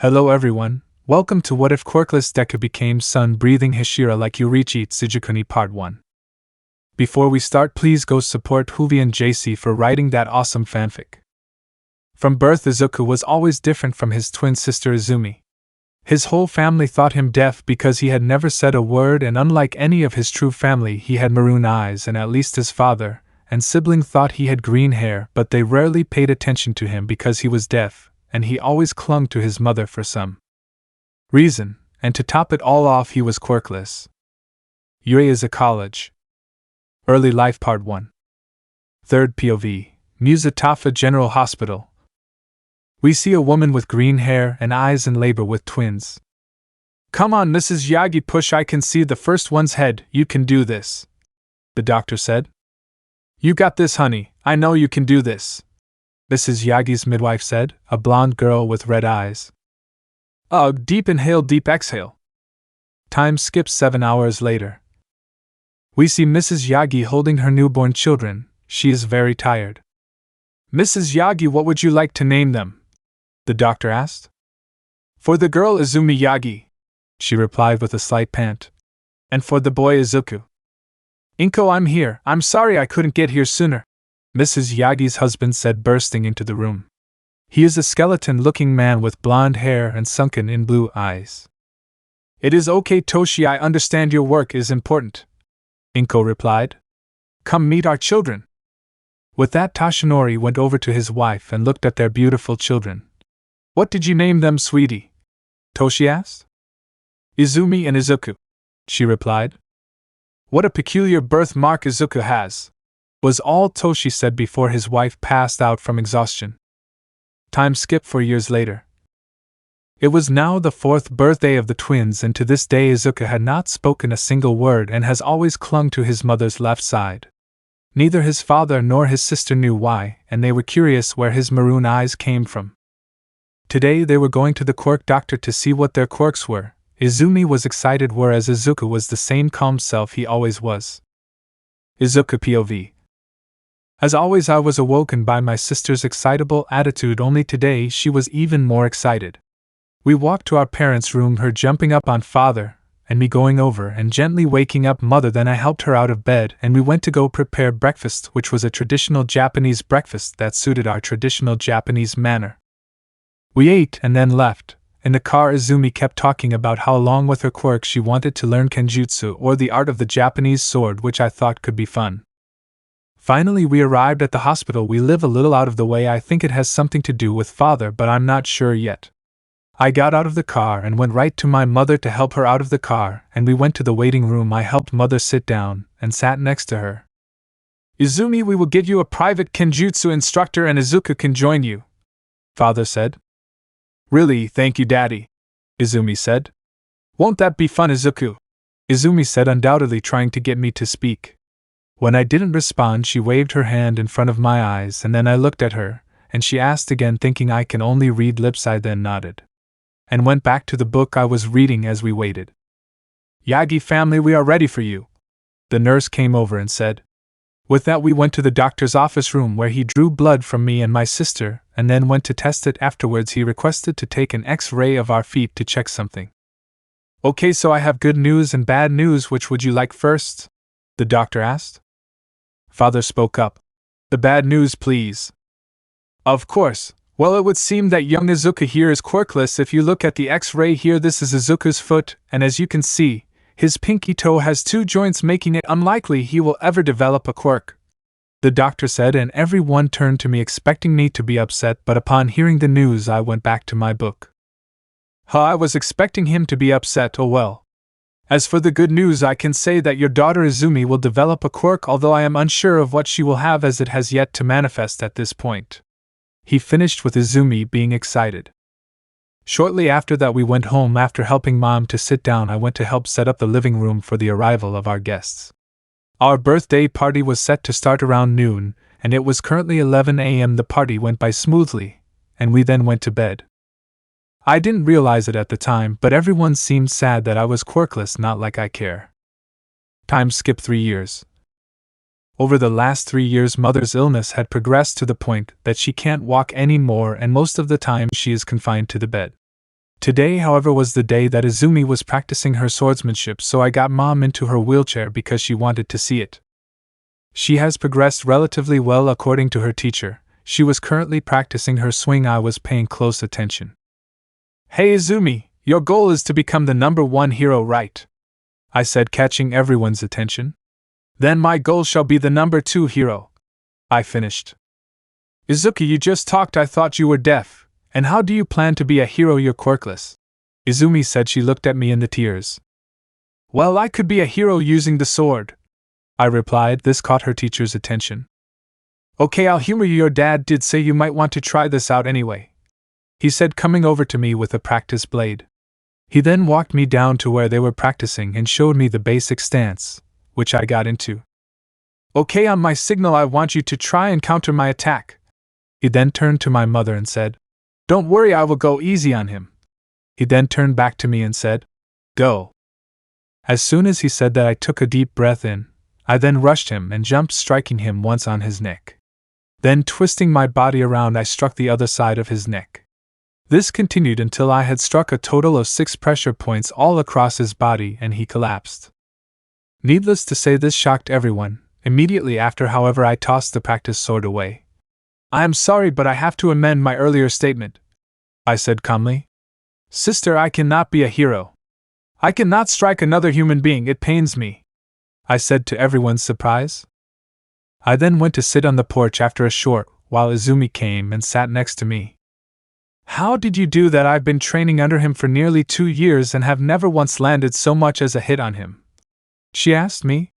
Hello everyone, welcome to What If Quirkless Deku Became Sun-Breathing Hashira like Yoriichi Tsugikuni Part 1. Before we start, please go support WhovianJC for writing that awesome fanfic. From birth, Izuku was always different from his twin sister Izumi. His whole family thought him deaf because he had never said a word, and unlike any of his true family, he had maroon eyes, and at least his father and sibling thought he had green hair, but they rarely paid attention to him because he was deaf, and he always clung to his mother for some reason, and to top it all off, he was quirkless. Yuri is a college. Early Life Part 1. Third POV. Musatafa General Hospital. We see a woman with green hair and eyes in labor with twins. "Come on, Mrs. Yagi, push, I can see the first one's head, you can do this," the doctor said. "You got this, honey, I know you can do this," Mrs. Yagi's midwife said, a blonde girl with red eyes. "Ugh, deep inhale, deep exhale." Time skips 7 hours later. We see Mrs. Yagi holding her newborn children. She is very tired. "Mrs. Yagi, what would you like to name them?" the doctor asked. "For the girl, Izumi Yagi," she replied with a slight pant. "And for the boy, Izuku." "Inko, I'm here. I'm sorry I couldn't get here sooner," Mrs. Yagi's husband said, bursting into the room. He is a skeleton-looking man with blonde hair and sunken-in blue eyes. "It is okay, Toshi, I understand your work is important," Inko replied. "Come meet our children." With that, Toshinori went over to his wife and looked at their beautiful children. "What did you name them, sweetie?" Toshi asked. "Izumi and Izuku," she replied. "What a peculiar birthmark Izuku has," was all Toshi said before his wife passed out from exhaustion. Time skipped 4 years later. It was now the 4th birthday of the twins, and to this day Izuku had not spoken a single word and has always clung to his mother's left side. Neither his father nor his sister knew why, and they were curious where his maroon eyes came from. Today they were going to the quirk doctor to see what their quirks were. Izumi was excited, whereas Izuku was the same calm self he always was. Izuku POV. As always, I was awoken by my sister's excitable attitude, only today she was even more excited. We walked to our parents' room, her jumping up on father, and me going over and gently waking up mother. Then I helped her out of bed, and we went to go prepare breakfast, which was a traditional Japanese breakfast that suited our traditional Japanese manner. We ate and then left. In the car, Izumi kept talking about how, along with her quirk, she wanted to learn kenjutsu, or the art of the Japanese sword, which I thought could be fun. Finally, we arrived at the hospital. We live a little out of the way. I think it has something to do with father, but I'm not sure yet. I got out of the car and went right to my mother to help her out of the car, and we went to the waiting room. I helped mother sit down and sat next to her. "Izumi, we will get you a private kenjutsu instructor and Izuku can join you," father said. "Really, thank you, Daddy," Izumi said. "Won't that be fun, Izuku?" Izumi said, undoubtedly trying to get me to speak. When I didn't respond, she waved her hand in front of my eyes, and then I looked at her, and she asked again, thinking I can only read lips. I then nodded and went back to the book I was reading as we waited. "Yagi family, we are ready for you," the nurse came over and said. With that, we went to the doctor's office room, where he drew blood from me and my sister, and then went to test it. Afterwards, he requested to take an X-ray of our feet to check something. "Okay, so I have good news and bad news. Which would you like first?" the doctor asked. Father spoke up. "The bad news, please." "Of course. Well, it would seem that young Izuku here is quirkless. If you look at the X-ray here, this is Izuku's foot, and as you can see, his pinky toe has 2 joints, making it unlikely he will ever develop a quirk," the doctor said, and everyone turned to me expecting me to be upset, but upon hearing the news I went back to my book. I was expecting him to be upset. Oh well. As for the good news, I can say that your daughter Izumi will develop a quirk, although I am unsure of what she will have, as it has yet to manifest at this point. He finished with Izumi being excited. Shortly after that, we went home. After helping Mom to sit down, I went to help set up the living room for the arrival of our guests. Our birthday party was set to start around noon, and it was currently 11 a.m. The party went by smoothly, and we then went to bed. I didn't realize it at the time, but everyone seemed sad that I was quirkless, not like I care. Time skipped 3 years. Over the last 3 years, mother's illness had progressed to the point that she can't walk anymore, and most of the time she is confined to the bed. Today, however, was the day that Izumi was practicing her swordsmanship, so I got Mom into her wheelchair because she wanted to see it. She has progressed relatively well according to her teacher. She was currently practicing her swing. I was paying close attention. "Hey Izumi, your goal is to become the #1 hero, right?" I said, catching everyone's attention. "Then my goal shall be the #2 hero," I finished. "Izuku, you just talked. I thought you were deaf. And how do you plan to be a hero? You're quirkless," Izumi said. She looked at me in the tears. "Well, I could be a hero using the sword," I replied. This caught her teacher's attention. "Okay, I'll humor you. Your dad did say you might want to try this out anyway," he said, coming over to me with a practice blade. He then walked me down to where they were practicing and showed me the basic stance, which I got into. "Okay, on my signal I want you to try and counter my attack." He then turned to my mother and said, "Don't worry, I will go easy on him." He then turned back to me and said, "Go." As soon as he said that, I took a deep breath in. I then rushed him and jumped, striking him once on his neck. Then, twisting my body around, I struck the other side of his neck. This continued until I had struck a total of 6 pressure points all across his body and he collapsed. Needless to say, this shocked everyone. Immediately after, however, I tossed the practice sword away. "I am sorry, but I have to amend my earlier statement," I said calmly. "Sister, I cannot be a hero. I cannot strike another human being. It pains me," I said to everyone's surprise. I then went to sit on the porch after a short while. Izumi came and sat next to me. "How did you do that? I've been training under him for nearly 2 years and have never once landed so much as a hit on him," she asked me.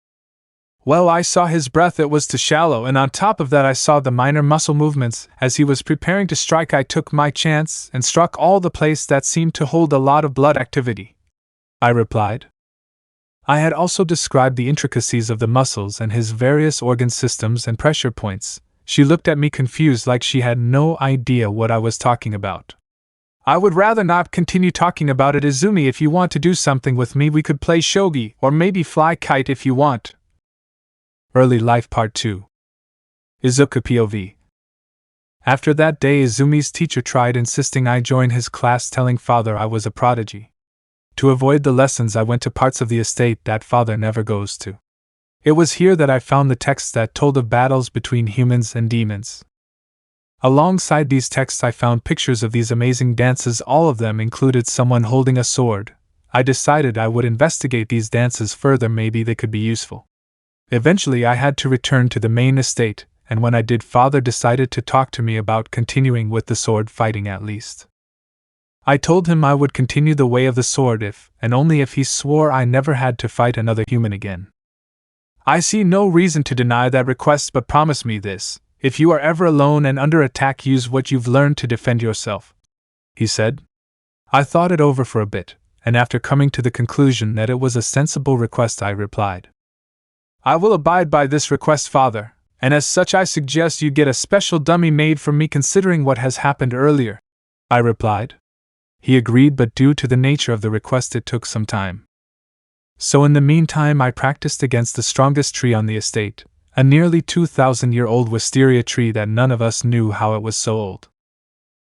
"Well, I saw his breath, it was too shallow, and on top of that I saw the minor muscle movements. As he was preparing to strike, I took my chance and struck all the place that seemed to hold a lot of blood activity," I replied. I had also described the intricacies of the muscles and his various organ systems and pressure points. She looked at me confused, like she had no idea what I was talking about. "I would rather not continue talking about it, Izumi. If you want to do something with me, we could play shogi, or maybe fly kite if you want." Early Life Part 2. Izuku POV. After that day, Izumi's teacher tried insisting I join his class, telling father I was a prodigy. To avoid the lessons, I went to parts of the estate that father never goes to. It was here that I found the texts that told of battles between humans and demons. Alongside these texts, I found pictures of these amazing dances. All of them included someone holding a sword. I decided I would investigate these dances further, maybe they could be useful. Eventually, I had to return to the main estate, and when I did, father decided to talk to me about continuing with the sword fighting at least. I told him I would continue the way of the sword if, and only if, he swore I never had to fight another human again. "I see no reason to deny that request, but promise me this: if you are ever alone and under attack, use what you've learned to defend yourself," he said. I thought it over for a bit, and after coming to the conclusion that it was a sensible request, I replied, "I will abide by this request, father, and as such I suggest you get a special dummy made for me, considering what has happened earlier," I replied. He agreed, but due to the nature of the request it took some time. So in the meantime I practiced against the strongest tree on the estate, a nearly 2,000-year-old wisteria tree that none of us knew how it was so old.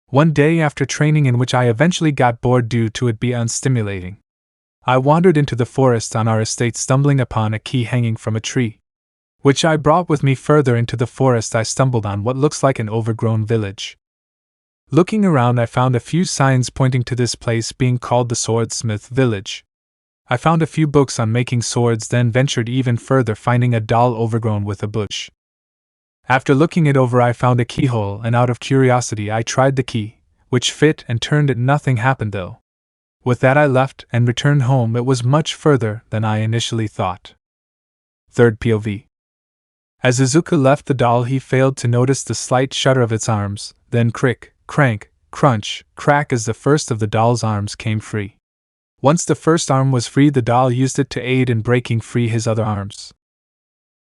One day after training, in which I eventually got bored due to it being unstimulating, I wandered into the forest on our estate, stumbling upon a key hanging from a tree, which I brought with me. Further into the forest I stumbled on what looks like an overgrown village. Looking around, I found a few signs pointing to this place being called the Swordsmith Village. I found a few books on making swords, then ventured even further, finding a doll overgrown with a bush. After looking it over, I found a keyhole, and out of curiosity I tried the key, which fit and turned it. Nothing happened though. With that I left and returned home. It was much further than I initially thought. Third POV. As Izuku left the doll, he failed to notice the slight shudder of its arms, then crick, crank, crunch, crack as the first of the doll's arms came free. Once the first arm was free, the doll used it to aid in breaking free his other arms.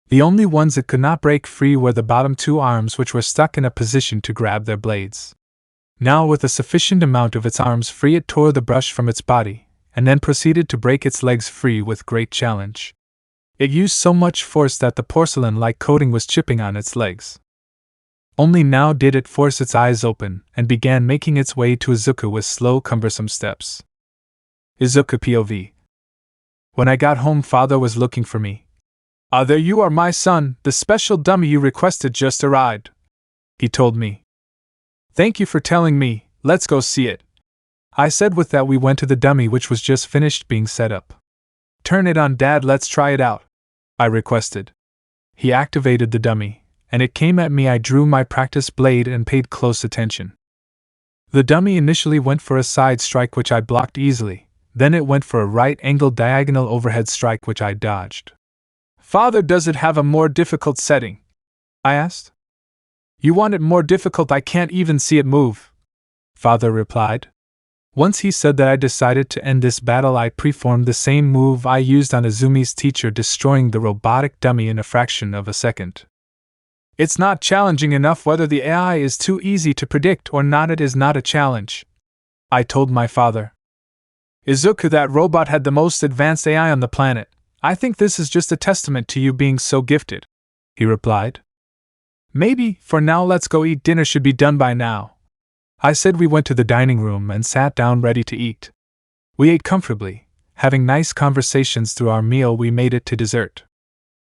The only ones it could not break free were the bottom 2 arms, which were stuck in a position to grab their blades. Now, with a sufficient amount of its arms free, it tore the brush from its body, and then proceeded to break its legs free with great challenge. It used so much force that the porcelain-like coating was chipping on its legs. Only now did it force its eyes open and began making its way to Izuku with slow, cumbersome steps. Izuku POV. When I got home, father was looking for me. "Ah, there you are, my son, the special dummy you requested just arrived," he told me. "Thank you for telling me, let's go see it," I said. With that, we went to the dummy, which was just finished being set up. "Turn it on, Dad, let's try it out," I requested. He activated the dummy, and it came at me. I drew my practice blade and paid close attention. The dummy initially went for a side strike, which I blocked easily, then it went for a right-angled diagonal overhead strike, which I dodged. "Father, does it have a more difficult setting?" I asked. "You want it more difficult? I can't even see it move," father replied. Once he said that, I decided to end this battle. I preformed the same move I used on Izumi's teacher, destroying the robotic dummy in a fraction of a second. "It's not challenging enough. Whether the AI is too easy to predict or not, it is not a challenge," I told my father. "Izuku, that robot had the most advanced AI on the planet. I think this is just a testament to you being so gifted," he replied. "Maybe, for now, let's go eat. Dinner should be done by now," I said. We went to the dining room and sat down ready to eat. We ate comfortably, having nice conversations through our meal. We made it to dessert,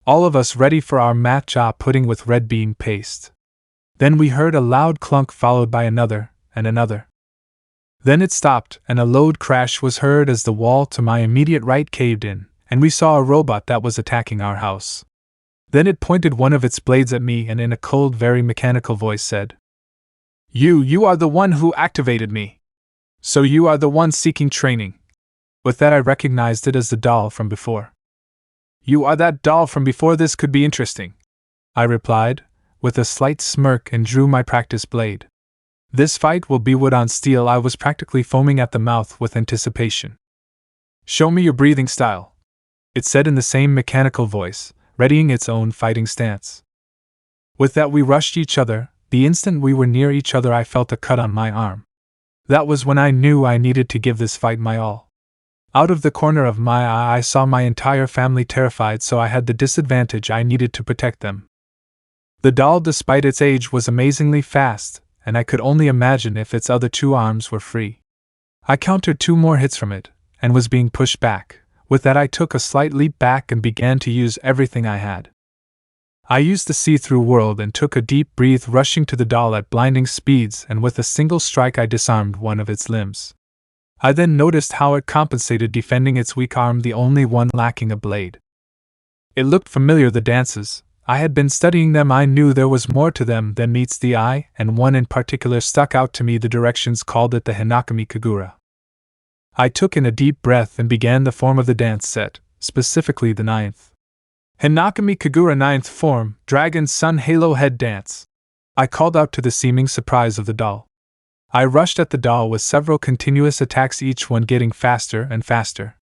all of us ready for our matcha pudding with red bean paste. Then we heard a loud clunk, followed by another, and another. Then it stopped, and a loud crash was heard as the wall to my immediate right caved in, and we saw a robot that was attacking our house. Then it pointed one of its blades at me and in a cold, very mechanical voice said, You are the one who activated me. So you are the one seeking training." With that, I recognized it as the doll from before. "You are that doll from before. This could be interesting," I replied, with a slight smirk, and drew my practice blade. "This fight will be wood on steel." I was practically foaming at the mouth with anticipation. "Show me your breathing style," it said in the same mechanical voice, readying its own fighting stance. With that, we rushed each other. The instant we were near each other, I felt a cut on my arm. That was when I knew I needed to give this fight my all. Out of the corner of my eye, I saw my entire family terrified, so I had the disadvantage. I needed to protect them. The doll, despite its age, was amazingly fast, and I could only imagine if its other two arms were free. I countered 2 more hits from it, and was being pushed back. With that, I took a slight leap back and began to use everything I had. I used the see-through world and took a deep breath, rushing to the doll at blinding speeds, and with a single strike I disarmed one of its limbs. I then noticed how it compensated, defending its weak arm, the only one lacking a blade. It looked familiar, the dances. I had been studying them. I knew there was more to them than meets the eye, and one in particular stuck out to me. The directions called it the Hinakami Kagura. I took in a deep breath and began the form of the dance set, specifically the 9th. Hinakami Kagura 9th form, Dragon Sun Halo Head Dance. I called out to the seeming surprise of the doll. I rushed at the doll with several continuous attacks, each one getting faster and faster.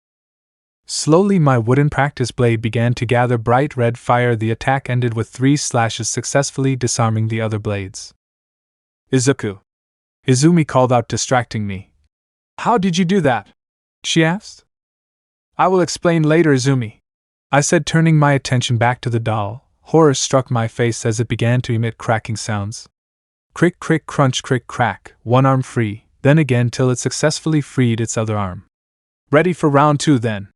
Slowly my wooden practice blade began to gather bright red fire. The attack ended with 3 slashes, successfully disarming the other blades. "Izuku," Izumi called out, distracting me. "How did you do that?" she asked. "I will explain later, Izumi," I said, turning my attention back to the doll. Horror struck my face as it began to emit cracking sounds. Crick, crick, crunch, crick, crack, one arm free, then again till it successfully freed its other arm. "Ready for round 2 then,"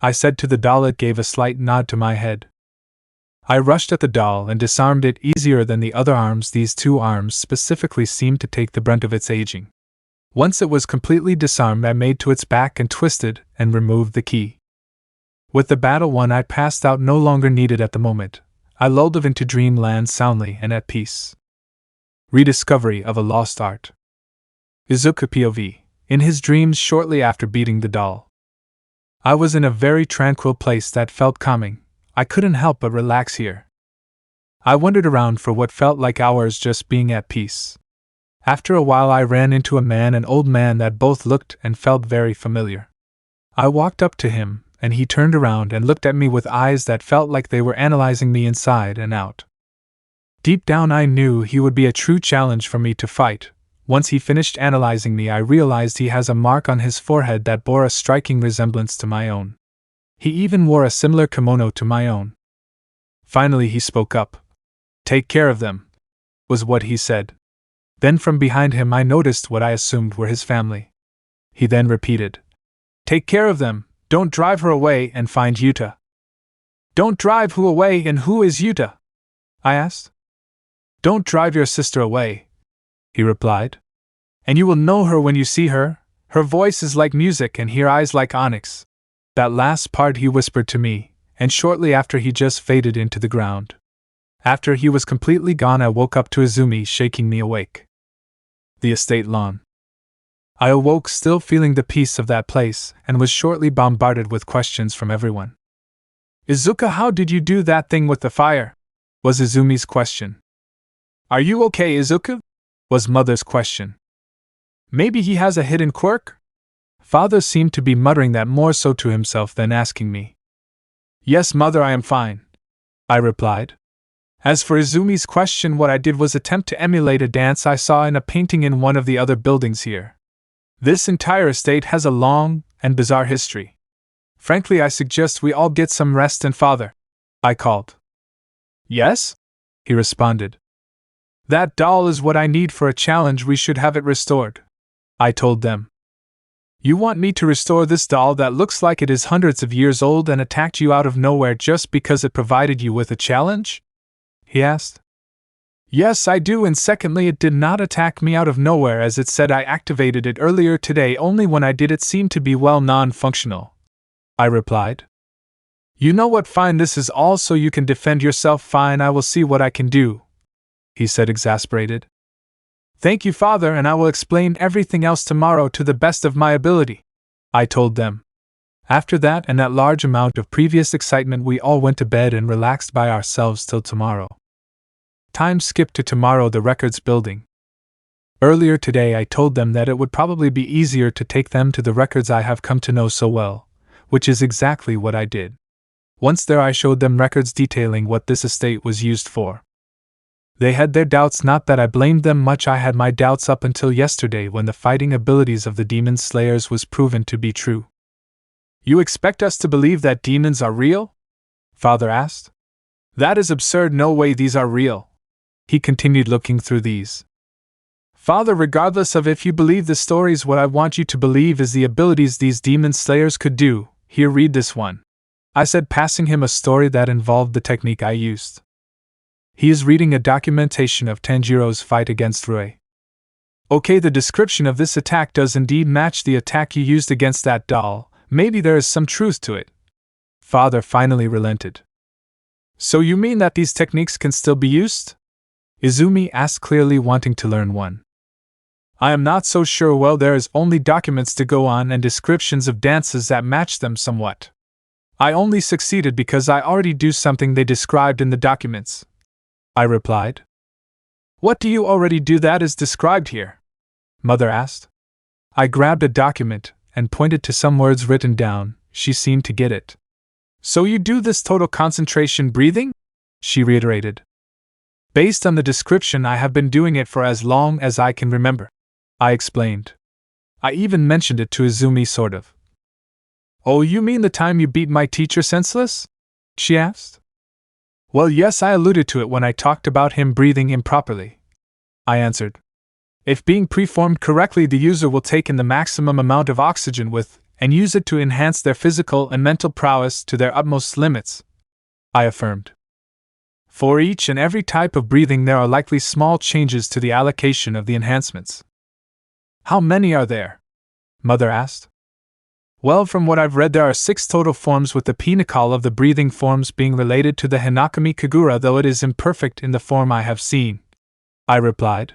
I said to the doll. It gave a slight nod to my head. I rushed at the doll and disarmed it easier than the other arms. These 2 arms specifically seemed to take the brunt of its aging. Once it was completely disarmed, I made to its back and twisted and removed the key. With the battle won, I passed out, no longer needed at the moment. I lulled into dreamland soundly and at peace. Rediscovery of a lost art. Izuku POV. In his dreams shortly after beating the doll. I was in a very tranquil place that felt calming. I couldn't help but relax here. I wandered around for what felt like hours, just being at peace. After a while, I ran into a man, an old man that both looked and felt very familiar. I walked up to him, and he turned around and looked at me with eyes that felt like they were analyzing me inside and out. Deep down, I knew he would be a true challenge for me to fight. Once he finished analyzing me, I realized he has a mark on his forehead that bore a striking resemblance to my own. He even wore a similar kimono to my own. Finally, he spoke up. "Take care of them," was what he said. Then from behind him I noticed what I assumed were his family. He then repeated, "Take care of them, don't drive her away, and find Yuta." "Don't drive who away, and who is Yuta?" I asked. "Don't drive your sister away," he replied. "And you will know her when you see her. Her voice is like music and her eyes like onyx." That last part he whispered to me, and shortly after he just faded into the ground. After he was completely gone, I woke up to Izumi shaking me awake. The estate lawn. I awoke still feeling the peace of that place, and was shortly bombarded with questions from everyone. "Izuku, how did you do that thing with the fire?" was Izumi's question. "Are you okay, Izuku?" was Mother's question. "Maybe he has a hidden quirk?" Father seemed to be muttering that more so to himself than asking me. "Yes, Mother, I am fine," I replied. As for Izumi's question, what I did was attempt to emulate a dance I saw in a painting in one of the other buildings here. This entire estate has a long and bizarre history. Frankly, I suggest we all get some rest, and Father, I called. "Yes?" he responded. "That doll is what I need for a challenge. We should have it restored," I told them. "You want me to restore this doll that looks like it is hundreds of years old and attacked you out of nowhere just because it provided you with a challenge?" he asked. "Yes, I do, and secondly, it did not attack me out of nowhere, as it said I activated it earlier today. Only when I did it seemed to be non-functional," I replied. "You know what, fine, this is all so you can defend yourself. Fine, I will see what I can do," he said, exasperated. "Thank you, Father, and I will explain everything else tomorrow to the best of my ability," I told them. After that and that large amount of previous excitement, we all went to bed and relaxed by ourselves till tomorrow. Time skipped to tomorrow, the records building. Earlier today I told them that it would probably be easier to take them to the records I have come to know so well, which is exactly what I did. Once there, I showed them records detailing what this estate was used for. They had their doubts, not that I blamed them much. I had my doubts up until yesterday, when the fighting abilities of the demon slayers was proven to be true. "You expect us to believe that demons are real?" Father asked. "That is absurd. No way these are real," he continued, looking through these. "Father, regardless of if you believe the stories, what I want you to believe is the abilities these demon slayers could do. Here, read this one," I said, passing him a story that involved the technique I used. He is reading a documentation of Tanjiro's fight against Rui. "Okay, the description of this attack does indeed match the attack you used against that doll. Maybe there is some truth to it." Father finally relented. "So you mean that these techniques can still be used?" Izumi asked, clearly wanting to learn one. "I am not so sure. Well, there is only documents to go on and descriptions of dances that match them somewhat. I only succeeded because I already do something they described in the documents," I replied. "What do you already do that is described here?" Mother asked. I grabbed a document and pointed to some words written down. She seemed to get it. "So you do this total concentration breathing?" she reiterated. "Based on the description, I have been doing it for as long as I can remember," I explained. I even mentioned it to Izumi, sort of. "Oh, you mean the time you beat my teacher senseless?" she asked. "Well, yes, I alluded to it when I talked about him breathing improperly," I answered. "If being preformed correctly, the user will take in the maximum amount of oxygen with, and use it to enhance their physical and mental prowess to their utmost limits," I affirmed. "For each and every type of breathing, there are likely small changes to the allocation of the enhancements." "How many are there?" Mother asked. "Well, from what I've read, there are 6 total forms, with the pinnacle of the breathing forms being related to the Hinakami Kagura, though it is imperfect in the form I have seen," I replied.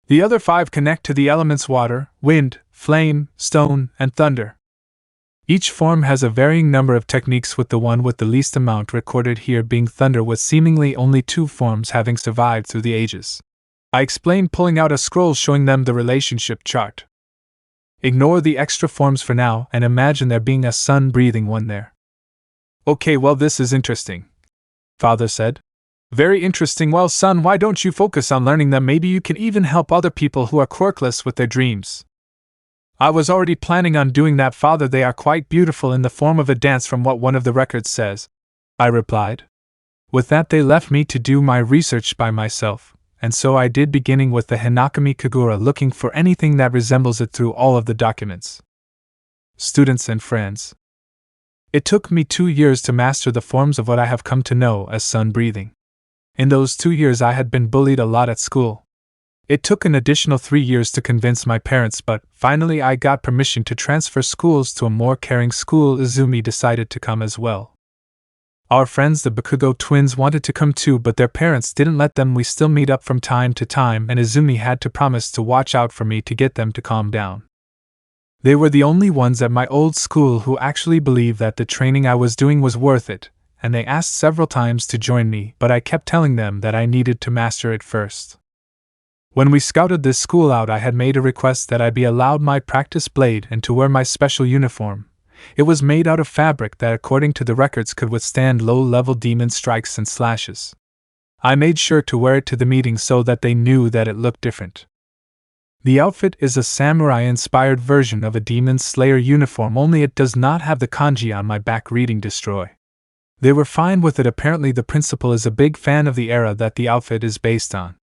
"The other 5 connect to the elements water, wind, flame, stone, and thunder. Each form has a varying number of techniques, with the one with the least amount recorded here being thunder, with seemingly only 2 forms having survived through the ages," I explained, pulling out a scroll showing them the relationship chart. "Ignore the extra forms for now and imagine there being a sun-breathing one there." "Okay, well, this is interesting," Father said. "Very interesting. Well, son, why don't you focus on learning them? Maybe you can even help other people who are quirkless with their dreams." "I was already planning on doing that, Father. They are quite beautiful in the form of a dance, from what one of the records says," I replied. With that, they left me to do my research by myself, and so I did, beginning with the Hinakami Kagura, looking for anything that resembles it through all of the documents. Students and friends. It took me 2 years to master the forms of what I have come to know as sun breathing. In those 2 years I had been bullied a lot at school. It took an additional 3 years to convince my parents, but finally I got permission to transfer schools to a more caring school. Izumi decided to come as well. Our friends the Bakugo twins wanted to come too, but their parents didn't let them. We still meet up from time to time, and Izumi had to promise to watch out for me to get them to calm down. They were the only ones at my old school who actually believed that the training I was doing was worth it, and they asked several times to join me, but I kept telling them that I needed to master it first. When we scouted this school out, I had made a request that I be allowed my practice blade and to wear my special uniform. It was made out of fabric that, according to the records, could withstand low-level demon strikes and slashes. I made sure to wear it to the meeting so that they knew that it looked different. The outfit is a samurai-inspired version of a demon slayer uniform, only it does not have the kanji on my back reading destroy. They were fine with it. Apparently the principal is a big fan of the era that the outfit is based on.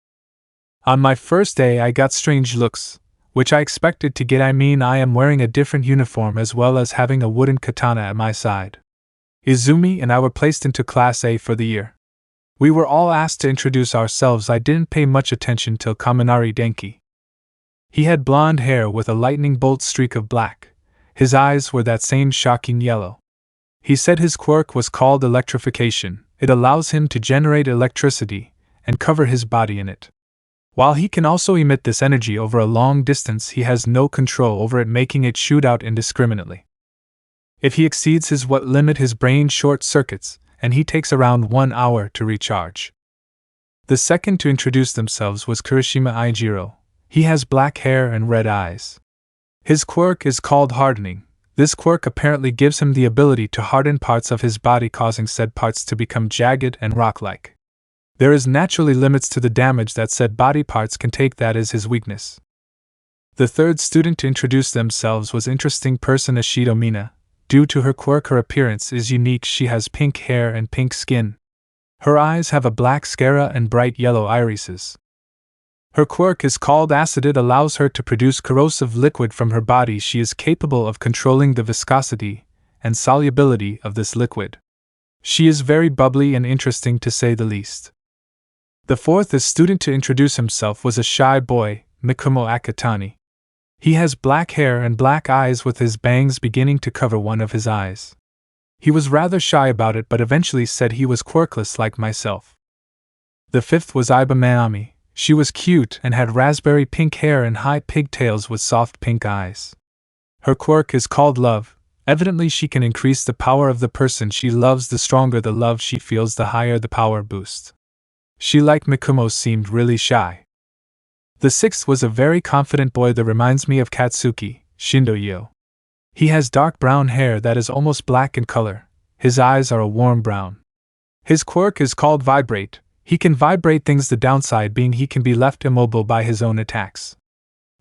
On my first day I got strange looks, which I expected to get. I am wearing a different uniform as well as having a wooden katana at my side. Izumi and I were placed into Class A for the year. We were all asked to introduce ourselves. I didn't pay much attention till Kaminari Denki. He had blonde hair with a lightning bolt streak of black. His eyes were that same shocking yellow. He said his quirk was called electrification. It allows him to generate electricity and cover his body in it. While he can also emit this energy over a long distance, he has no control over it, making it shoot out indiscriminately. If he exceeds his limit, his brain short circuits, and he takes around 1 hour to recharge. The second to introduce themselves was Kirishima Aijiro. He has black hair and red eyes. His quirk is called hardening. This quirk apparently gives him the ability to harden parts of his body, causing said parts to become jagged and rock-like. There is naturally limits to the damage that said body parts can take. That is his weakness. The third student to introduce themselves was interesting person Ashido Mina. Due to her quirk, her appearance is unique. She has pink hair and pink skin. Her eyes have a black sclera and bright yellow irises. Her quirk is called acid. It allows her to produce corrosive liquid from her body. She is capable of controlling the viscosity and solubility of this liquid. She is very bubbly and interesting, to say the least. The fourth student to introduce himself was a shy boy, Mikumo Akatani. He has black hair and black eyes with his bangs beginning to cover one of his eyes. He was rather shy about it, but eventually said he was quirkless like myself. The fifth was Iba Manami. She was cute and had raspberry pink hair and high pigtails with soft pink eyes. Her quirk is called love. Evidently she can increase the power of the person she loves. The stronger the love she feels, the higher the power boost. She, like Mikumo, seemed really shy. The sixth was a very confident boy that reminds me of Katsuki, Shindoyo. He has dark brown hair that is almost black in color. His eyes are a warm brown. His quirk is called vibrate. He can vibrate things, the downside being he can be left immobile by his own attacks.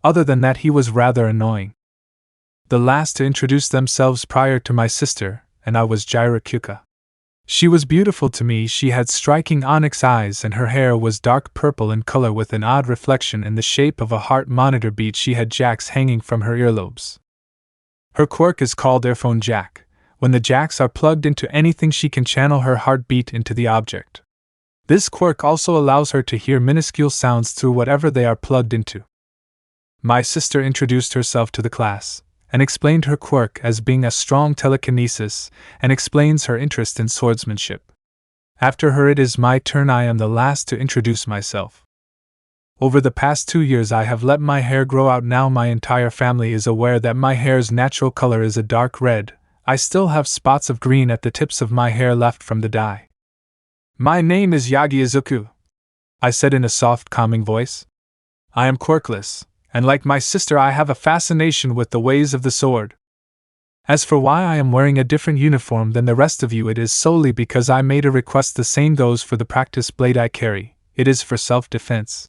Other than that, he was rather annoying. The last to introduce themselves prior to my sister and I was Jirakuka. She was beautiful to me. She had striking onyx eyes and her hair was dark purple in color with an odd reflection in the shape of a heart monitor bead. She had jacks hanging from her earlobes. Her quirk is called earphone jack. When the jacks are plugged into anything, she can channel her heartbeat into the object. This quirk also allows her to hear minuscule sounds through whatever they are plugged into. My sister introduced herself to the class and explained her quirk as being a strong telekinesis, and explains her interest in swordsmanship. After her it is my turn. I am the last to introduce myself. Over the past 2 years I have let my hair grow out. Now my entire family is aware that my hair's natural color is a dark red. I still have spots of green at the tips of my hair left from the dye. My name is Yagi Izuku, I said in a soft, calming voice. I am quirkless, and like my sister I have a fascination with the ways of the sword. As for why I am wearing a different uniform than the rest of you, it is solely because I made a request. The same goes for the practice blade I carry. It is for self-defense.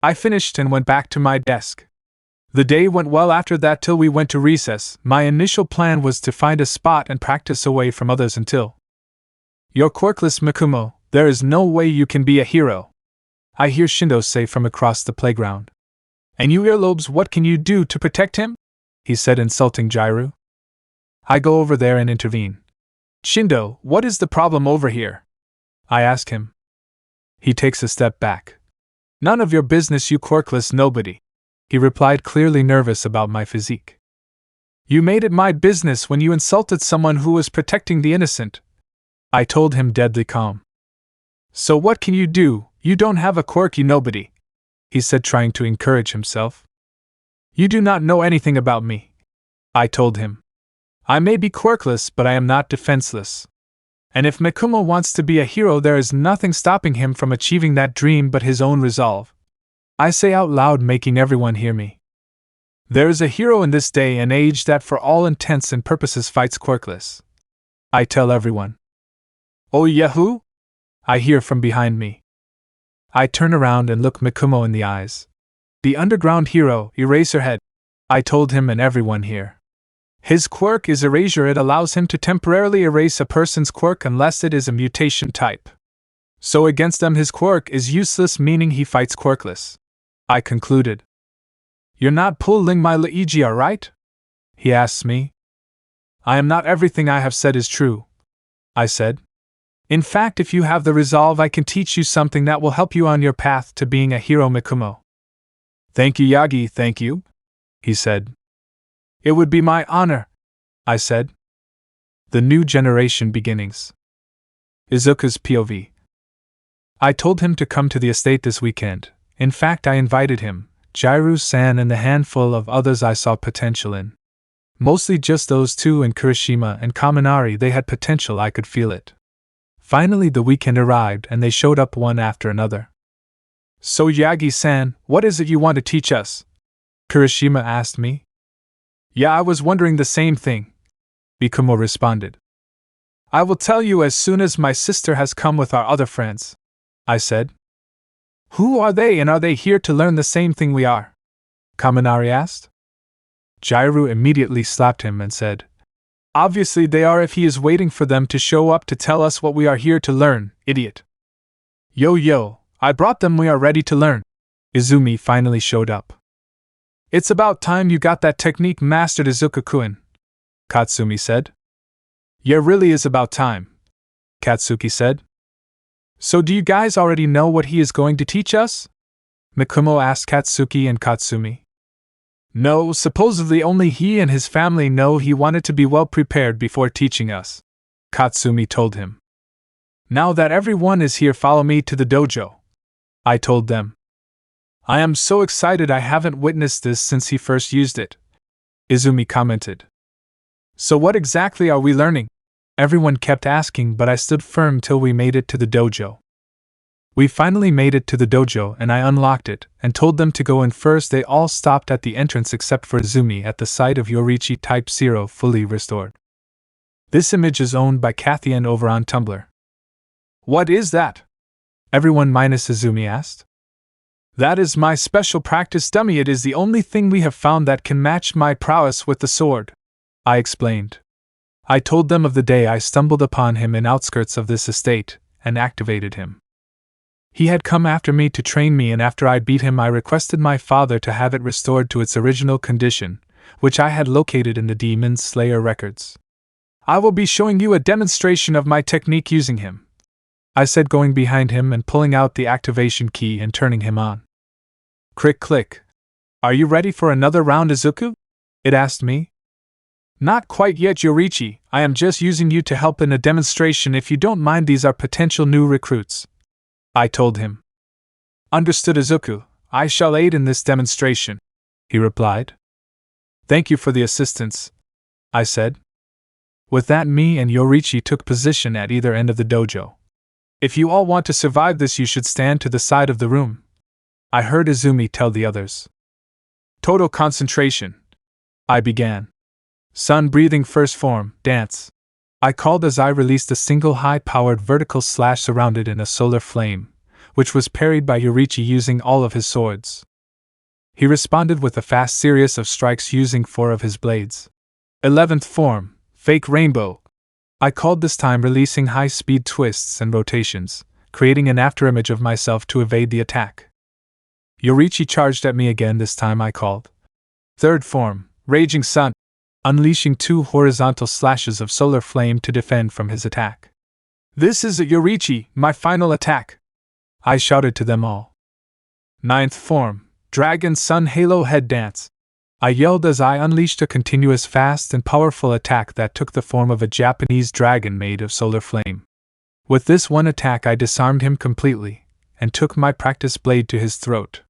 I finished and went back to my desk. The day went well after that till we went to recess. My initial plan was to find a spot and practice away from others until... You're quirkless, Mikumo. There is no way you can be a hero. I hear Shindo say from across the playground. And you earlobes, what can you do to protect him? He said, insulting Jairu. I go over there and intervene. Shindo, what is the problem over here? I ask him. He takes a step back. None of your business, you quirkless nobody, he replied, clearly nervous about my physique. You made it my business when you insulted someone who was protecting the innocent, I told him, deadly calm. So what can you do? You don't have a quirk, you nobody, he said, trying to encourage himself. You do not know anything about me, I told him. I may be quirkless, but I am not defenseless. And if Mikumo wants to be a hero, there is nothing stopping him from achieving that dream but his own resolve. I say out loud, making everyone hear me. There is a hero in this day and age that for all intents and purposes fights quirkless, I tell everyone. Oh yahoo! I hear from behind me. I turn around and look Mikumo in the eyes. The underground hero, Eraserhead, I told him and everyone here. His quirk is Erasure. It allows him to temporarily erase a person's quirk unless it is a mutation type. So against them his quirk is useless, meaning he fights quirkless, I concluded. You're not pulling my Legia, right? He asks me. I am not. Everything I have said is true, I said. In fact, if you have the resolve, I can teach you something that will help you on your path to being a hero, Mikumo. Thank you, Yagi, thank you, he said. It would be my honor, I said. The new generation beginnings. Izuku's POV. I told him to come to the estate this weekend. In fact, I invited him, Jairu-san, and the handful of others I saw potential in. Mostly just those two, and Kirishima and Kaminari. They had potential, I could feel it. Finally the weekend arrived and they showed up one after another. So Yagi-san, what is it you want to teach us? Kirishima asked me. Yeah, I was wondering the same thing, Mikumo responded. I will tell you as soon as my sister has come with our other friends, I said. Who are they, and are they here to learn the same thing we are? Kaminari asked. Jairu immediately slapped him and said, Obviously they are, if he is waiting for them to show up to tell us what we are here to learn, idiot. Yo, I brought them, we are ready to learn. Izumi finally showed up. It's about time you got that technique mastered, Izuku-kun, Katsumi said. Yeah, really is about time, Katsuki said. So do you guys already know what he is going to teach us? Mikumo asked Katsuki and Katsumi. No, supposedly only he and his family know. He wanted to be well prepared before teaching us, Katsumi told him. Now that everyone is here, follow me to the dojo, I told them. I am so excited, I haven't witnessed this since he first used it, Izumi commented. So what exactly are we learning? Everyone kept asking, but I stood firm till we made it to the dojo. We finally made it to the dojo and I unlocked it and told them to go in first. They all stopped at the entrance except for Izumi at the sight of Yoriichi Type 0 fully restored. This image is owned by Kathian over on Tumblr. What is that? Everyone minus Izumi asked. That is my special practice dummy. It is the only thing we have found that can match my prowess with the sword, I explained. I told them of the day I stumbled upon him in outskirts of this estate and activated him. He had come after me to train me, and after I beat him I requested my father to have it restored to its original condition, which I had located in the Demon Slayer records. I will be showing you a demonstration of my technique using him, I said, going behind him and pulling out the activation key and turning him on. Crick click. Are you ready for another round, Izuku? It asked me. Not quite yet, Yoriichi. I am just using you to help in a demonstration. If you don't mind, these are potential new recruits, I told him. Understood, Izuku. I shall aid in this demonstration, he replied. Thank you for the assistance, I said. With that, me and Yoriichi took position at either end of the dojo. If you all want to survive this, you should stand to the side of the room, I heard Izumi tell the others. Total concentration, I began. Sun breathing first form, dance, I called as I released a single high-powered vertical slash surrounded in a solar flame, which was parried by Yoriichi using all of his swords. He responded with a fast series of strikes using 4 of his blades. 11th form, fake rainbow, I called this time, releasing high-speed twists and rotations, creating an afterimage of myself to evade the attack. Yoriichi charged at me again. This time I called. Third form, Raging Sun, unleashing 2 horizontal slashes of solar flame to defend from his attack. This is a Yoriichi, my final attack, I shouted to them all. Ninth form, Dragon Sun Halo Head Dance, I yelled as I unleashed a continuous fast and powerful attack that took the form of a Japanese dragon made of solar flame. With this one attack I disarmed him completely, and took my practice blade to his throat.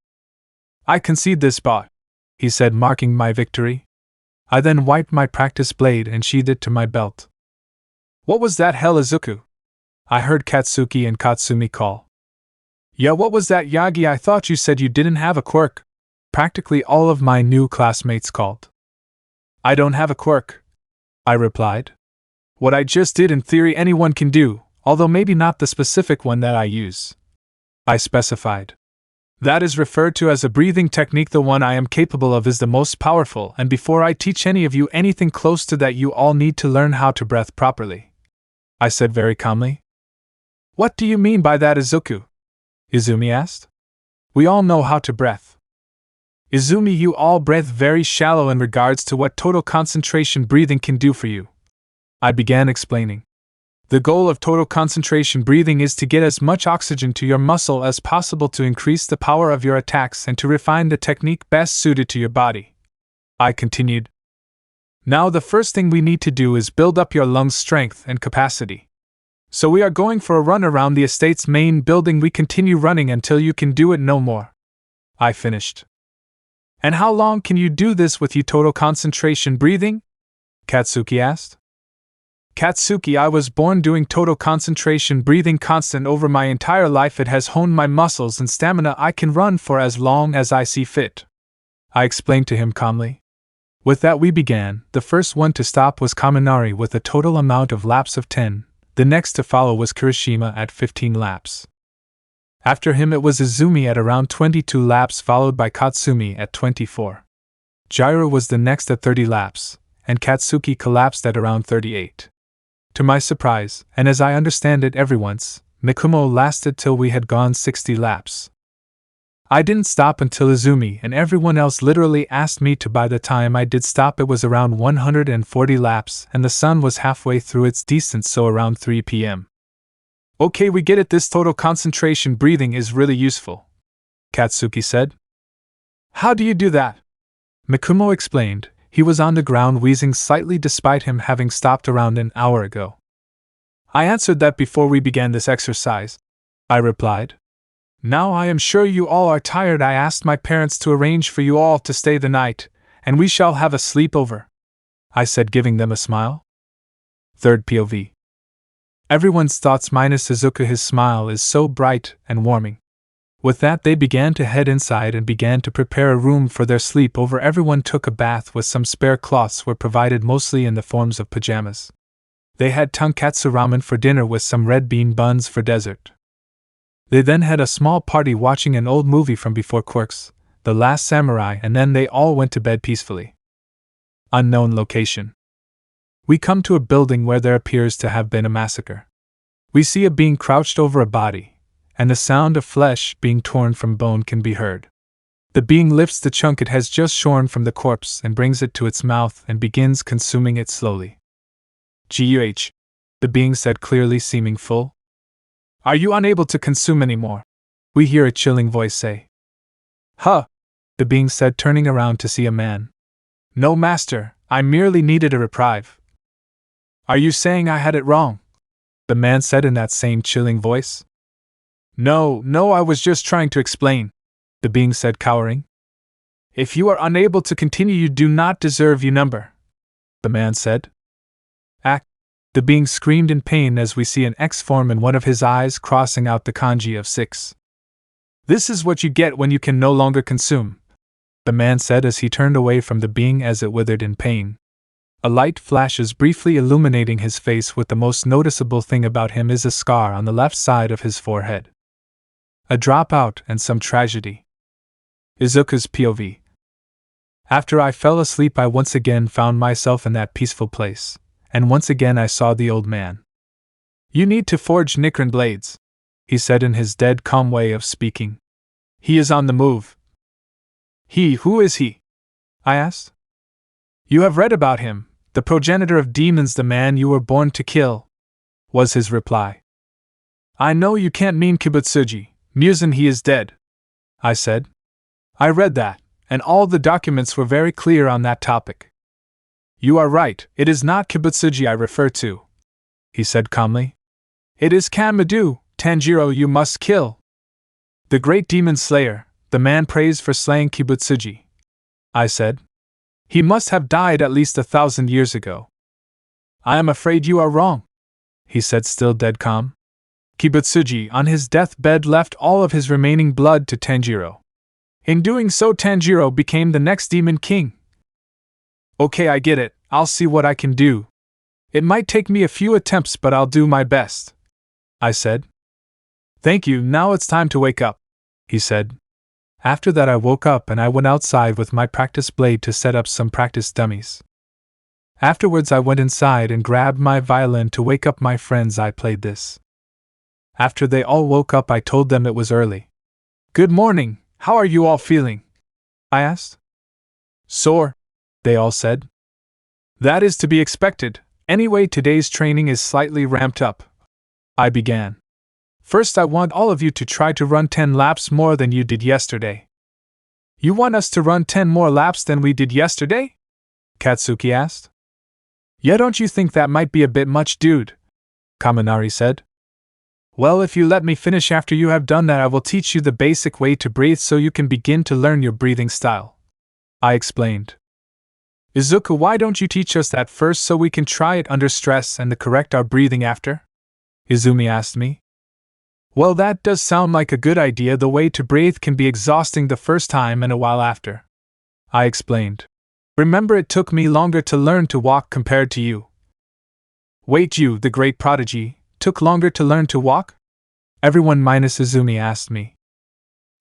I concede this spot, he said, marking my victory. I then wiped my practice blade and sheathed it to my belt. What was that hell, Izuku? I heard Katsuki and Katsumi call. Yeah, what was that, Yagi? I thought you said you didn't have a quirk. Practically all of my new classmates called. I don't have a quirk, I replied. What I just did in theory anyone can do, although maybe not the specific one that I use, I specified. That is referred to as a breathing technique. The one I am capable of is the most powerful, and before I teach any of you anything close to that, you all need to learn how to breathe properly, I said very calmly. What do you mean by that, Izuku? Izumi asked. We all know how to breathe. Izumi, you all breathe very shallow in regards to what total concentration breathing can do for you, I began explaining. The goal of total concentration breathing is to get as much oxygen to your muscle as possible to increase the power of your attacks and to refine the technique best suited to your body, I continued. Now the first thing we need to do is build up your lungs' strength and capacity. So we are going for a run around the estate's main building. We continue running until you can do it no more, I finished. And how long can you do this with your total concentration breathing? Katsuki asked. Katsuki, I was born doing total concentration breathing constant over my entire life. It has honed my muscles and stamina. I can run for as long as I see fit, I explained to him calmly. With that we began. The first one to stop was Kaminari with a total amount of laps of 10. The next to follow was Kirishima at 15 laps. After him it was Izumi at around 22 laps, followed by Katsumi at 24. Jiraiya was the next at 30 laps, and Katsuki collapsed at around 38. To my surprise, and as I understand it everyone's, Mikumo lasted till we had gone 60 laps. I didn't stop until Izumi and everyone else literally asked me to. By the time I did stop it was around 140 laps and the sun was halfway through its descent, so around 3 p.m. Okay, we get it, this total concentration breathing is really useful, Katsuki said. How do you do that? Mikumo explained. He was on the ground wheezing slightly despite him having stopped around an hour ago. I answered that before we began this exercise, I replied. Now I am sure you all are tired. I asked my parents to arrange for you all to stay the night, and we shall have a sleepover, I said, giving them a smile. Third POV. Everyone's thoughts minus Izuku. His smile is so bright and warming. With that they began to head inside and began to prepare a room for their sleepover. Everyone took a bath with some spare cloths were provided, mostly in the forms of pajamas. They had tonkatsu ramen for dinner with some red bean buns for dessert. They then had a small party watching an old movie from before Quirks, The Last Samurai, and then they all went to bed peacefully. Unknown location. We come to a building where there appears to have been a massacre. We see a being crouched over a body, and the sound of flesh being torn from bone can be heard. The being lifts the chunk it has just shorn from the corpse and brings it to its mouth and begins consuming it slowly. Guh, the being said clearly, seeming full. Are you unable to consume any more? We hear a chilling voice say. Huh, the being said, turning around to see a man. No, master, I merely needed a reprieve. Are you saying I had it wrong? The man said in that same chilling voice. No, I was just trying to explain, the being said, cowering. If you are unable to continue, you do not deserve your number, the man said. Act. The being screamed in pain as we see an X form in one of his eyes crossing out the kanji of 6. This is what you get when you can no longer consume, the man said as he turned away from the being as it withered in pain. A light flashes, briefly illuminating his face, with the most noticeable thing about him is a scar on the left side of his forehead. A dropout and some tragedy. Izuku's POV. After I fell asleep I once again found myself in that peaceful place. And once again I saw the old man. You need to forge Nikron blades, he said in his dead calm way of speaking. He is on the move. Who is he? I asked. You have read about him, the progenitor of demons, the man you were born to kill, was his reply. I know you can't mean Kibutsuji, Musen, he is dead, I said. I read that, and all the documents were very clear on that topic. You are right, it is not Kibutsuji I refer to, he said calmly. It is Kanmadu, Tanjiro, you must kill. The great demon slayer, the man praised for slaying Kibutsuji, I said. He must have died at least 1,000 years ago. I am afraid you are wrong, he said, still dead calm. Kibutsuji on his deathbed left all of his remaining blood to Tanjiro. In doing so, Tanjiro became the next demon king. Okay, I get it, I'll see what I can do. It might take me a few attempts, but I'll do my best, I said. Thank you, now it's time to wake up, he said. After that I woke up and I went outside with my practice blade to set up some practice dummies. Afterwards I went inside and grabbed my violin to wake up my friends. I played this. After they all woke up I told them it was early. Good morning, how are you all feeling? I asked. Sore, they all said. That is to be expected, anyway today's training is slightly ramped up, I began. First, I want all of you to try to run 10 laps more than you did yesterday. You want us to run 10 more laps than we did yesterday? Katsuki asked. Yeah, don't you think that might be a bit much, dude? Kaminari said. Well, if you let me finish after you have done that, I will teach you the basic way to breathe so you can begin to learn your breathing style, I explained. Izuku, why don't you teach us that first so we can try it under stress and correct our breathing after? Izumi asked me. Well, that does sound like a good idea. The way to breathe can be exhausting the first time and a while after, I explained. Remember, it took me longer to learn to walk compared to you. Wait, you, the great prodigy, took longer to learn to walk? Everyone minus Izumi asked me.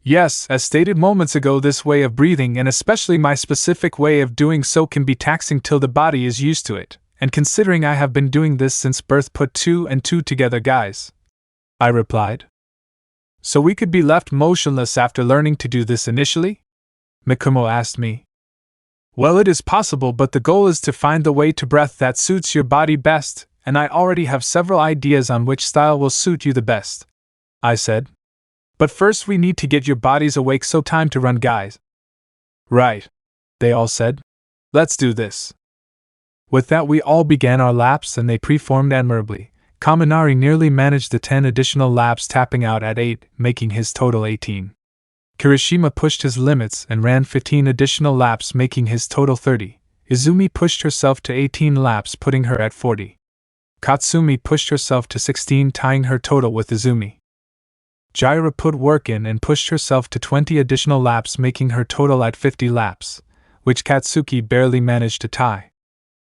Yes, as stated moments ago, this way of breathing, and especially my specific way of doing so, can be taxing till the body is used to it, and considering I have been doing this since birth, put 2 and 2 together, guys, I replied. So we could be left motionless after learning to do this initially? Mikumo asked me. Well, it is possible, but the goal is to find the way to breath that suits your body best, and I already have several ideas on which style will suit you the best, I said. But first we need to get your bodies awake, so time to run, guys. Right, they all said. Let's do this. With that we all began our laps and they performed admirably. Kaminari nearly managed the 10 additional laps, tapping out at 8, making his total 18. Kirishima pushed his limits and ran 15 additional laps, making his total 30. Izumi pushed herself to 18 laps, putting her at 40. Katsumi pushed herself to 16, tying her total with Izumi. Jaira put work in and pushed herself to 20 additional laps, making her total at 50 laps, which Katsuki barely managed to tie.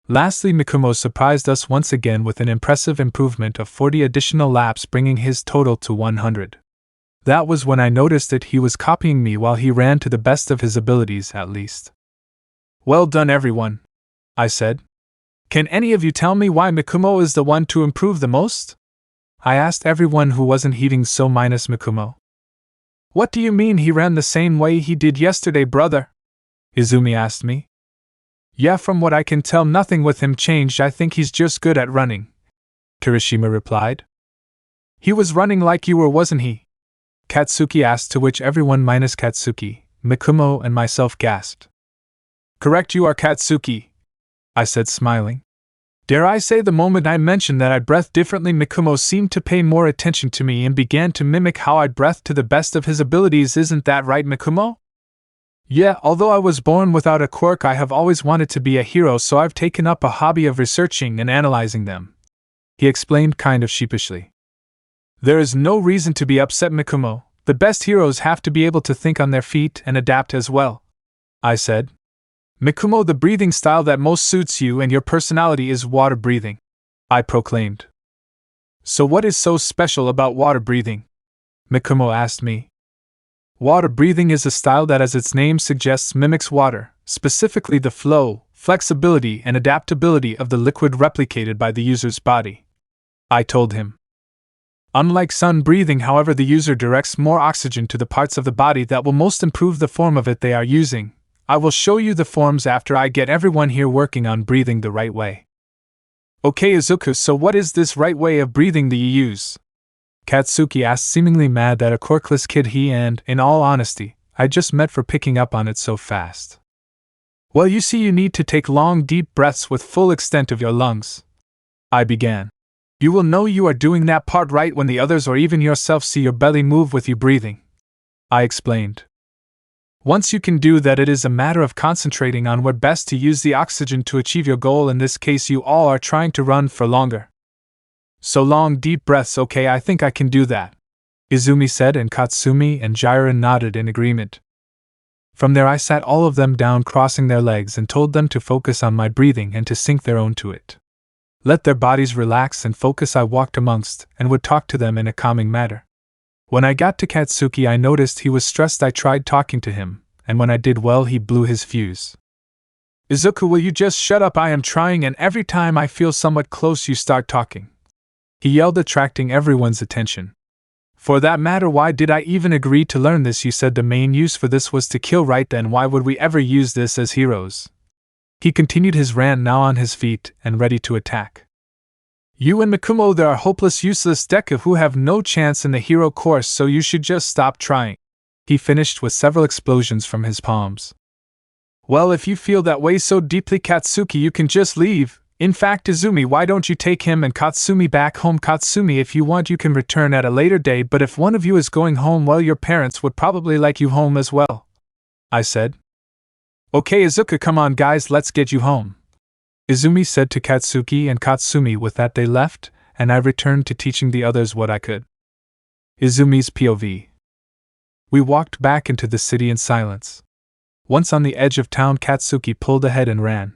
Lastly, Mikumo surprised us once again with an impressive improvement of 40 additional laps, bringing his total to 100. That was when I noticed that he was copying me while he ran to the best of his abilities, at least. Well done, everyone, I said. Can any of you tell me why Mikumo is the one to improve the most? I asked everyone who wasn't heaving so minus Mikumo. What do you mean he ran the same way he did yesterday, brother? Izumi asked me. Yeah, from what I can tell, nothing with him changed. I think he's just good at running, Kirishima replied. He was running like you were, wasn't he? Katsuki asked, to which everyone minus Katsuki, Mikumo, and myself gasped. Correct, you are Katsuki, I said, smiling. Dare I say, the moment I mentioned that I breathed differently, Mikumo seemed to pay more attention to me and began to mimic how I breathed to the best of his abilities. Isn't that right, Mikumo? Yeah, although I was born without a quirk, I have always wanted to be a hero, so I've taken up a hobby of researching and analyzing them, he explained kind of sheepishly. There is no reason to be upset, Mikumo. The best heroes have to be able to think on their feet and adapt as well, I said. Mikumo, the breathing style that most suits you and your personality is water breathing, I proclaimed. So what is so special about water breathing? Mikumo asked me. Water breathing is a style that, as its name suggests, mimics water, specifically the flow, flexibility, and adaptability of the liquid replicated by the user's body, I told him. Unlike sun breathing, however, the user directs more oxygen to the parts of the body that will most improve the form of it they are using. I will show you the forms after I get everyone here working on breathing the right way. Okay Izuku, so what is this right way of breathing that you use? Katsuki asked, seemingly mad that a quirkless kid he and, in all honesty, I just met for picking up on it so fast. Well, you see, you need to take long deep breaths with full extent of your lungs. I began. You will know you are doing that part right when the others or even yourself see your belly move with you breathing. I explained. Once you can do that, it is a matter of concentrating on where best to use the oxygen to achieve your goal. In this case, you all are trying to run for longer. So long deep breaths. Okay, I think I can do that, Izumi said, and Katsumi and Jiren nodded in agreement. From there I sat all of them down, crossing their legs, and told them to focus on my breathing and to sink their own to it. Let their bodies relax and focus. I walked amongst and would talk to them in a calming manner. When I got to Katsuki, I noticed he was stressed. I tried talking to him, and when I did well, he blew his fuse. Izuku, will you just shut up? I am trying, and every time I feel somewhat close you start talking, he yelled, attracting everyone's attention. For that matter, why did I even agree to learn this? You said the main use for this was to kill, right? Then why would we ever use this as heroes? He continued his rant, now on his feet and ready to attack. You and Mikumo, there are hopeless, useless Deku who have no chance in the hero course, so you should just stop trying. He finished with several explosions from his palms. Well, if you feel that way so deeply, Katsuki, you can just leave. In fact, Izumi, why don't you take him and Katsumi back home? Katsumi, if you want, you can return at a later date, but if one of you is going home, well, your parents would probably like you home as well, I said. Okay Izuku, come on guys, let's get you home, Izumi said to Katsuki and Katsumi. With that they left, and I returned to teaching the others what I could. Izumi's POV. We walked back into the city in silence. Once on the edge of town, Katsuki pulled ahead and ran.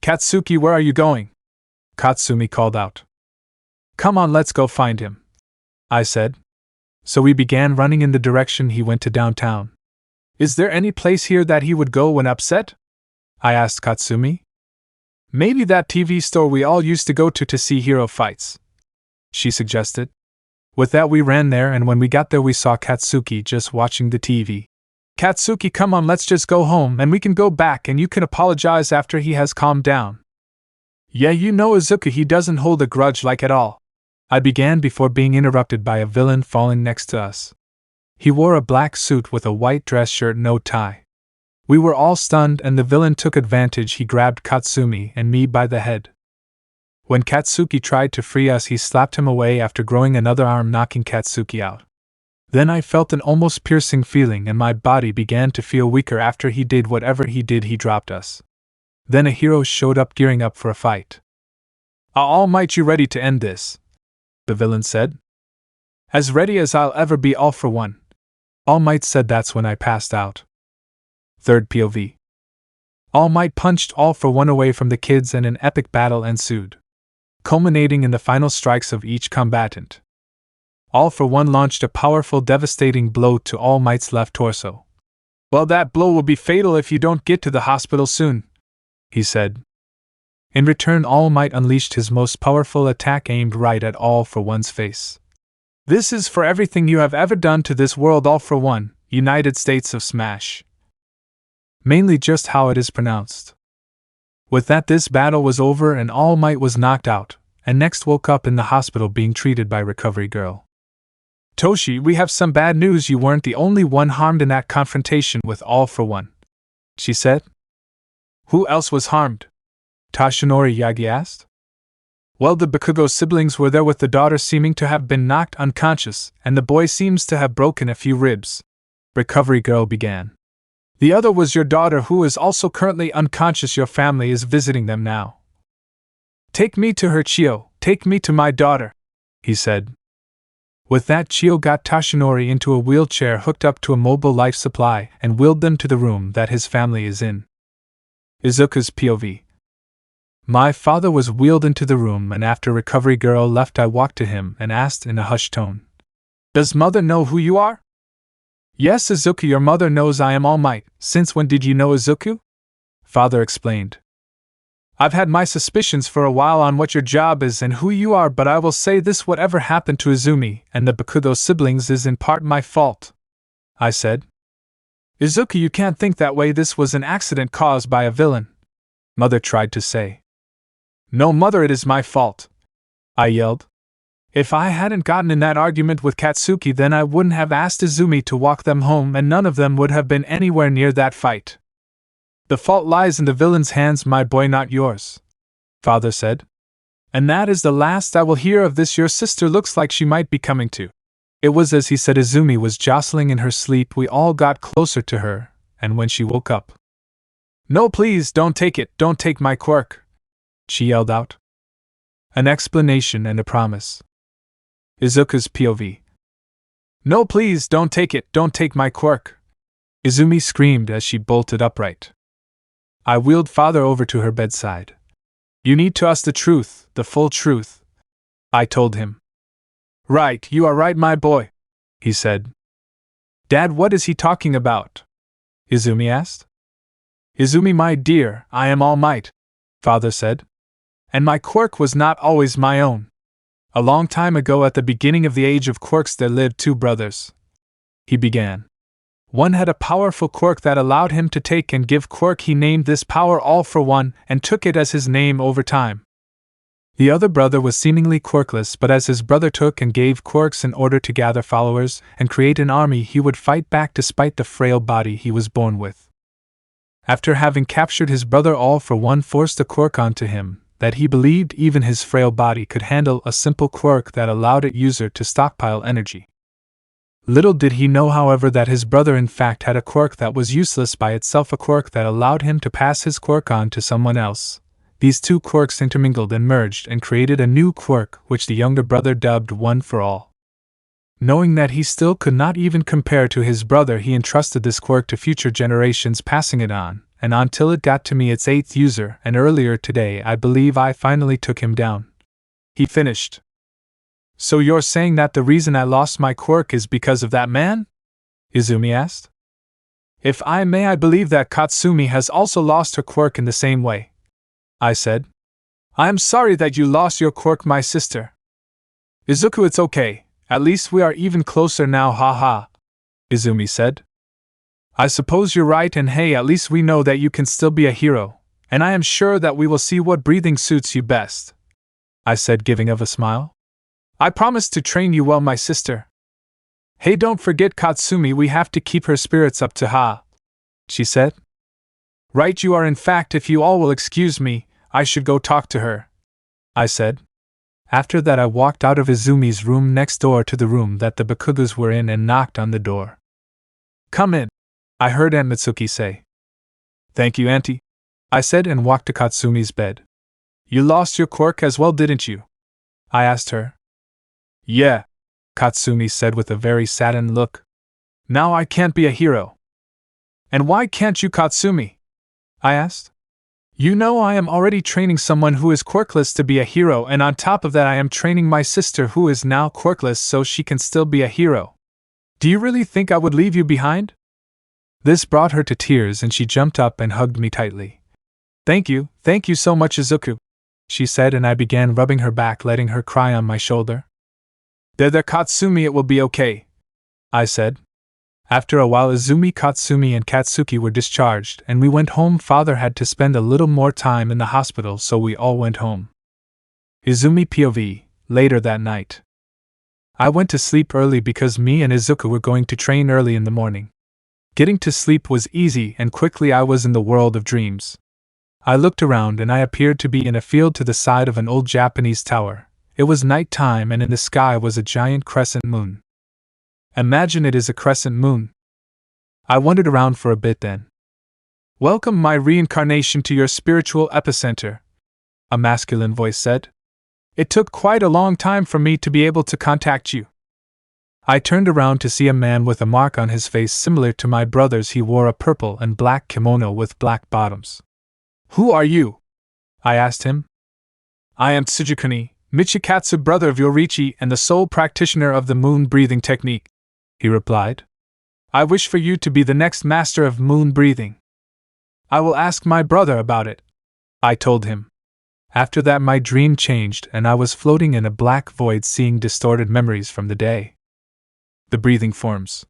Katsuki, where are you going? Katsumi called out. Come on, let's go find him, I said. So we began running in the direction he went to downtown. Is there any place here that he would go when upset? I asked Katsumi. Maybe that TV store we all used to go to see hero fights, she suggested. With that we ran there, and when we got there we saw Katsuki just watching the TV. Katsuki, come on, let's just go home and we can go back and you can apologize after he has calmed down. Yeah, you know Izuku, he doesn't hold a grudge like at all, I began before being interrupted by a villain falling next to us. He wore a black suit with a white dress shirt, no tie. We were all stunned and the villain took advantage. He grabbed Katsumi and me by the head. When Katsuki tried to free us, he slapped him away after growing another arm, knocking Katsuki out. Then I felt an almost piercing feeling and my body began to feel weaker. After he did whatever he did, he dropped us. Then a hero showed up, gearing up for a fight. Almight, you ready to end this? The villain said. As ready as I'll ever be, all for one, Almight said. That's when I passed out. Third POV. Almight punched All for One away from the kids and an epic battle ensued, culminating in the final strikes of each combatant. All for One launched a powerful, devastating blow to All Might's left torso. Well, that blow will be fatal if you don't get to the hospital soon, he said. In return, All Might unleashed his most powerful attack, aimed right at All for One's face. This is for everything you have ever done to this world, All for One, United States of Smash. Mainly just how it is pronounced. With that, this battle was over and All Might was knocked out, and next woke up in the hospital being treated by Recovery Girl. Toshi, we have some bad news. You weren't the only one harmed in that confrontation with All for One, she said. Who else was harmed? Tashinori Yagi asked. Well, the Bakugo siblings were there, with the daughter seeming to have been knocked unconscious, and the boy seems to have broken a few ribs, Recovery Girl began. The other was your daughter, who is also currently unconscious. Your family is visiting them now. Take me to her, Chio, take me to my daughter, he said. With that, Chio got Tashinori into a wheelchair hooked up to a mobile life supply and wheeled them to the room that his family is in. Izuku's POV. My father was wheeled into the room, and after Recovery Girl left, I walked to him and asked in a hushed tone, Does mother know who you are? Yes, Izuku, your mother knows I am All Might. Since when did you know, Izuku? Father explained. I've had my suspicions for a while on what your job is and who you are, but I will say this: whatever happened to Izumi and the Bakudo siblings is in part my fault, I said. Izuku, you can't think that way. This was an accident caused by a villain, Mother tried to say. No, Mother, it is my fault, I yelled. If I hadn't gotten in that argument with Katsuki, then I wouldn't have asked Izumi to walk them home, and none of them would have been anywhere near that fight. The fault lies in the villain's hands, my boy, not yours, Father said. And that is the last I will hear of this. Your sister looks like she might be coming to. It was as he said. Izumi was jostling in her sleep. We all got closer to her, and when she woke up, "No, please, don't take it, don't take my quirk," she yelled out. An explanation and a promise. Izuku's POV. "No, please, don't take it, don't take my quirk," Izumi screamed as she bolted upright. I wheeled Father over to her bedside. "You need to us the truth, the full truth," I told him. "Right, you are right, my boy," he said. "Dad, what is he talking about?" Izumi asked. "Izumi, my dear, I am Almight," Father said. "And my quirk was not always my own. A long time ago, at the beginning of the age of quirks, there lived two brothers," he began. "One had a powerful quirk that allowed him to take and give quirk. He named this power All for One and took it as his name over time. The other brother was seemingly quirkless, but as his brother took and gave quirks in order to gather followers and create an army, he would fight back despite the frail body he was born with. After having captured his brother, All for One forced a quirk onto him that he believed even his frail body could handle, a simple quirk that allowed its user to stockpile energy. Little did he know, however, that his brother in fact had a quirk that was useless by itself, a quirk that allowed him to pass his quirk on to someone else. These two quirks intermingled and merged and created a new quirk, which the younger brother dubbed One for All. Knowing that he still could not even compare to his brother, he entrusted this quirk to future generations, passing it on and on till it got to me, its 8th user, and earlier today I believe I finally took him down," he finished. "So you're saying that the reason I lost my quirk is because of that man?" Izumi asked. "If I may, I believe that Katsumi has also lost her quirk in the same way," I said. "I am sorry that you lost your quirk, my sister." "Izuku, it's okay, at least we are even closer now, haha," Izumi said. "I suppose you're right, and hey, at least we know that you can still be a hero, and I am sure that we will see what breathing suits you best," I said, giving of a smile. "I promise to train you well, my sister." "Hey, don't forget Katsumi, we have to keep her spirits up to ha," she said. "Right you are. In fact, if you all will excuse me, I should go talk to her," I said. After that I walked out of Izumi's room next door to the room that the Bakudos were in and knocked on the door. "Come in," I heard Aunt Mitsuki say. "Thank you, Auntie," I said, and walked to Katsumi's bed. "You lost your quirk as well, didn't you?" I asked her. "Yeah," Katsumi said with a very saddened look. "Now I can't be a hero." "And why can't you, Katsumi?" I asked. "You know I am already training someone who is quirkless to be a hero, and on top of that I am training my sister who is now quirkless so she can still be a hero. Do you really think I would leave you behind?" This brought her to tears and she jumped up and hugged me tightly. thank you so much, Izuku," she said, and I began rubbing her back, letting her cry on my shoulder. There, Katsumi, it will be okay," I said. After a while Izumi, Katsumi and Katsuki were discharged and we went home. Father had to spend a little more time in the hospital, so we all went home. Izumi POV. Later that night, I went to sleep early because me and Izuku were going to train early in the morning. Getting to sleep was easy, and quickly I was in the world of dreams. I looked around and I appeared to be in a field to the side of an old Japanese tower. It was night time and in the sky was a giant crescent moon. Imagine it is a crescent moon. I wandered around for a bit then. "Welcome, my reincarnation, to your spiritual epicenter," a masculine voice said. "It took quite a long time for me to be able to contact you." I turned around to see a man with a mark on his face similar to my brother's. He wore a purple and black kimono with black bottoms. "Who are you?" I asked him. "I am Tsugikuni, Michikatsu, brother of Yoriichi and the sole practitioner of the moon breathing technique," he replied. "I wish for you to be the next master of moon breathing." "I will ask my brother about it," I told him. After that, my dream changed and I was floating in a black void seeing distorted memories from the day. The breathing forms.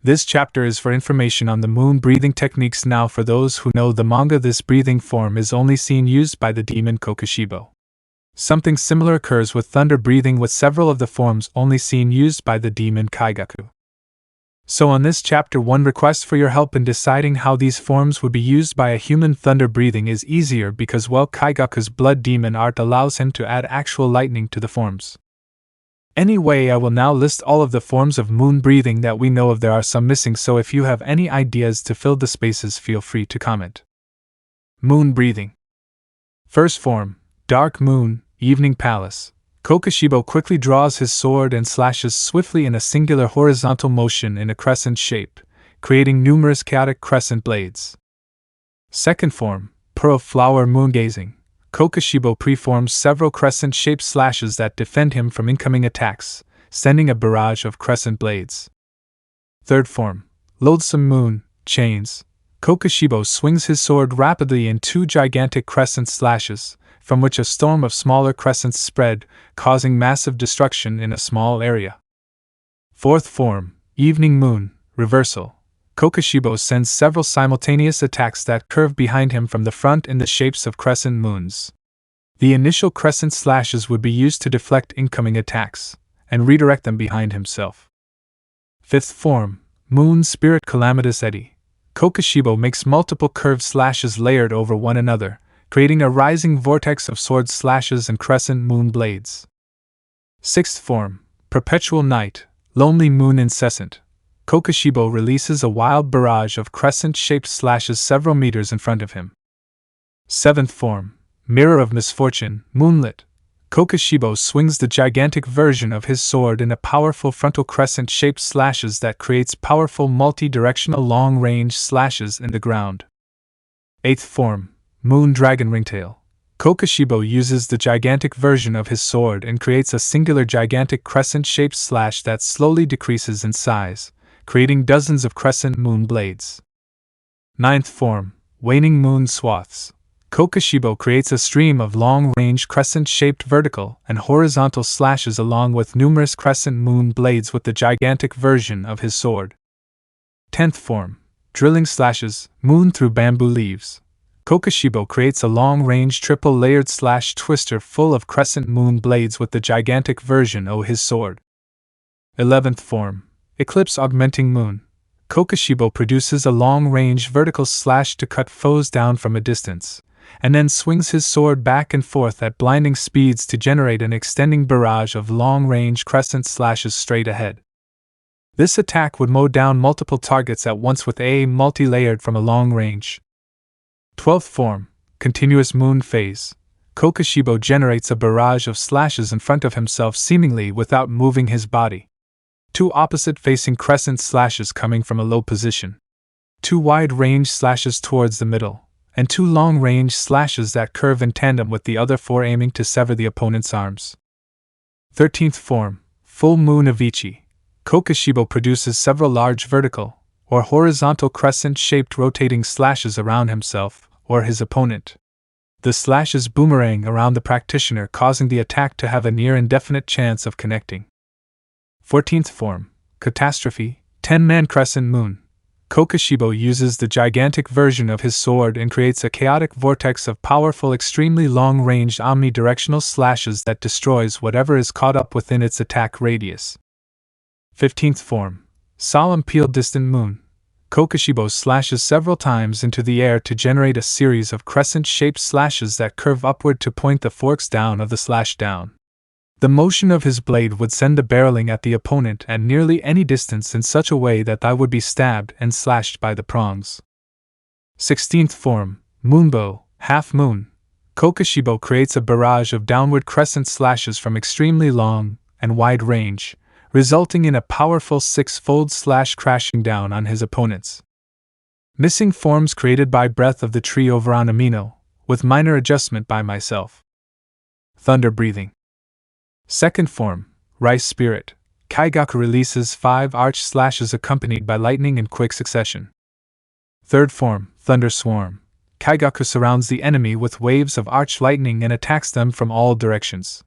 This chapter is for information on the moon breathing techniques. Now, for those who know the manga, this breathing form is only seen used by the demon Kokushibo. Something similar occurs with thunder breathing, with several of the forms only seen used by the demon Kaigaku. So on this chapter, one request for your help in deciding how these forms would be used by a human. Thunder breathing is easier because, well, Kaigaku's blood demon art allows him to add actual lightning to the forms. Anyway, I will now list all of the forms of moon breathing that we know of. There are some missing, so if you have any ideas to fill the spaces, feel free to comment. Moon breathing. First form, Dark Moon, Evening Palace. Kokushibo quickly draws his sword and slashes swiftly in a singular horizontal motion in a crescent shape, creating numerous chaotic crescent blades. Second form, Pearl Flower Moon Gazing. Kokushibo preforms several crescent-shaped slashes that defend him from incoming attacks, sending a barrage of crescent blades. Third form, Loathsome Moon, Chains. Kokushibo swings his sword rapidly in two gigantic crescent slashes, from which a storm of smaller crescents spread, causing massive destruction in a small area. Fourth form, Evening Moon, Reversal. Kokushibo sends several simultaneous attacks that curve behind him from the front in the shapes of crescent moons. The initial crescent slashes would be used to deflect incoming attacks, and redirect them behind himself. Fifth form, Moon Spirit Calamitous Eddy. Kokushibo makes multiple curved slashes layered over one another, creating a rising vortex of sword slashes and crescent moon blades. Sixth form, Perpetual Night, Lonely Moon Incessant. Kokushibo releases a wild barrage of crescent-shaped slashes several meters in front of him. Seventh form, Mirror of Misfortune, Moonlit. Kokushibo swings the gigantic version of his sword in a powerful frontal crescent-shaped slashes that creates powerful multi-directional long-range slashes in the ground. Eighth form, Moon Dragon Ringtail. Kokushibo uses the gigantic version of his sword and creates a singular gigantic crescent-shaped slash that slowly decreases in size, creating dozens of crescent moon blades. Ninth form, Waning Moon Swaths. Kokushibo creates a stream of long-range crescent-shaped vertical and horizontal slashes along with numerous crescent moon blades with the gigantic version of his sword. 10th form, Drilling Slashes, Moon Through Bamboo Leaves. Kokushibo creates a long-range triple-layered slash twister full of crescent moon blades with the gigantic version of his sword. 11th form, Eclipse Augmenting Moon. Kokushibo produces a long-range vertical slash to cut foes down from a distance, and then swings his sword back and forth at blinding speeds to generate an extending barrage of long-range crescent slashes straight ahead. This attack would mow down multiple targets at once with a multi-layered from a long range. 12th form, Continuous Moon Phase. Kokushibo generates a barrage of slashes in front of himself seemingly without moving his body. Two opposite-facing crescent slashes coming from a low position. Two wide-range slashes towards the middle, and two long-range slashes that curve in tandem with the other four aiming to sever the opponent's arms. 13th form, Full Moon of Ichi. Kokushibo produces several large vertical, or horizontal crescent-shaped rotating slashes around himself, or his opponent. The slashes boomerang around the practitioner, causing the attack to have a near-indefinite chance of connecting. 14th form, Catastrophe, 10-man crescent moon. Kokushibo uses the gigantic version of his sword and creates a chaotic vortex of powerful, extremely long-range omnidirectional slashes that destroys whatever is caught up within its attack radius. 15th form, Solemn Peal Distant Moon. Kokushibo slashes several times into the air to generate a series of crescent-shaped slashes that curve upward to point the forks down of the slash down. The motion of his blade would send the barreling at the opponent at nearly any distance in such a way that I would be stabbed and slashed by the prongs. 16th form, Moonbow, Half Moon. Kokushibo creates a barrage of downward crescent slashes from extremely long and wide range, resulting in a powerful six-fold slash crashing down on his opponents. Missing forms created by Breath of the Tree over Anamino, with minor adjustment by myself. Thunder Breathing. Second form, Rice Spirit. Kaigaku releases 5 arch slashes accompanied by lightning in quick succession. Third form, Thunder Swarm. Kaigaku surrounds the enemy with waves of arch lightning and attacks them from all directions.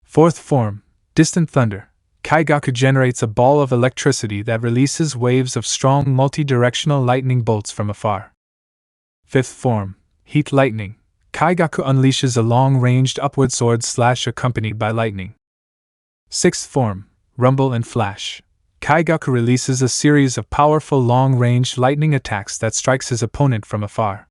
Fourth form, Distant Thunder. Kaigaku generates a ball of electricity that releases waves of strong multi-directional lightning bolts from afar. Fifth form, Heat Lightning. Kaigaku unleashes a long-ranged upward sword slash accompanied by lightning. Sixth form, Rumble and Flash. Kaigaku releases a series of powerful long-range lightning attacks that strikes his opponent from afar.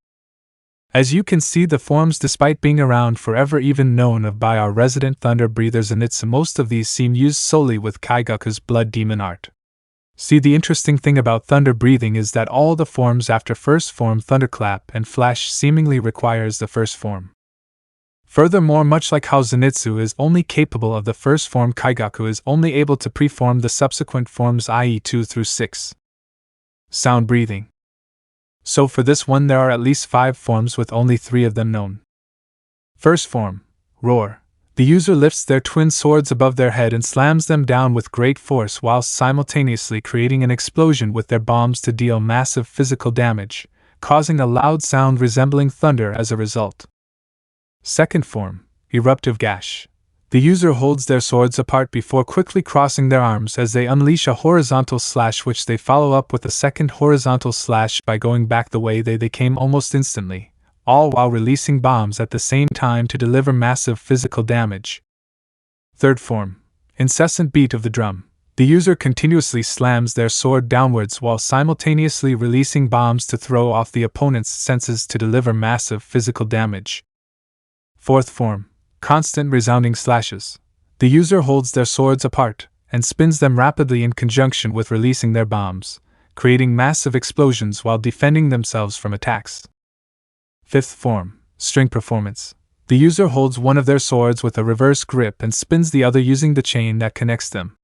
As you can see, the forms, despite being around forever, even known of by our resident thunder breathers Zenitsu, most of these seem used solely with Kaigaku's blood demon art. See, the interesting thing about thunder breathing is that all the forms after first form Thunderclap and Flash seemingly requires the first form. Furthermore, much like how Zenitsu is only capable of the first form, Kaigaku is only able to preform the subsequent forms, i.e. 2 through 6. Sound breathing. So for this one there are at least 5 forms with only 3 of them known. First form, Roar. The user lifts their twin swords above their head and slams them down with great force whilst simultaneously creating an explosion with their bombs to deal massive physical damage, causing a loud sound resembling thunder as a result. Second form, Eruptive Gash. The user holds their swords apart before quickly crossing their arms as they unleash a horizontal slash, which they follow up with a second horizontal slash by going back the way they came almost instantly, all while releasing bombs at the same time to deliver massive physical damage. Third form, Incessant Beat of the Drum. The user continuously slams their sword downwards while simultaneously releasing bombs to throw off the opponent's senses to deliver massive physical damage. Fourth form, Constant Resounding Slashes. The user holds their swords apart and spins them rapidly in conjunction with releasing their bombs, creating massive explosions while defending themselves from attacks. Fifth form, String Performance. The user holds one of their swords with a reverse grip and spins the other using the chain that connects them.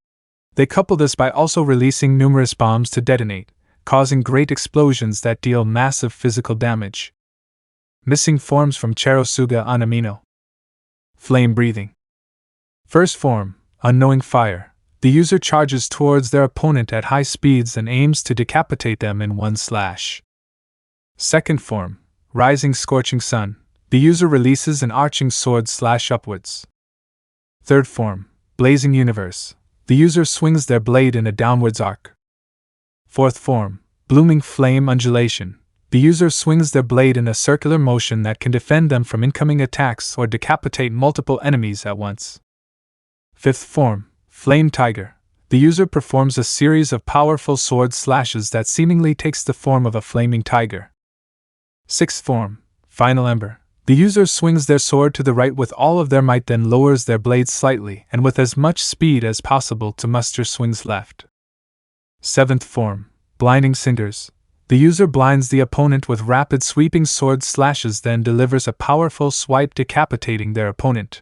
They couple this by also releasing numerous bombs to detonate, causing great explosions that deal massive physical damage. Missing forms from Charosuga Anamino. Flame Breathing. First form, Unknowing Fire. The user charges towards their opponent at high speeds and aims to decapitate them in one slash. Second form, Rising Scorching Sun. The user releases an arching sword slash upwards. Third form, Blazing Universe. The user swings their blade in a downwards arc. Fourth form, Blooming Flame Undulation. The user swings their blade in a circular motion that can defend them from incoming attacks or decapitate multiple enemies at once. Fifth form, Flame Tiger. The user performs a series of powerful sword slashes that seemingly takes the form of a flaming tiger. Sixth form, Final Ember. The user swings their sword to the right with all of their might, then lowers their blade slightly and with as much speed as possible to muster swings left. Seventh form, Blinding Cinders. The user blinds the opponent with rapid sweeping sword slashes, then delivers a powerful swipe decapitating their opponent.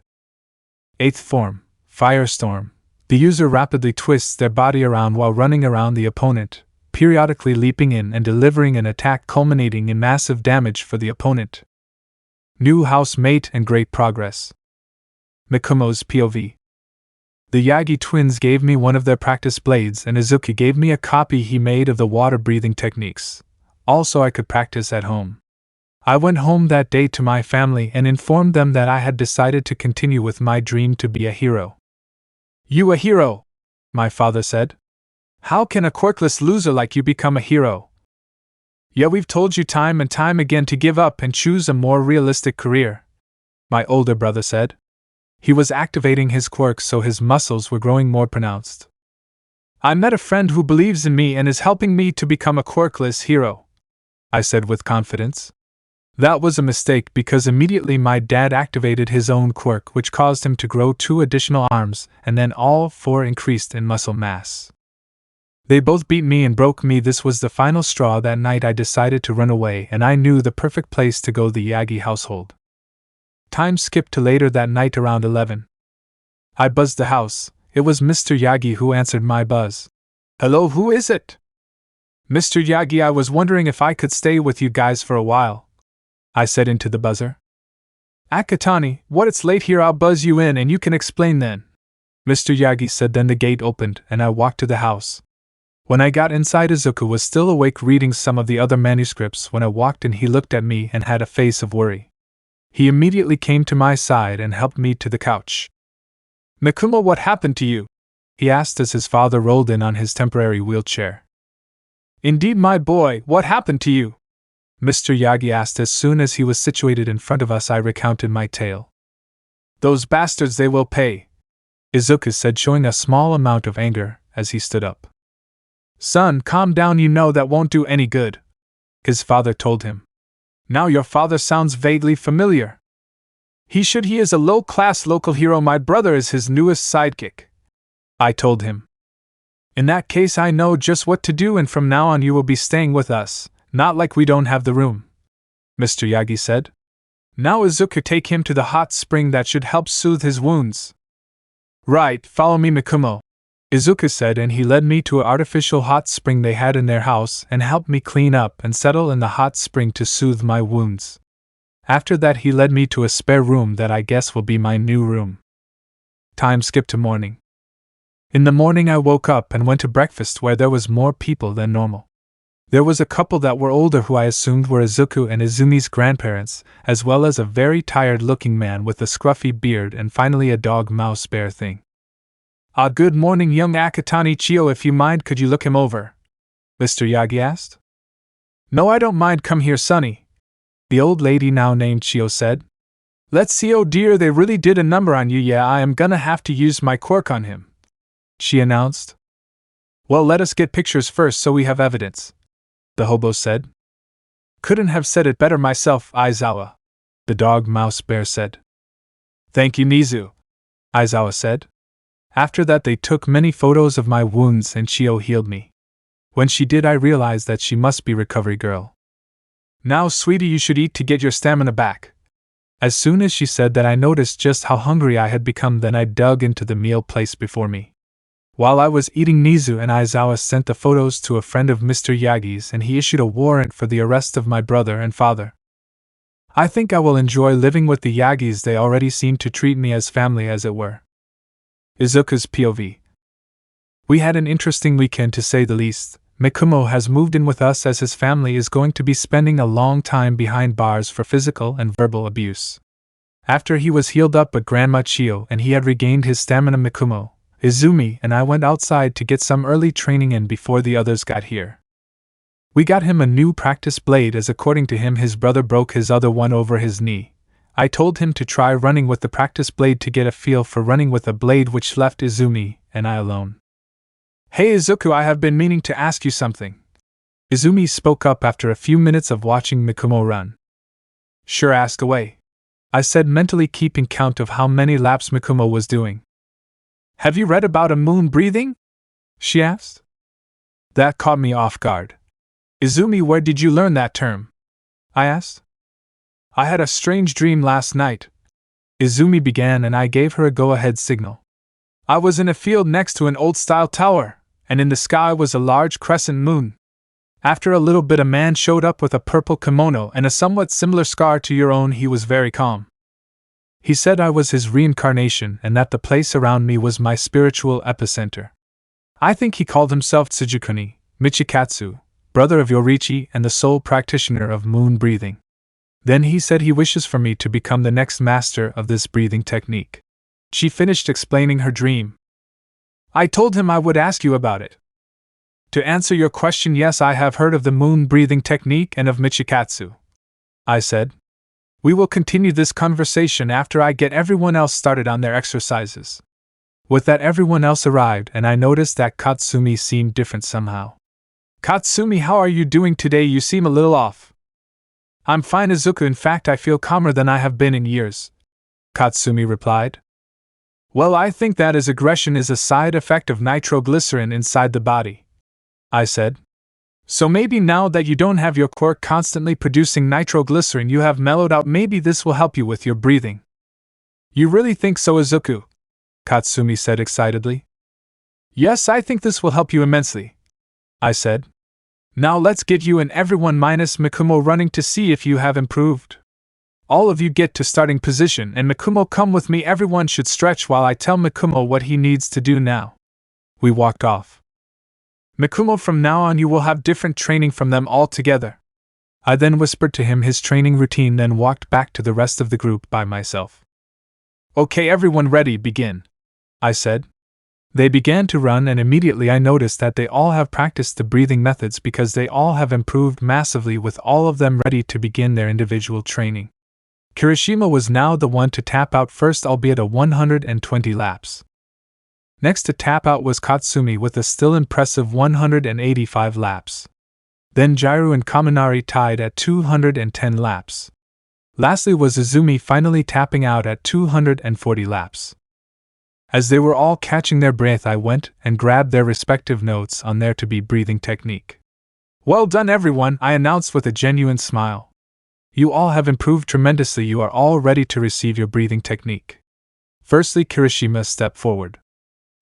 Eighth form, Firestorm. The user rapidly twists their body around while running around the opponent, periodically leaping in and delivering an attack culminating in massive damage for the opponent. New housemate and great progress. Mikumo's POV. The Yagi twins gave me one of their practice blades and Izuku gave me a copy he made of the water breathing techniques, also I could practice at home. I went home that day to my family and informed them that I had decided to continue with my dream to be a hero. "You a hero?" my father said. "How can a quirkless loser like you become a hero?" "Yeah, we've told you time and time again to give up and choose a more realistic career," my older brother said. He was activating his quirks so his muscles were growing more pronounced. "I met a friend who believes in me and is helping me to become a quirkless hero," I said with confidence. That was a mistake because immediately my dad activated his own quirk, which caused him to grow 2 additional arms, and then all 4 increased in muscle mass. They both beat me and broke me. This was the final straw. That night I decided to run away, and I knew the perfect place to go, the Yagi household. Time skipped to later that night around 11. I buzzed the house. It was Mr. Yagi who answered my buzz. "Hello, who is it?" "Mr. Yagi, I was wondering if I could stay with you guys for a while," I said into the buzzer. "Akatani, what, it's late here, I'll buzz you in and you can explain then," Mr. Yagi said. Then the gate opened and I walked to the house. When I got inside, Izuku was still awake reading some of the other manuscripts. When I walked in, he looked at me and had a face of worry. He immediately came to my side and helped me to the couch. "Mikumo, what happened to you?" he asked as his father rolled in on his temporary wheelchair. "Indeed, my boy, what happened to you?" Mr. Yagi asked as soon as he was situated in front of us. I recounted my tale. "Those bastards, they will pay," Izuku said, showing a small amount of anger as he stood up. "Son, calm down, you know that won't do any good," his father told him. "Now your father sounds vaguely familiar." He is a low-class local hero. My brother is his newest sidekick," I told him. "In that case, I know just what to do, and from now on you will be staying with us, not like we don't have the room," Mr. Yagi said. "Now Izuku, take him to the hot spring, that should help soothe his wounds." "Right, follow me, Mikumo," Izuku said, and he led me to an artificial hot spring they had in their house and helped me clean up and settle in the hot spring to soothe my wounds. After that, he led me to a spare room that I guess will be my new room. Time skip to morning. In the morning, I woke up and went to breakfast, where there was more people than normal. There was a couple that were older who I assumed were Izuku and Izumi's grandparents, as well as a very tired-looking man with a scruffy beard, and finally a dog-mouse bear thing. Good morning, young Akatani Chio. If you mind, could you look him over?" Mr. Yagi asked. "No, I don't mind. Come here, Sonny," the old lady, now named Chio, said. "Let's see. Oh dear, they really did a number on you. Yeah, I am gonna have to use my quirk on him," she announced. "Well, let us get pictures first so we have evidence," the hobo said. "Couldn't have said it better myself, Aizawa," the dog-mouse bear said. "Thank you, Nizu," Aizawa said. After that, they took many photos of my wounds and Chio healed me. When she did, I realized that she must be recovery girl. "Now, sweetie, you should eat to get your stamina back." As soon as she said that, I noticed just how hungry I had become. Then I dug into the meal placed before me. While I was eating, Nizu and Aizawa sent the photos to a friend of Mr. Yagi's, and he issued a warrant for the arrest of my brother and father. I think I will enjoy living with the Yagis. They already seem to treat me as family, as it were. Izuku's POV. We had an interesting weekend, to say the least. Mikumo has moved in with us, as his family is going to be spending a long time behind bars for physical and verbal abuse. After he was healed up by Grandma Chio and he had regained his stamina, Mikumo, Izumi, and I went outside to get some early training in before the others got here. We got him a new practice blade, as according to him his brother broke his other one over his knee. I told him to try running with the practice blade to get a feel for running with a blade, which left Izumi and I alone. "Hey Izuku, I have been meaning to ask you something," Izumi spoke up after a few minutes of watching Mikumo run. "Sure, ask away," I said, mentally keeping count of how many laps Mikumo was doing. "Have you read about a moon breathing?" she asked. That caught me off guard. "Izumi, where did you learn that term?" I asked. "I had a strange dream last night," Izumi began, and I gave her a go-ahead signal. "I was in a field next to an old-style tower, and in the sky was a large crescent moon. After a little bit, a man showed up with a purple kimono and a somewhat similar scar to your own. He was very calm. He said I was his reincarnation and that the place around me was my spiritual epicenter. I think he called himself Tsugikuni, Michikatsu, brother of Yoriichi and the sole practitioner of moon breathing. Then he said he wishes for me to become the next master of this breathing technique." She finished explaining her dream. "I told him I would ask you about it. To answer your question, yes, I have heard of the moon breathing technique and of Michikatsu," I said. "We will continue this conversation after I get everyone else started on their exercises." With that, everyone else arrived, and I noticed that Katsumi seemed different somehow. "Katsumi, how are you doing today? You seem a little off." "I'm fine, Izuku. In fact, I feel calmer than I have been in years," Katsumi replied. "Well, I think that is aggression is a side effect of nitroglycerin inside the body," I said. "So maybe now that you don't have your quirk constantly producing nitroglycerin, you have mellowed out. Maybe this will help you with your breathing." "You really think so, Izuku?" Katsumi said excitedly. "Yes, I think this will help you immensely," I said. "Now let's get you and everyone minus Mikumo running to see if you have improved. All of you get to starting position, and Mikumo, come with me. Everyone should stretch while I tell Mikumo what he needs to do now." We walked off. Mikumo, from now on you will have different training from them altogether. I then whispered to him his training routine, then walked back to the rest of the group by myself. Okay, everyone ready, begin, I said. They began to run, and immediately I noticed that they all have practiced the breathing methods because they all have improved massively, with all of them ready to begin their individual training. Kirishima was now the one to tap out first, albeit a 120 laps. Next to tap out was Katsumi with a still impressive 185 laps. Then Jairu and Kaminari tied at 210 laps. Lastly was Izumi, finally tapping out at 240 laps. As they were all catching their breath, I went and grabbed their respective notes on their to-be breathing technique. Well done, everyone, I announced with a genuine smile. You all have improved tremendously. You are all ready to receive your breathing technique. Firstly, Kirishima stepped forward,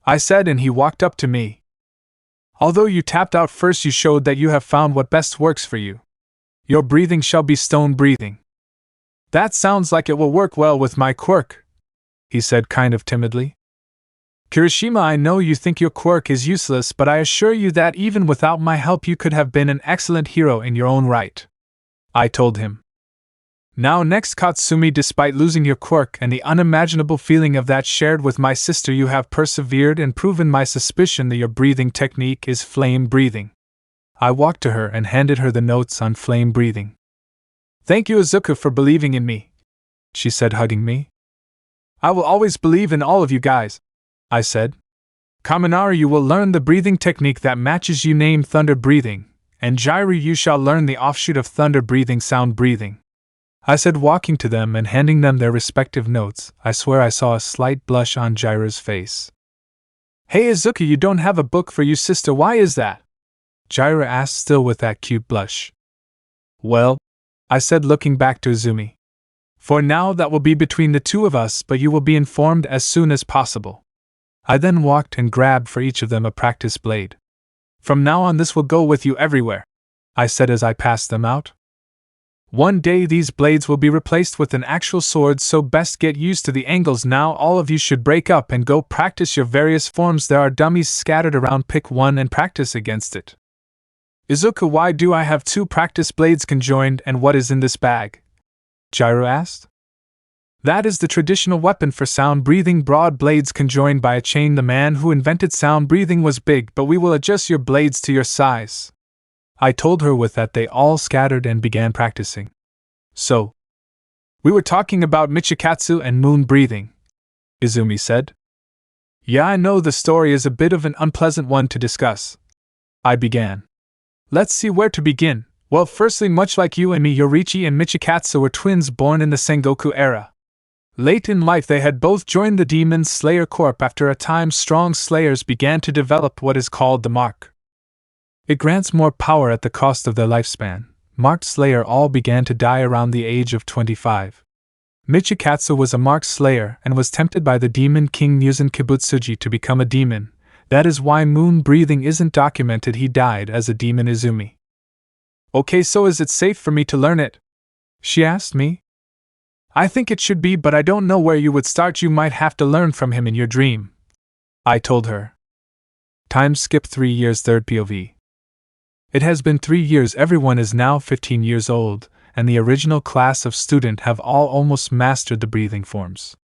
I said, and he walked up to me. Although you tapped out first, you showed that you have found what best works for you. Your breathing shall be stone breathing. That sounds like it will work well with my quirk, he said kind of timidly. Kirishima, I know you think your quirk is useless, but I assure you that even without my help you could have been an excellent hero in your own right, I told him. Now next, Katsumi, despite losing your quirk and the unimaginable feeling of that shared with my sister, you have persevered and proven my suspicion that your breathing technique is flame breathing. I walked to her and handed her the notes on flame breathing. Thank you, Izuku, for believing in me, she said, hugging me. I will always believe in all of you guys, I said. Kaminari, you will learn the breathing technique that matches you, named thunder breathing, and Jairu, you shall learn the offshoot of thunder breathing, sound breathing, I said, walking to them and handing them their respective notes. I swear I saw a slight blush on Jairu's face. Hey Izuku, you don't have a book for you sister, why is that? Jairu asked, still with that cute blush. Well, I said, looking back to Izumi. For now that will be between the two of us, but you will be informed as soon as possible. I then walked and grabbed for each of them a practice blade. From now on this will go with you everywhere, I said as I passed them out. One day these blades will be replaced with an actual sword, so best get used to the angles now. All of you should break up and go practice your various forms. There are dummies scattered around, pick one and practice against it. Izuku, why do I have two practice blades conjoined, and what is in this bag? Jairu asked. That is the traditional weapon for sound breathing, broad blades conjoined by a chain. The man who invented sound breathing was big, but we will adjust your blades to your size, I told her. With that they all scattered and began practicing. So, we were talking about Michikatsu and moon breathing, Izumi said. Yeah, I know the story is a bit of an unpleasant one to discuss, I began. Let's see where to begin. Well, firstly, much like you and me, Yoriichi and Michikatsu were twins born in the Sengoku era. Late in life they had both joined the Demon Slayer Corp. After a time, strong slayers began to develop what is called the mark. It grants more power at the cost of their lifespan. Marked Slayer all began to die around the age of 25. Michikatsu was a Marked Slayer and was tempted by the Demon King Muzan Kibutsuji to become a demon. That is why moon breathing isn't documented. He died as a demon. Izumi. Okay, so is it safe for me to learn it? She asked me. I think it should be, but I don't know where you would start. You might have to learn from him in your dream, I told her. Time skip 3 years, third POV. It has been 3 years. Everyone is now 15 years old, and the original class of student have all almost mastered the breathing forms.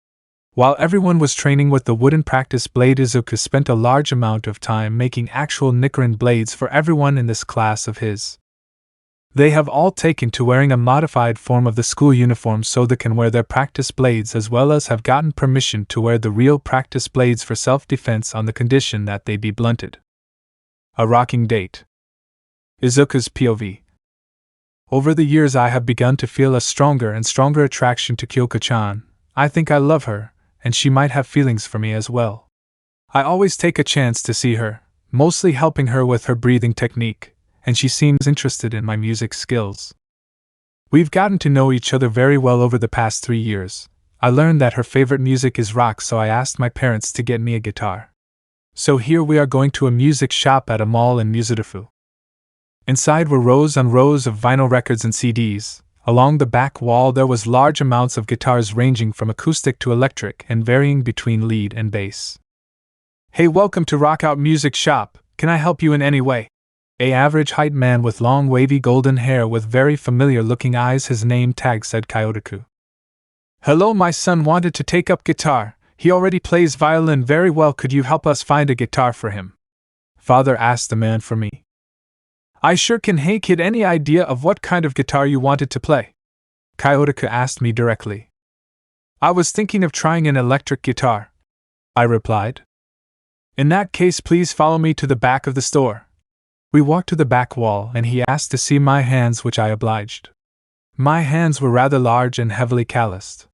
While everyone was training with the wooden practice blade, Izuku spent a large amount of time making actual Nichiren blades for everyone in this class of his. They have all taken to wearing a modified form of the school uniform so they can wear their practice blades, as well as have gotten permission to wear the real practice blades for self-defense on the condition that they be blunted. A rocking date. Izuku's POV. Over the years I have begun to feel a stronger and stronger attraction to Kyoko-chan. I think I love her, and she might have feelings for me as well. I always take a chance to see her, mostly helping her with her breathing technique, and she seems interested in my music skills. We've gotten to know each other very well over the past 3 years. I learned that her favorite music is rock, so I asked my parents to get me a guitar. So here we are going to a music shop at a mall in Muzudafu. Inside were rows on rows of vinyl records and CDs. Along the back wall there was large amounts of guitars ranging from acoustic to electric and varying between lead and bass. Hey, welcome to Rock Out Music Shop, Can I help you in any way? A average height man with long wavy golden hair with very familiar looking eyes, his name tag said Kyotoku. Hello, my son wanted to take up guitar. He already plays violin very well. Could you help us find a guitar for him? Father asked the man for me. I sure can. Hey kid, any idea of what kind of guitar you wanted to play? Kyotoku asked me directly. I was thinking of trying an electric guitar, I replied. In that case, please follow me to the back of the store. We walked to the back wall and he asked to see my hands, which I obliged. My hands were rather large and heavily calloused.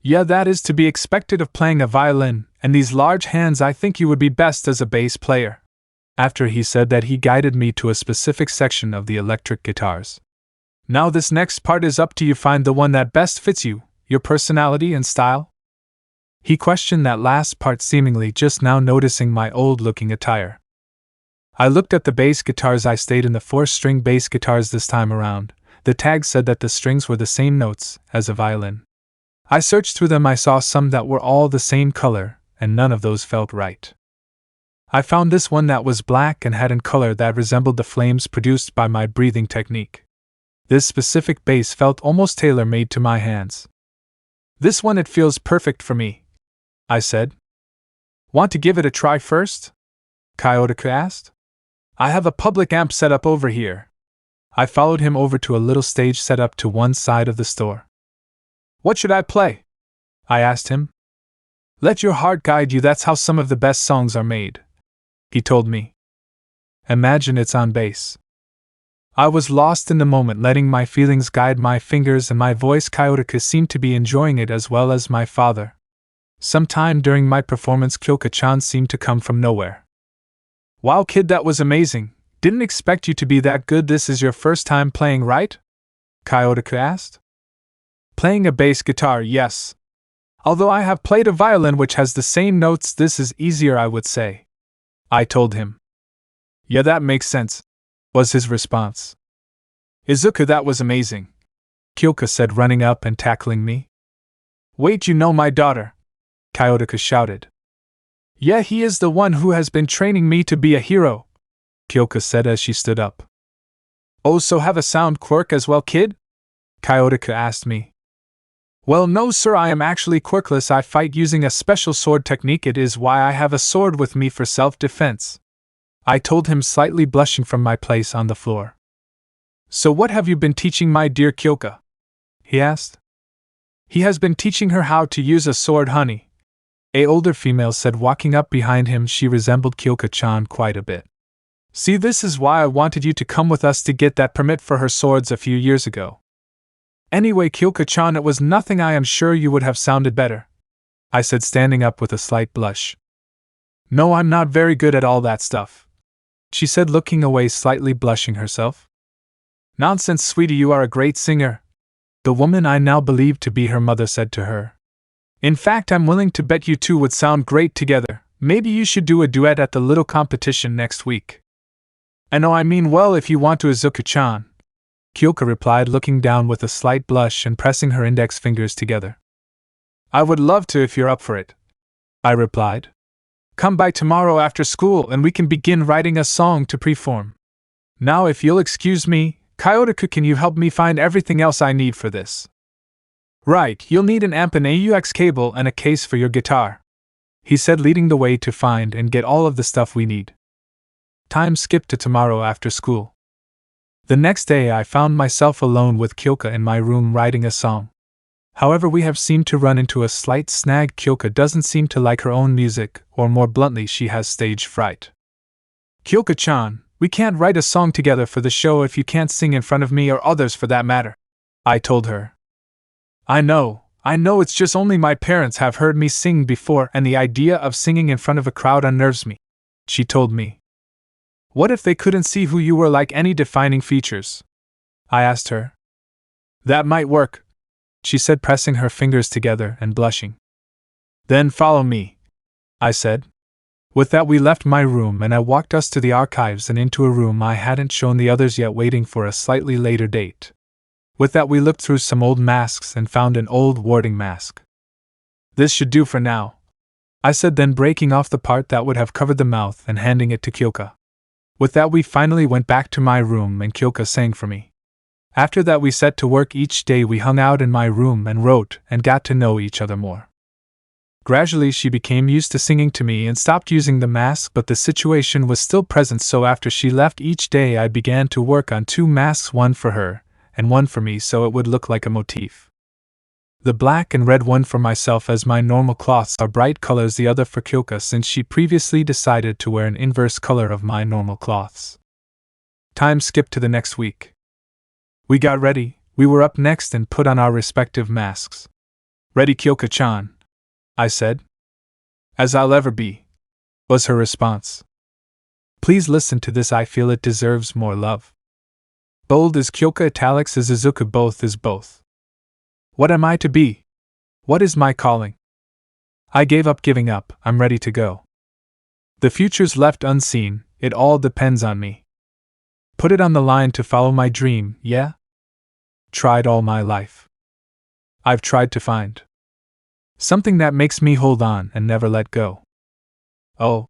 Yeah, that is to be expected of playing a violin, and these large hands, I think you would be best as a bass player. After he said that, he guided me to a specific section of the electric guitars. Now this next part is up to you. Find the one that best fits you, your personality and style. He questioned that last part, seemingly just now noticing my old-looking attire. I looked at the bass guitars. I stayed in the 4-string bass guitars this time around. The tag said that the strings were the same notes as a violin. I searched through them. I saw some that were all the same color, and none of those felt right. I found this one that was black and had a color that resembled the flames produced by my breathing technique. This specific bass felt almost tailor-made to my hands. This one, it feels perfect for me, I said. Want to give it a try first? Kyotoku asked. I have a public amp set up over here. I followed him over to a little stage set up to one side of the store. What should I play? I asked him. Let your heart guide you. That's how some of the best songs are made, he told me. Imagine it's on bass. I was lost in the moment, letting my feelings guide my fingers and my voice. Kyotoku seemed to be enjoying it as well as my father. Sometime during my performance, Kyoka-chan seemed to come from nowhere. Wow kid, that was amazing. Didn't expect you to be that good. This is your first time playing, right? Kyotoku asked. Playing a bass guitar, yes. Although I have played a violin which has the same notes, this is easier, I would say, I told him. Yeah, that makes sense, was his response. Izuku, that was amazing, Kyoka said, running up and tackling me. Wait, you know my daughter? Kyotoku shouted. Yeah, he is the one who has been training me to be a hero, Kyoka said as she stood up. Oh, so have a sound quirk as well, kid? Kyotoku asked me. Well, no sir, I am actually quirkless. I fight using a special sword technique. It is why I have a sword with me for self-defense, I told him, slightly blushing from my place on the floor. So what have you been teaching my dear Kyoka? He asked. He has been teaching her how to use a sword, honey, a older female said, walking up behind him. She resembled Kyoka-chan quite a bit. See, this is why I wanted you to come with us to get that permit for her swords a few years ago. Anyway, Kyoka-chan, it was nothing. I am sure you would have sounded better, I said, standing up with a slight blush. No, I'm not very good at all that stuff, she said, looking away, slightly blushing herself. Nonsense, sweetie, you are a great singer, the woman I now believed to be her mother said to her. In fact, I'm willing to bet you two would sound great together. Maybe you should do a duet at the little competition next week. I know, I mean, well, if you want to, Izuku-chan, Kyoka replied, looking down with a slight blush and pressing her index fingers together. I would love to if you're up for it, I replied. Come by tomorrow after school and we can begin writing a song to perform. Now, if you'll excuse me, Kyotoku, can you help me find everything else I need for this? Right, you'll need an amp, an AUX cable, and a case for your guitar, he said, leading the way to find and get all of the stuff we need. Time skipped to tomorrow after school. The next day I found myself alone with Kyoka in my room writing a song. However, we have seemed to run into a slight snag. Kyoka doesn't seem to like her own music, or more bluntly, she has stage fright. Kyoka-chan, we can't write a song together for the show if you can't sing in front of me, or others for that matter, I told her. I know, it's just only my parents have heard me sing before, and the idea of singing in front of a crowd unnerves me, she told me. What if they couldn't see who you were, like any defining features? I asked her. That might work, she said, pressing her fingers together and blushing. Then follow me, I said. With that, we left my room and I walked us to the archives and into a room I hadn't shown the others yet, waiting for a slightly later date. With that, we looked through some old masks and found an old warding mask. This should do for now, I said, then breaking off the part that would have covered the mouth and handing it to Kyoka. With that we finally went back to my room and Kyoka sang for me. After that we set to work each day. We hung out in my room and wrote and got to know each other more. Gradually she became used to singing to me and stopped using the mask, but the situation was still present, so after she left each day I began to work on 2 masks, one for her and one for me, so it would look like a motif. The black and red one for myself as my normal cloths are bright colors, the other for Kyoka since she previously decided to wear an inverse color of my normal cloths. Time skipped to the next week. We got ready, we were up next and put on our respective masks. Ready, Kyoka-chan? I said. As I'll ever be, was her response. Please listen to this, I feel it deserves more love. Bold is Kyoka, italics is Izuku, both is both. What am I to be? What is my calling? I gave up giving up, I'm ready to go. The future's left unseen, it all depends on me. Put it on the line to follow my dream, yeah? Tried all my life. I've tried to find something that makes me hold on and never let go. Oh.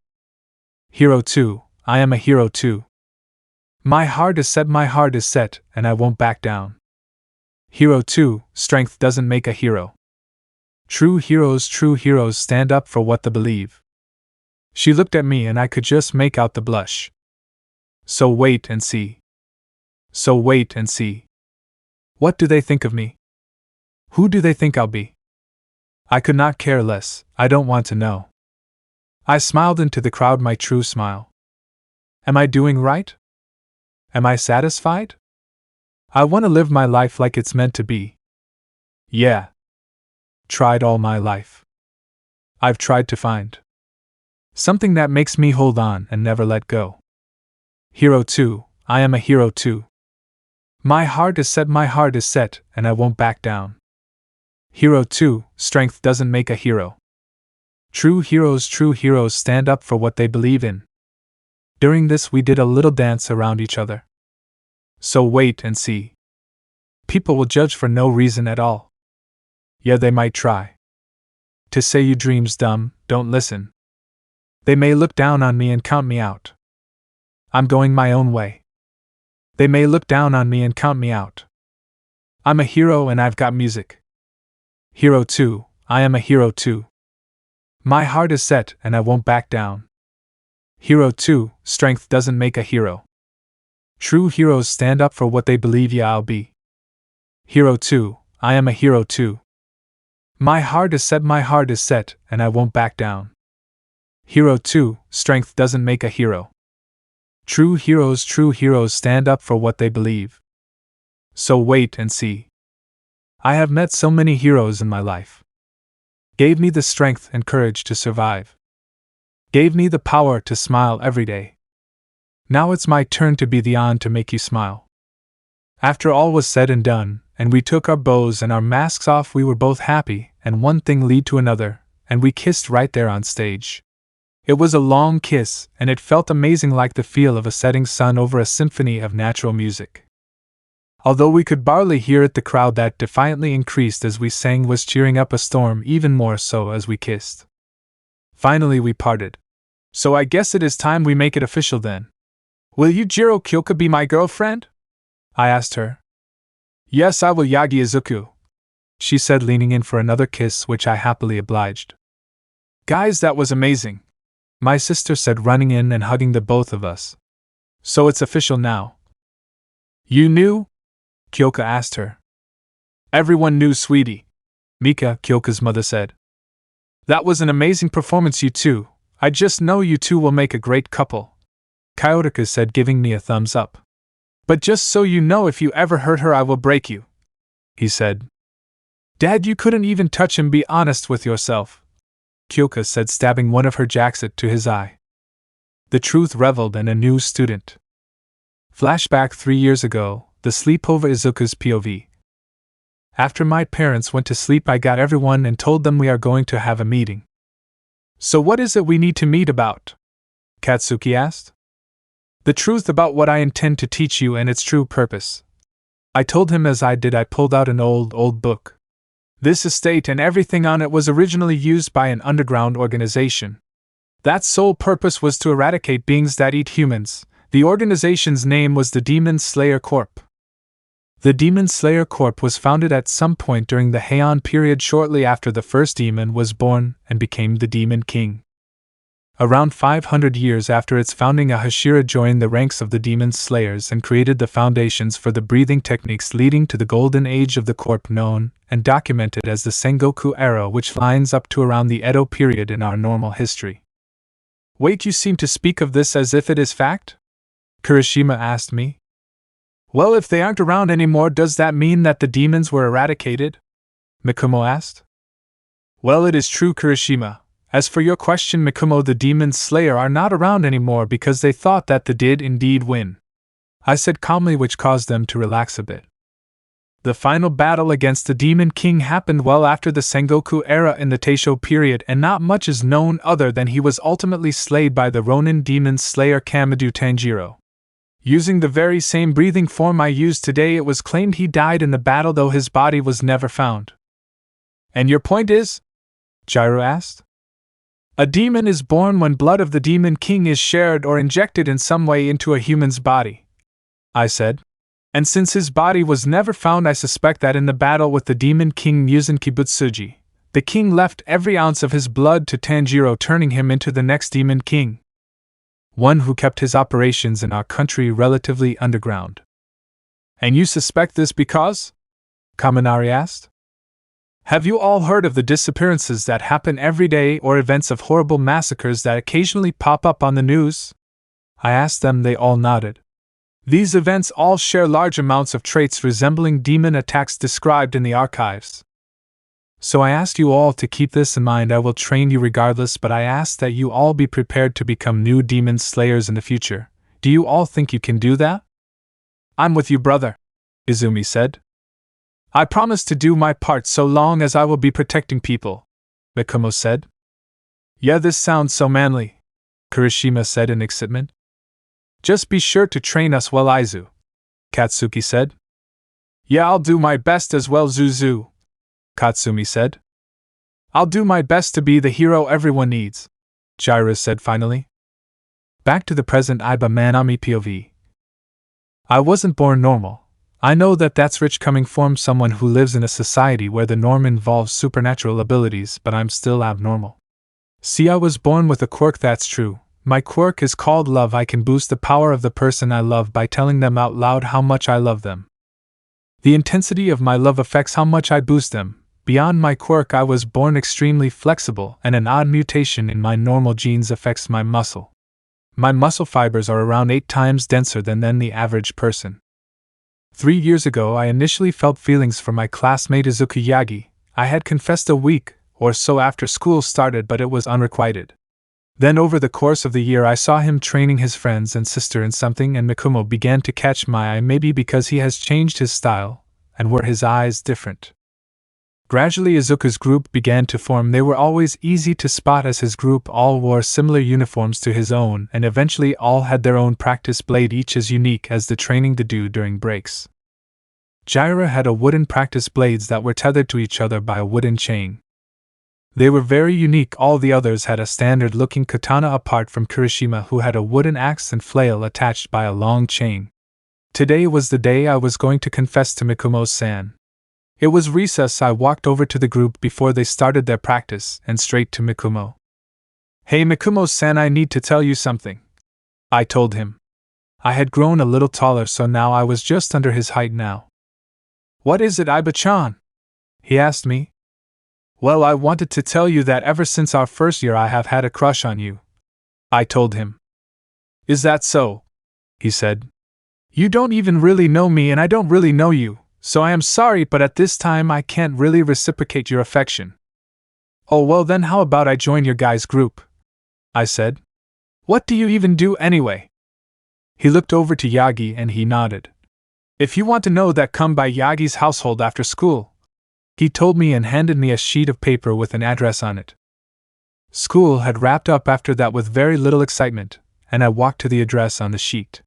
Hero too, I am a hero too. My heart is set, and I won't back down. Hero too, strength doesn't make a hero. True heroes stand up for what they believe. She looked at me and I could just make out the blush. So wait and see. What do they think of me? Who do they think I'll be? I could not care less, I don't want to know. I smiled into the crowd, my true smile. Am I doing right? Am I satisfied? I want to live my life like it's meant to be. Yeah. Tried all my life. I've tried to find something that makes me hold on and never let go. Hero too, I am a hero too. My heart is set, and I won't back down. Hero too, strength doesn't make a hero. True heroes stand up for what they believe in. During this we did a little dance around each other. So wait and see. People will judge for no reason at all. Yeah, they might try to say you dream's dumb, don't listen. They may look down on me and count me out. I'm going my own way. They may look down on me and count me out. I'm a hero and I've got music. Hero too, I am a hero too. My heart is set and I won't back down. Hero too, strength doesn't make a hero. True heroes stand up for what they believe, yeah, I'll be. Hero too, I am a hero too. My heart is set, and I won't back down. Hero too, strength doesn't make a hero. True heroes stand up for what they believe. So wait and see. I have met so many heroes in my life. Gave me the strength and courage to survive. Gave me the power to smile every day. Now it's my turn to be the on to make you smile. After all was said and done, and we took our bows and our masks off, we were both happy, and one thing led to another, and we kissed right there on stage. It was a long kiss, and it felt amazing, like the feel of a setting sun over a symphony of natural music. Although we could barely hear it, the crowd that defiantly increased as we sang was cheering up a storm, even more so as we kissed. Finally we parted. So I guess it is time we make it official then. Will you, Jiro Kyoka, be my girlfriend? I asked her. Yes, I will, Yagi Izuku, she said, leaning in for another kiss, which I happily obliged. Guys, that was amazing, my sister said, running in and hugging the both of us. So it's official now. You knew? Kyoka asked her. Everyone knew, sweetie, Mika, Kyoka's mother, said. That was an amazing performance, you two. I just know you two will make a great couple, Kyorika said, giving me a thumbs up. But just so you know, if you ever hurt her, I will break you, he said. Dad, you couldn't even touch him, be honest with yourself, Kyoka said, stabbing one of her jackets to his eye. The truth reveled in a new student. Flashback 3 years ago, the sleepover, Izuku's POV. After my parents went to sleep, I got everyone and told them we are going to have a meeting. So what is it we need to meet about? Katsuki asked. The truth about what I intend to teach you and its true purpose. I told him. As I did, I pulled out an old book. This estate and everything on it was originally used by an underground organization. That sole purpose was to eradicate beings that eat humans. The organization's name was the Demon Slayer Corp. The Demon Slayer Corp was founded at some point during the Heian period shortly after the first demon was born and became the Demon King. Around 500 years after its founding, a Hashira joined the ranks of the Demon Slayers and created the foundations for the breathing techniques leading to the golden age of the Corp, known and documented as the Sengoku era, which lines up to around the Edo period in our normal history. Wait, you seem to speak of this as if it is fact? Kirishima asked me. Well, if they aren't around anymore, does that mean that the demons were eradicated? Mikumo asked. Well, it is true, Kirishima. As for your question, Mikumo, the Demon Slayer are not around anymore because they thought that they did indeed win, I said calmly, which caused them to relax a bit. The final battle against the Demon King happened well after the Sengoku era in the Taisho period, and not much is known other than he was ultimately slayed by the Ronin Demon Slayer Kamado Tanjiro. Using the very same breathing form I use today, it was claimed he died in the battle, though his body was never found. And your point is? Jiro asked. A demon is born when blood of the Demon King is shared or injected in some way into a human's body, I said. And since his body was never found, I suspect that in the battle with the Demon King Muzan Kibutsuji, the king left every ounce of his blood to Tanjiro, turning him into the next Demon King, one who kept his operations in our country relatively underground. And you suspect this because? Kaminari asked. Have you all heard of the disappearances that happen every day or events of horrible massacres that occasionally pop up on the news? I asked them. They all nodded. These events all share large amounts of traits resembling demon attacks described in the archives. So I asked you all to keep this in mind. I will train you regardless, but I ask that you all be prepared to become new demon slayers in the future. Do you all think you can do that? I'm with you, brother, Izumi said. I promise to do my part so long as I will be protecting people, Mikumo said. Yeah, this sounds so manly, Kirishima said in excitement. Just be sure to train us well, Aizu, Katsuki said. Yeah, I'll do my best as well, Zuzu, Katsumi said. I'll do my best to be the hero everyone needs, Jiro said finally. Back to the present Iba Manami POV. I wasn't born normal. I know that that's rich coming from someone who lives in a society where the norm involves supernatural abilities, but I'm still abnormal. See, I was born with a quirk, that's true. My quirk is called love. I can boost the power of the person I love by telling them out loud how much I love them. The intensity of my love affects how much I boost them. Beyond my quirk, I was born extremely flexible, and an odd mutation in my normal genes affects my muscle. My muscle fibers are around 8 times denser than the average person. 3 years ago, I initially felt feelings for my classmate Izuku Yagi. I had confessed a week or so after school started, but it was unrequited. Then over the course of the year, I saw him training his friends and sister in something, and Mikumo began to catch my eye, maybe because he has changed his style, and were his eyes different. Gradually Izuku's group began to form. They were always easy to spot as his group all wore similar uniforms to his own, and eventually all had their own practice blade, each as unique as the training they do during breaks. Jiro had a wooden practice blades that were tethered to each other by a wooden chain. They were very unique. All the others had a standard-looking katana apart from Kirishima, who had a wooden axe and flail attached by a long chain. Today was the day I was going to confess to Mikumo-san. It was recess. I walked over to the group before they started their practice, and straight to Mikumo. Hey Mikumo-san, I need to tell you something, I told him. I had grown a little taller, so now I was just under his height now. What is it, Iba-chan? He asked me. Well, I wanted to tell you that ever since our first year I have had a crush on you, I told him. Is that so? He said. You don't even really know me, and I don't really know you. So I am sorry, but at this time I can't really reciprocate your affection. Oh well, then how about I join your guys' group? I said. What do you even do anyway? He looked over to Yagi and he nodded. If you want to know that, come by Yagi's household after school, he told me and handed me a sheet of paper with an address on it. School had wrapped up after that with very little excitement, and I walked to the address on the sheet.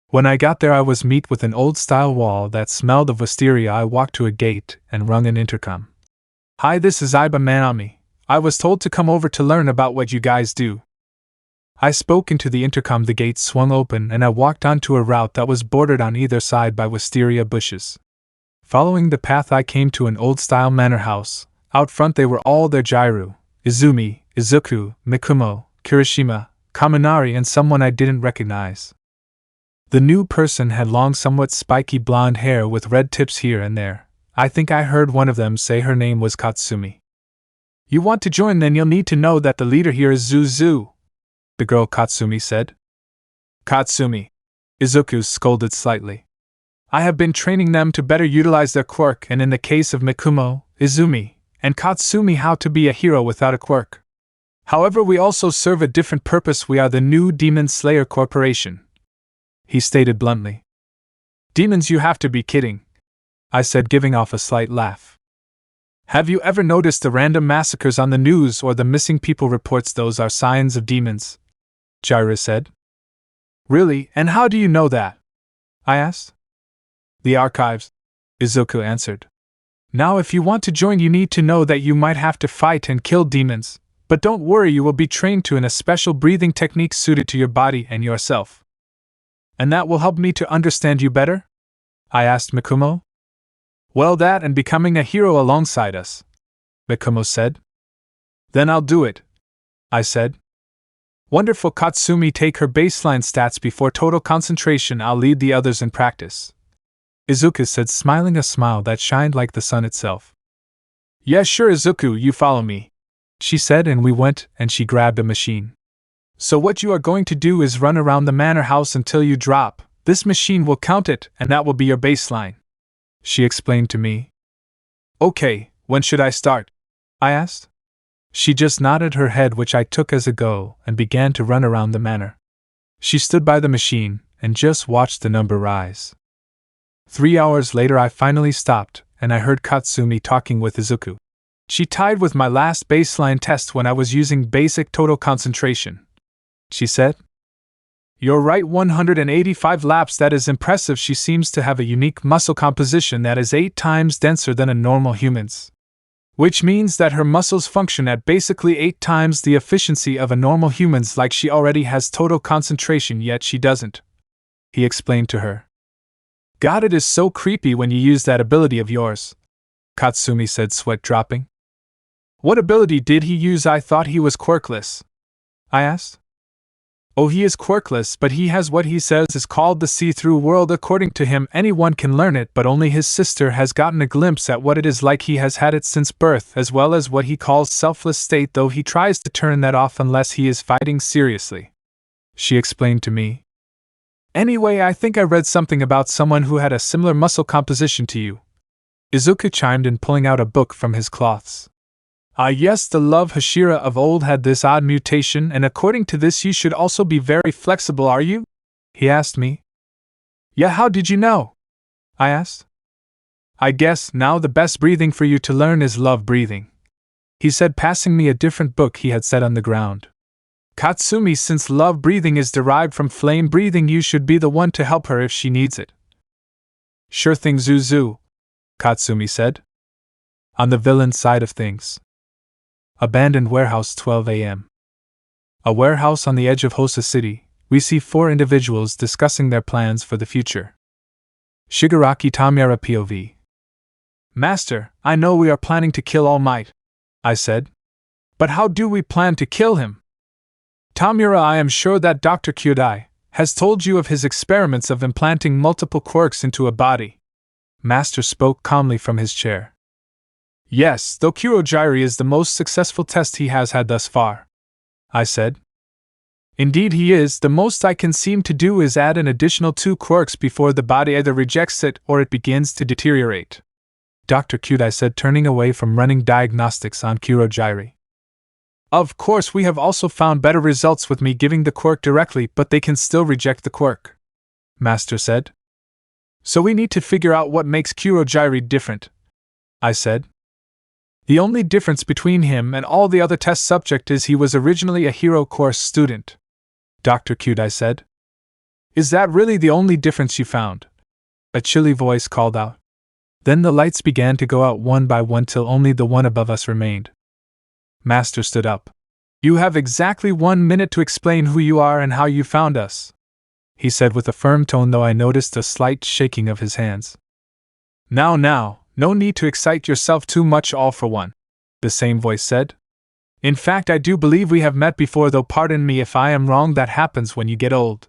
When I got there, I was met with an old-style wall that smelled of wisteria. I walked to a gate and rung an intercom. Hi, this is Iba Manami. I was told to come over to learn about what you guys do. I spoke into the intercom. The gate swung open and I walked onto a route that was bordered on either side by wisteria bushes. Following the path I came to an old-style manor house. Out front they were all there: Jairu, Izumi, Izuku, Mikumo, Kirishima, Kaminari, and someone I didn't recognize. The new person had long, somewhat spiky blonde hair with red tips here and there. I think I heard one of them say her name was Katsumi. You want to join, then you'll need to know that the leader here is Zuzu, the girl Katsumi said. Katsumi, Izuku scolded slightly. I have been training them to better utilize their quirk, and in the case of Mikumo, Izumi, and Katsumi, how to be a hero without a quirk. However, we also serve a different purpose. We are the new Demon Slayer Corporation, he stated bluntly. Demons, you have to be kidding, I said, giving off a slight laugh. Have you ever noticed the random massacres on the news or the missing people reports? Those are signs of demons, Jairu said. Really, and how do you know that? I asked. The archives, Izuku answered. Now if you want to join, you need to know that you might have to fight and kill demons, but don't worry, you will be trained to in a special breathing technique suited to your body and yourself. And that will help me to understand you better? I asked Mikumo. Well, that and becoming a hero alongside us, Mikumo said. Then I'll do it, I said. Wonderful. Katsumi, take her baseline stats before total concentration. I'll lead the others in practice, Izuku said, smiling a smile that shined like the sun itself. Yeah, sure, Izuku, you follow me, she said, and we went, and she grabbed a machine. So what you are going to do is run around the manor house until you drop. This machine will count it, and that will be your baseline, she explained to me. Okay, when should I start? I asked. She just nodded her head, which I took as a go, and began to run around the manor. She stood by the machine and just watched the number rise. 3 hours later I finally stopped, and I heard Katsumi talking with Izuku. She tied with my last baseline test when I was using basic total concentration, she said. You're right, 185 laps, that is impressive. She seems to have a unique muscle composition that is 8 times denser than a normal human's, which means that her muscles function at basically 8 times the efficiency of a normal human's. Like, she already has total concentration, yet she doesn't, he explained to her. God, it is so creepy when you use that ability of yours, Katsumi said, sweat dropping. What ability did he use? I thought he was quirkless, I asked. Oh, he is quirkless, but he has what he says is called the see-through world. According to him, anyone can learn it, but only his sister has gotten a glimpse at what it is like. He has had it since birth, as well as what he calls selfless state, though he tries to turn that off unless he is fighting seriously, she explained to me. Anyway, I think I read something about someone who had a similar muscle composition to you, Izuku chimed in, pulling out a book from his cloths. Ah yes, the love Hashira of old had this odd mutation, and according to this you should also be very flexible, are you? He asked me. Yeah, how did you know? I asked. I guess now the best breathing for you to learn is love breathing, he said, passing me a different book he had set on the ground. Katsumi, since love breathing is derived from flame breathing, you should be the one to help her if she needs it. Sure thing, Zuzu, Katsumi said. On the villain side of things. Abandoned warehouse, 12 a.m. A warehouse on the edge of Hosa City. We see 4 individuals discussing their plans for the future. Shigaraki Tamura POV. Master, I know we are planning to kill Almight, I said. But how do we plan to kill him? Tamura, I am sure that Dr. Kyodai has told you of his experiments of implanting multiple quirks into a body. Master spoke calmly from his chair. Yes, though Kurogyri is the most successful test he has had thus far, I said. Indeed he is. The most I can seem to do is add an additional 2 quirks before the body either rejects it or it begins to deteriorate, Dr. Kyodai said, turning away from running diagnostics on Kurogyri. Of course, we have also found better results with me giving the quirk directly, but they can still reject the quirk, Master said. So we need to figure out what makes Kurogyri different, I said. The only difference between him and all the other test subjects is he was originally a hero course student, Dr. Kyodai said. Is that really the only difference you found? A chilly voice called out. Then the lights began to go out one by one till only the one above us remained. Master stood up. "You have exactly 1 minute to explain who you are and how you found us," he said with a firm tone, though I noticed a slight shaking of his hands. Now, no need to excite yourself too much, all for one," the same voice said. "In fact, I do believe we have met before, though pardon me if I am wrong, that happens when you get old,"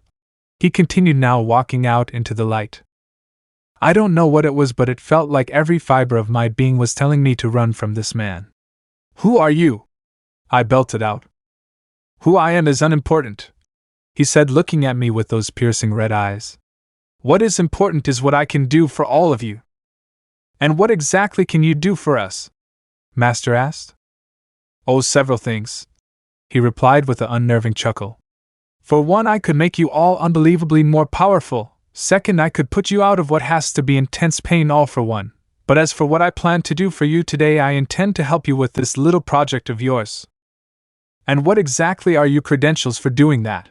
he continued, now walking out into the light. I don't know what it was, but it felt like every fiber of my being was telling me to run from this man. "Who are you?" I belted out. "Who I am is unimportant," he said, looking at me with those piercing red eyes. "What is important is what I can do for all of you." "And what exactly can you do for us?" Master asked. "Oh, several things," he replied with an unnerving chuckle. "For one, I could make you all unbelievably more powerful. Second, I could put you out of what has to be intense pain, all for one. But as for what I plan to do for you today, I intend to help you with this little project of yours." "And what exactly are your credentials for doing that?"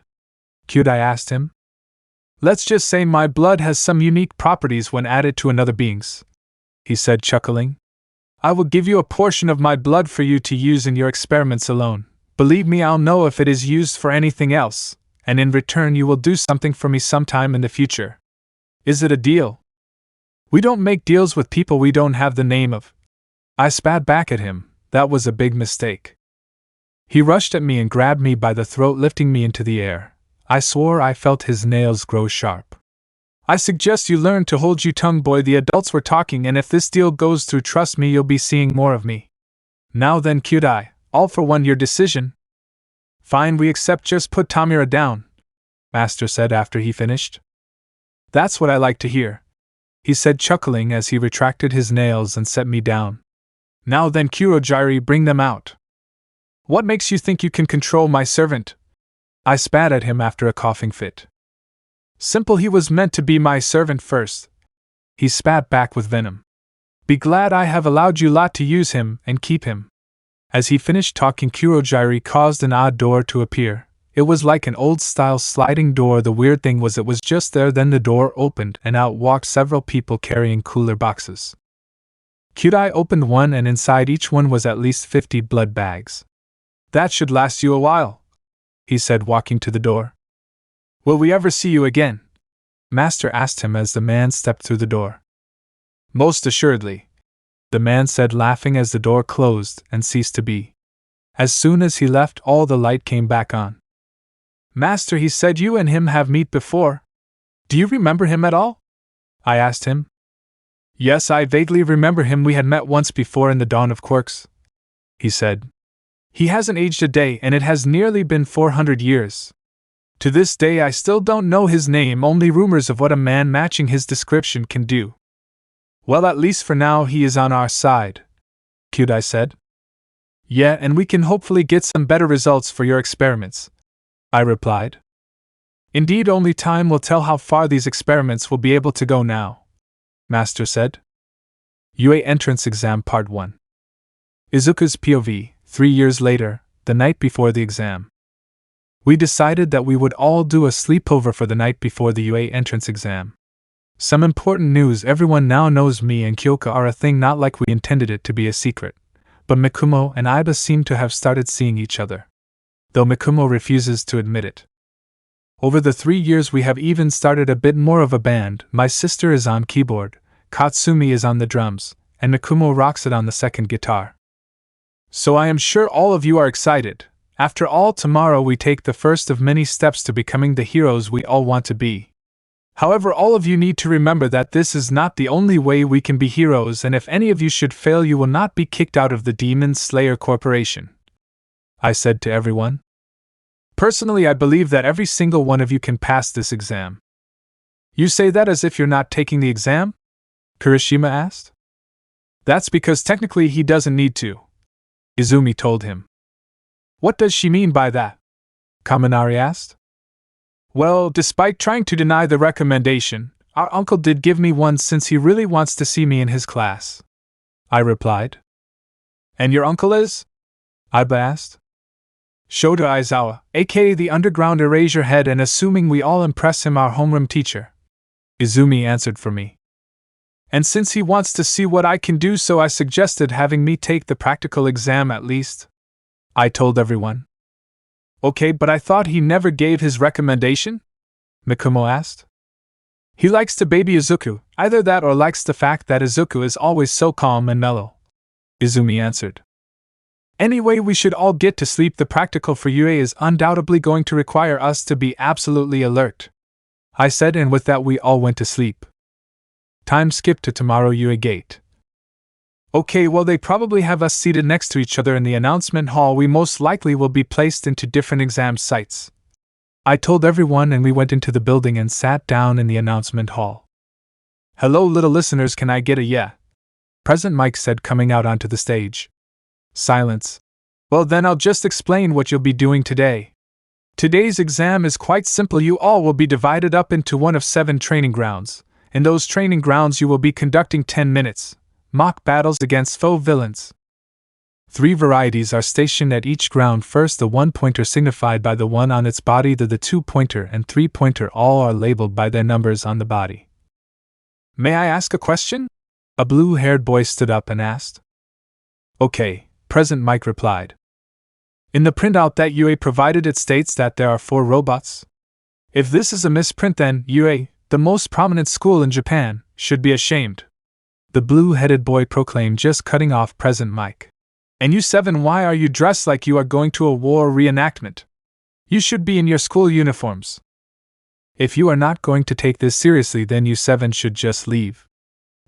I asked him. "Let's just say my blood has some unique properties when added to another being's," he said, chuckling. "I will give you a portion of my blood for you to use in your experiments alone. Believe me, I'll know if it is used for anything else, and in return you will do something for me sometime in the future. Is it a deal?" "We don't make deals with people we don't have the name of." I spat back at him. That was a big mistake. He rushed at me and grabbed me by the throat, lifting me into the air. I swore I felt his nails grow sharp. "I suggest you learn to hold your tongue, boy. The adults were talking, and if this deal goes through, trust me, you'll be seeing more of me." "Now then, Kyudai, all for one, your decision." "Fine, we accept. Just put Tamira down," Master said after he finished. "That's what I like to hear," he said, chuckling as he retracted his nails and set me down. "Now then, Kurojiri, bring them out." "What makes you think you can control my servant?" I spat at him after a coughing fit. "Simple, he was meant to be my servant first," he spat back with venom. "Be glad I have allowed you lot to use him and keep him." As he finished talking, Kurojiri caused an odd door to appear. It was like an old-style sliding door. The weird thing was it was just there. Then the door opened and out walked several people carrying cooler boxes. Kyudai opened one, and inside each one was at least 50 blood bags. "That should last you a while," he said, walking to the door. "Will we ever see you again?" Master asked him as the man stepped through the door. "Most assuredly," the man said, laughing as the door closed and ceased to be. As soon as he left, all the light came back on. "Master, he said you and him have met before. Do you remember him at all?" I asked him. "Yes, I vaguely remember him. We had met once before in the dawn of quirks," he said. "He hasn't aged a day, and it has nearly been 400 years. To this day I still don't know his name, only rumors of what a man matching his description can do." "Well, at least for now he is on our side," Kyudai said. "Yeah, and we can hopefully get some better results for your experiments," I replied. "Indeed, only time will tell how far these experiments will be able to go now," Master said. UA Entrance Exam Part 1. Izuku's POV, 3 years later, the night before the exam. We decided that we would all do a sleepover for the night before the UA entrance exam. Some important news: everyone now knows me and Kyoka are a thing, not like we intended it to be a secret. But Mikumo and Iba seem to have started seeing each other, though Mikumo refuses to admit it. Over the 3 years we have even started a bit more of a band. My sister is on keyboard, Katsumi is on the drums, and Mikumo rocks it on the second guitar. So I am sure all of you are excited. After all, tomorrow we take the first of many steps to becoming the heroes we all want to be. However, all of you need to remember that this is not the only way we can be heroes, and if any of you should fail, you will not be kicked out of the Demon Slayer Corporation," I said to everyone. "Personally, I believe that every single one of you can pass this exam." "You say that as if you're not taking the exam?" Kirishima asked. "That's because technically he doesn't need to," Izumi told him. "What does she mean by that?" Kaminari asked. "Well, despite trying to deny the recommendation, our uncle did give me one since he really wants to see me in his class," I replied. "And your uncle is?" Iba asked. "Shota Aizawa, aka the Underground Erasure Head, and assuming we all impress him, our homeroom teacher," Izumi answered for me. And since he wants to see what I can do, so I suggested having me take the practical exam at least. I told everyone. Okay, but I thought he never gave his recommendation? Mikumo asked. He likes to baby Izuku, either that or likes the fact that Izuku is always so calm and mellow. Izumi answered. Anyway, we should all get to sleep. The practical for UA is undoubtedly going to require us to be absolutely alert, I said, and with that we all went to sleep. Time skipped to tomorrow UA gate. Okay, well, they probably have us seated next to each other in the announcement hall. We most likely will be placed into different exam sites. I told everyone, and we went into the building and sat down in the announcement hall. Hello, little listeners, can I get a yeah? President Mike said, coming out onto the stage. Silence. Well, then I'll just explain what you'll be doing today. Today's exam is quite simple. You all will be divided up into one of 7 training grounds. In those training grounds you will be conducting 10 minutes mock battles against foe villains. 3 varieties are stationed at each ground. First, the 1-pointer signified by the 1 on its body, the 2-pointer and 3-pointer all are labeled by their numbers on the body. May I ask a question? A blue-haired boy stood up and asked. Okay, President Mike replied. In the printout that UA provided, it states that there are 4 robots. If this is a misprint, then UA, the most prominent school in Japan, should be ashamed. The blue-headed boy proclaimed, just cutting off President Mike. And you 7, why are you dressed like you are going to a war reenactment? You should be in your school uniforms. If you are not going to take this seriously, then you 7 should just leave.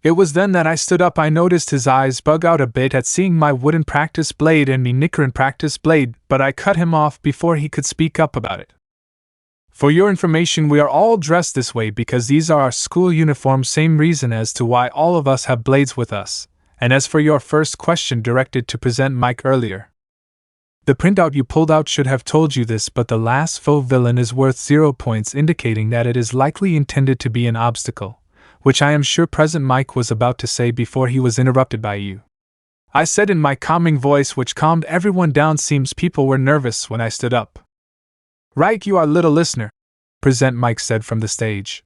It was then that I stood up. I noticed his eyes bug out a bit at seeing my wooden practice blade and me knickering practice blade, but I cut him off before he could speak up about it. For your information, we are all dressed this way because these are our school uniforms, same reason as to why all of us have blades with us. And as for your first question directed to Present Mike earlier, the printout you pulled out should have told you this, but the last foe villain is worth 0 points, indicating that it is likely intended to be an obstacle, which I am sure Present Mike was about to say before he was interrupted by you. I said in my calming voice, which calmed everyone down. Seems people were nervous when I stood up. Right, you are, little listener, Present Mike said from the stage.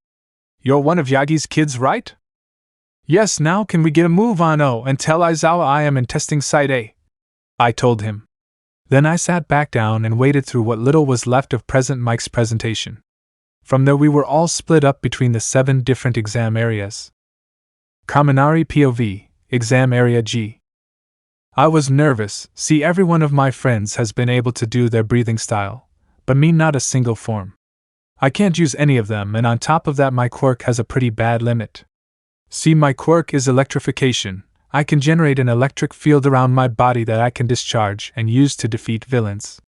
You're one of Yagi's kids, right? Yes, now can we get a move on? Oh, and tell Aizawa I am in testing site A, I told him. Then I sat back down and waited through what little was left of Present Mike's presentation. From there we were all split up between the 7 different exam areas. Kaminari POV, Exam Area G. I was nervous. See, every one of my friends has been able to do their breathing style, but me not a single form. I can't use any of them, and on top of that my quirk has a pretty bad limit. See, my quirk is electrification. I can generate an electric field around my body that I can discharge and use to defeat villains.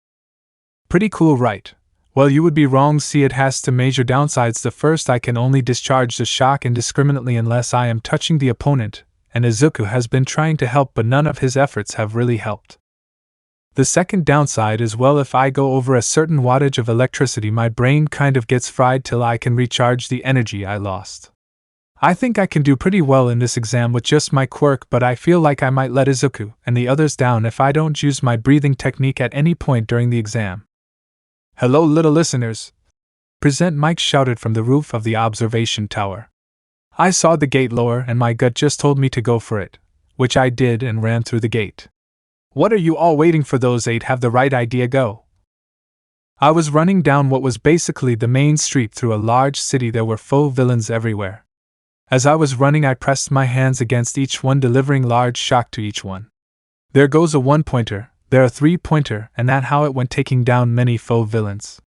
Pretty cool, right? Well, you would be wrong. See, it has two major downsides. The first, I can only discharge the shock indiscriminately unless I am touching the opponent, and Izuku has been trying to help, but none of his efforts have really helped. The second downside is, well, if I go over a certain wattage of electricity, my brain kind of gets fried till I can recharge the energy I lost. I think I can do pretty well in this exam with just my quirk, but I feel like I might let Izuku and the others down if I don't use my breathing technique at any point during the exam. Hello, little listeners, Present Mike shouted from the roof of the observation tower. I saw the gate lower and my gut just told me to go for it, which I did and ran through the gate. What are you all waiting for? Those 8 have the right idea, go. I was running down what was basically the main street through a large city. There were foe villains everywhere. As I was running, I pressed my hands against each one, delivering large shock to each one. There goes a 1-pointer, there a 3-pointer, and that how it went, taking down many foe villains.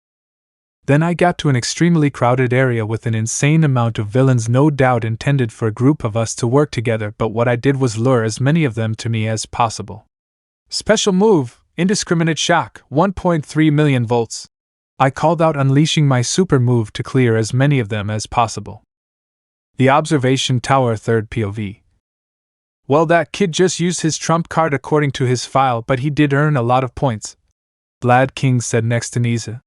Then I got to an extremely crowded area with an insane amount of villains, no doubt intended for a group of us to work together, but what I did was lure as many of them to me as possible. Special move, indiscriminate shock, 1.3 million volts. I called out, unleashing my super move to clear as many of them as possible. The observation tower, third POV. Well, that kid just used his trump card according to his file, but he did earn a lot of points, Vlad King said next to Nisa.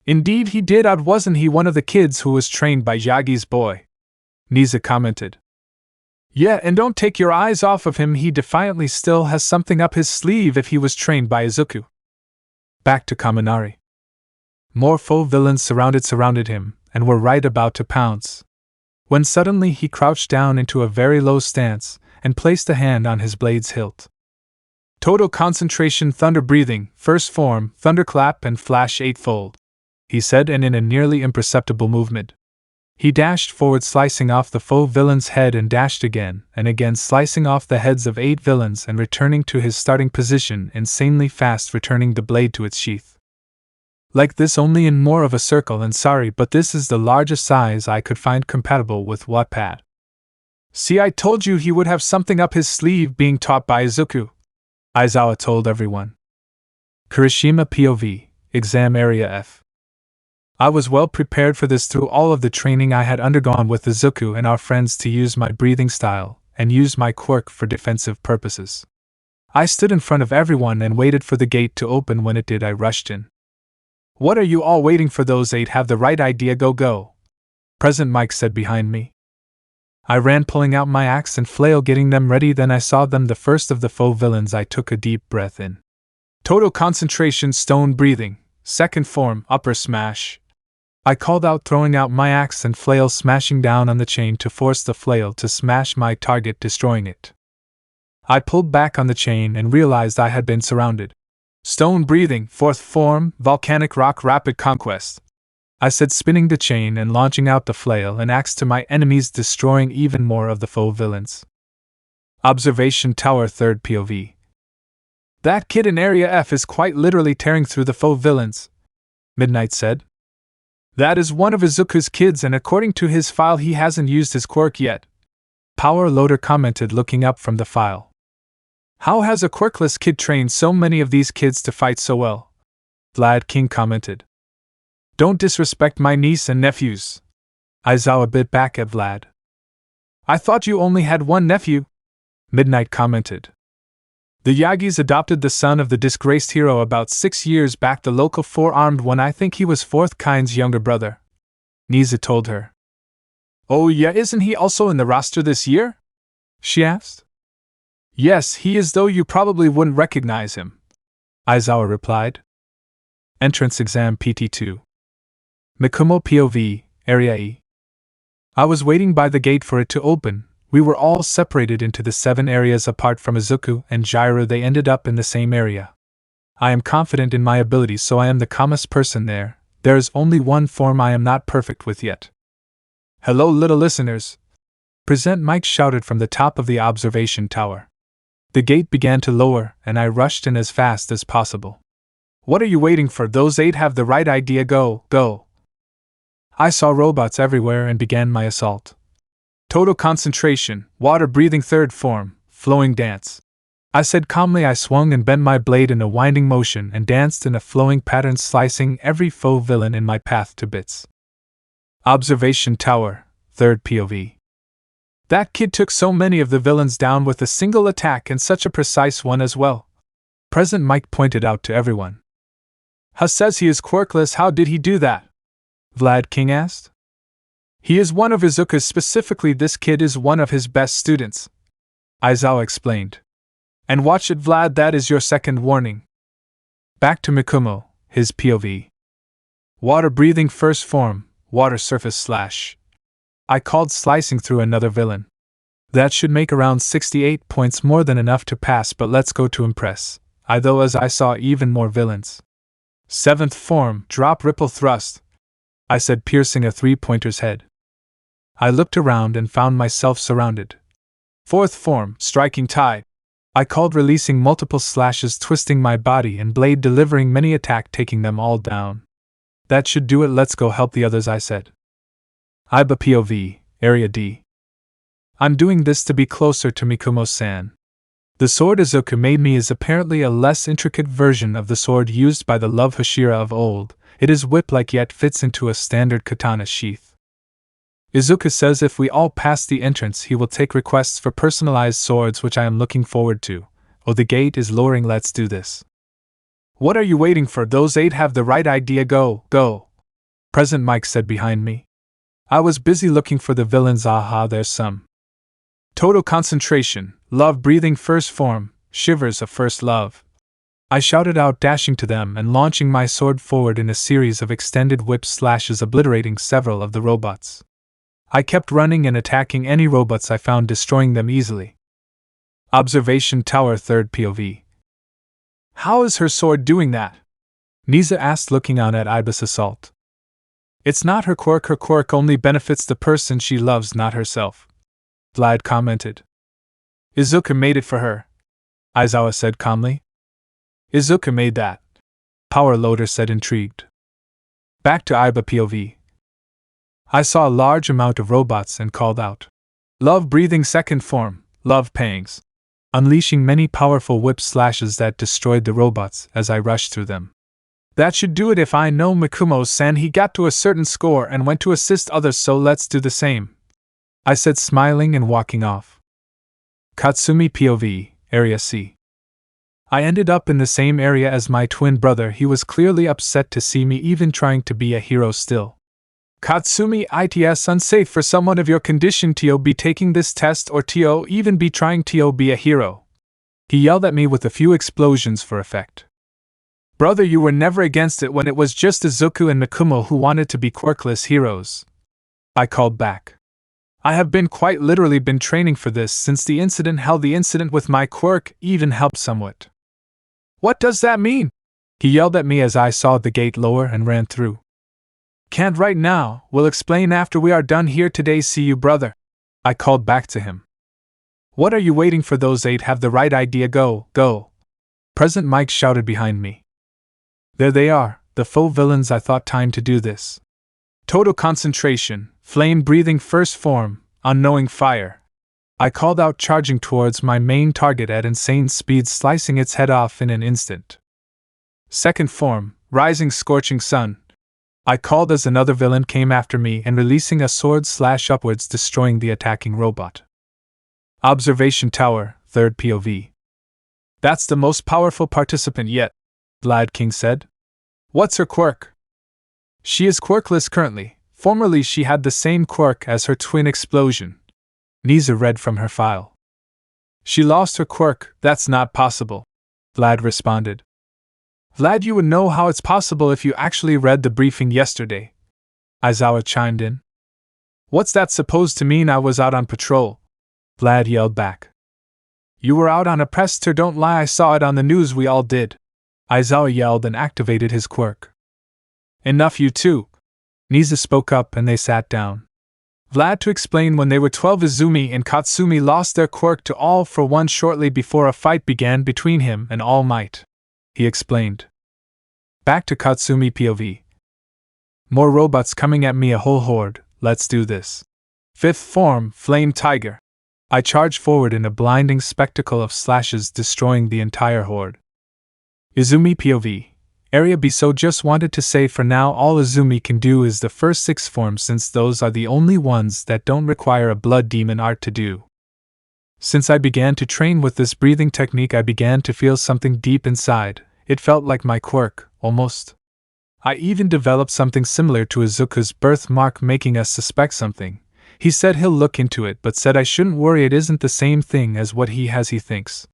Indeed he did. Wasn't he one of the kids who was trained by Yagi's boy? Nisa commented. Yeah, and don't take your eyes off of him. He defiantly still has something up his sleeve if he was trained by Izuku. Back to Kaminari. More foe villains surrounded him, and were right about to pounce. when suddenly he crouched down into a very low stance and placed a hand on his blade's hilt. Total concentration, thunder breathing, first form, thunderclap and flash eightfold, he said, and in a nearly imperceptible movement, he dashed forward, slicing off the foe villain's head, and dashed again and again, slicing off the heads of 8 villains and returning to his starting position insanely fast, returning the blade to its sheath. Like this, only in more of a circle, and sorry, but this is the largest size I could find compatible with Wattpad. See, I told you he would have something up his sleeve being taught by Izuku, Aizawa told everyone. Kirishima POV, Exam Area F. I was well prepared for this through all of the training I had undergone with Izuku and our friends to use my breathing style and use my quirk for defensive purposes. I stood in front of everyone and waited for the gate to open. When it did, I rushed in. What are you all waiting for? Those 8 have the right idea, go. President Mike said behind me. I ran, pulling out my axe and flail, getting them ready. Then I saw them, the first of the foe villains. I took a deep breath in. Total concentration, stone breathing, second form, upper smash, I called out, throwing out my axe and flail, smashing down on the chain to force the flail to smash my target, destroying it. I pulled back on the chain and realized I had been surrounded. Stone breathing, fourth form, volcanic rock, rapid conquest, I said, spinning the chain and launching out the flail and axe to my enemies, destroying even more of the foe villains. Observation tower, third POV. That kid in Area F is quite literally tearing through the foe villains, Midnight said. That is one of Izuku's kids, and according to his file he hasn't used his quirk yet, Power Loader commented, looking up from the file. How has a quirkless kid trained so many of these kids to fight so well? Vlad King commented. Don't disrespect my niece and nephews, Aizawa bit back at Vlad. I thought you only had one nephew, Midnight commented. The Yagis adopted the son of the disgraced hero about 6 years back, the local 4-armed one. I think he was fourth kind's younger brother, Niza told her. Oh yeah, isn't he also in the roster this year? She asked. Yes, he is, though you probably wouldn't recognize him, Aizawa replied. Entrance exam PT2. Mikumo POV, Area E. I was waiting by the gate for it to open. We were all separated into the 7 areas apart from Izuku and Jiraiya. They ended up in the same area. I am confident in my abilities, so I am the calmest person there. There is only one form I am not perfect with yet. Hello, little listeners, Present Mike shouted from the top of the observation tower. The gate began to lower, and I rushed in as fast as possible. What are you waiting for? Those 8 have the right idea, go. I saw robots everywhere and began my assault. Total concentration, water breathing, third form, flowing dance, I said calmly. I swung and bent my blade in a winding motion and danced in a flowing pattern, slicing every foe villain in my path to bits. Observation tower, third POV. That kid took so many of the villains down with a single attack, and such a precise one as well, President Mike pointed out to everyone. Hus says he is quirkless. How did he do that? Vlad King asked. He is one of Izuku's. Specifically, this kid is one of his best students, Aizawa explained. And watch it, Vlad, that is your second warning. Back to Mikumo, his POV. Water breathing, first form, water surface slash, I called, slicing through another villain. That should make around 68 points, more than enough to pass, but let's go to impress, though, as I saw even more villains. Seventh form, drop ripple thrust, I said, piercing a 3-pointer's head. I looked around and found myself surrounded. Fourth form, striking tide, I called, releasing multiple slashes, twisting my body and blade, delivering many attack, taking them all down. That should do it. Let's go help the others, I said. Iba POV, Area D. I'm doing this to be closer to Mikumo-san. The sword Izuku made me is apparently a less intricate version of the sword used by the loved Hashira of old. It is whip-like yet fits into a standard katana sheath. Izuku says if we all pass the entrance he will take requests for personalized swords, which I am looking forward to. Oh, the gate is lowering, let's do this. What are you waiting for? Those 8 have the right idea, go. President Mike said behind me. I was busy looking for the villains. Aha, there's some. Total concentration, love breathing, first form, shivers of first love, I shouted out, dashing to them and launching my sword forward in a series of extended whip slashes, obliterating several of the robots. I kept running and attacking any robots I found, destroying them easily. Observation Tower, third POV. How is her sword doing that? Nisa asked, looking on at Iba's assault. It's not her quirk only benefits the person she loves, not herself, Vlad commented. Izuku made it for her, Aizawa said calmly. Izuku made that, Power Loader said, intrigued. Back to Iba POV. I saw a large amount of robots and called out, Love breathing second form, love pangs, unleashing many powerful whip slashes that destroyed the robots as I rushed through them. That should do it. If I know Mikumo-san, he got to a certain score and went to assist others, so let's do the same, I said, smiling and walking off. Katsumi POV, Area C. I ended up in the same area as my twin brother. He was clearly upset to see me even trying to be a hero still. Katsumi, it's unsafe for someone of your condition to be taking this test or to even be trying to be a hero. He yelled at me with a few explosions for effect. Brother, you were never against it when it was just Izuku and Mikumo who wanted to be quirkless heroes, I called back. I have quite literally been training for this since the incident. Hell, the incident with my quirk even helped somewhat. What does that mean? He yelled at me as I saw the gate lower and ran through. Can't right now, we'll explain after we are done here today. See you, brother, I called back to him. What are you waiting for? Those 8 have the right idea. Go, go, President Mike shouted behind me. There they are, the faux villains. I thought, time to do this. Total concentration, flame breathing first form, unknowing fire, I called out, charging towards my main target at insane speed, slicing its head off in an instant. Second form, rising scorching sun, I called as another villain came after me and releasing a sword slash upwards, destroying the attacking robot. Observation Tower, third POV. That's the most powerful participant yet, Vlad King said. What's her quirk? She is quirkless currently. Formerly she had the same quirk as her twin Explosion, Nisa read from her file. She lost her quirk. That's not possible, Vlad responded. Vlad, you would know how it's possible if you actually read the briefing yesterday, Aizawa chimed in. What's that supposed to mean? I was out on patrol, Vlad yelled back. You were out on a press tour? Don't lie, I saw it on the news. We all did, Aizawa yelled and activated his quirk. Enough, you two, Nisa spoke up, and they sat down. Vlad to explain. When they were 12, Izumi and Katsumi lost their quirk to All for One shortly before a fight began between him and Almight, he explained. Back to Katsumi POV. More robots coming at me, a whole horde. Let's do this. Fifth form, Flame Tiger. I charged forward in a blinding spectacle of slashes, destroying the entire horde. Izumi POV. Area B. So just wanted to say, for now all Izumi can do is the first 6 forms, since those are the only ones that don't require a blood demon art to do. Since I began to train with this breathing technique, I began to feel something deep inside. It felt like my quirk, almost. I even developed something similar to Izuku's birthmark, making us suspect something. He said he'll look into it, but said I shouldn't worry, it isn't the same thing as what he has, he thinks.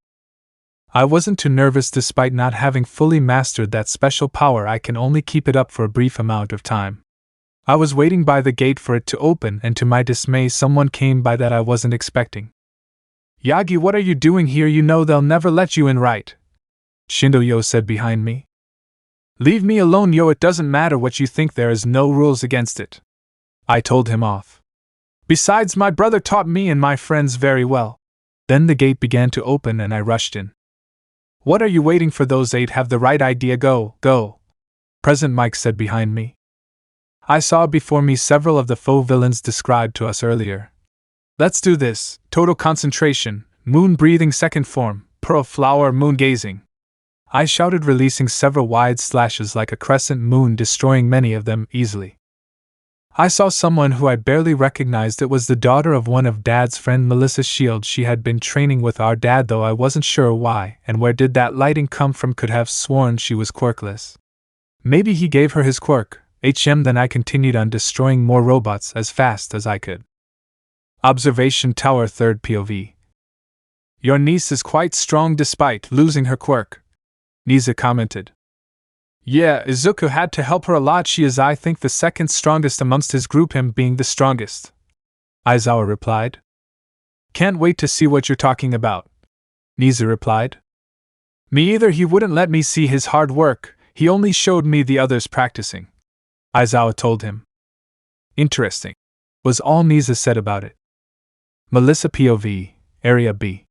I wasn't too nervous. Despite not having fully mastered that special power, I can only keep it up for a brief amount of time. I was waiting by the gate for it to open, and to my dismay someone came by that I wasn't expecting. Yagi, what are you doing here? You know they'll never let you in, right? Shindo-yo said behind me. Leave me alone, yo, it doesn't matter what you think, there is no rules against it, I told him off. Besides, my brother taught me and my friends very well. Then the gate began to open and I rushed in. What are you waiting for? Those 8 have the right idea. Go, go, President Mike said behind me. I saw before me several of the faux villains described to us earlier. Let's do this. Total concentration, moon breathing second form, pearl flower moon gazing, I shouted, releasing several wide slashes like a crescent moon, destroying many of them easily. I saw someone who I barely recognized. It was the daughter of one of Dad's friend, Melissa Shield. She had been training with our dad, though I wasn't sure why and where did that lighting come from. Could have sworn she was quirkless. Maybe he gave her his quirk. Then I continued on destroying more robots as fast as I could. Observation Tower, third POV. Your niece is quite strong despite losing her quirk, Nisa commented. Yeah, Izuku had to help her a lot. She is, I think, the second strongest amongst his group, him being the strongest, Aizawa replied. Can't wait to see what you're talking about, Niza replied. Me either, he wouldn't let me see his hard work, he only showed me the others practicing, Aizawa told him. Interesting, was all Niza said about it. Melissa POV, Area B.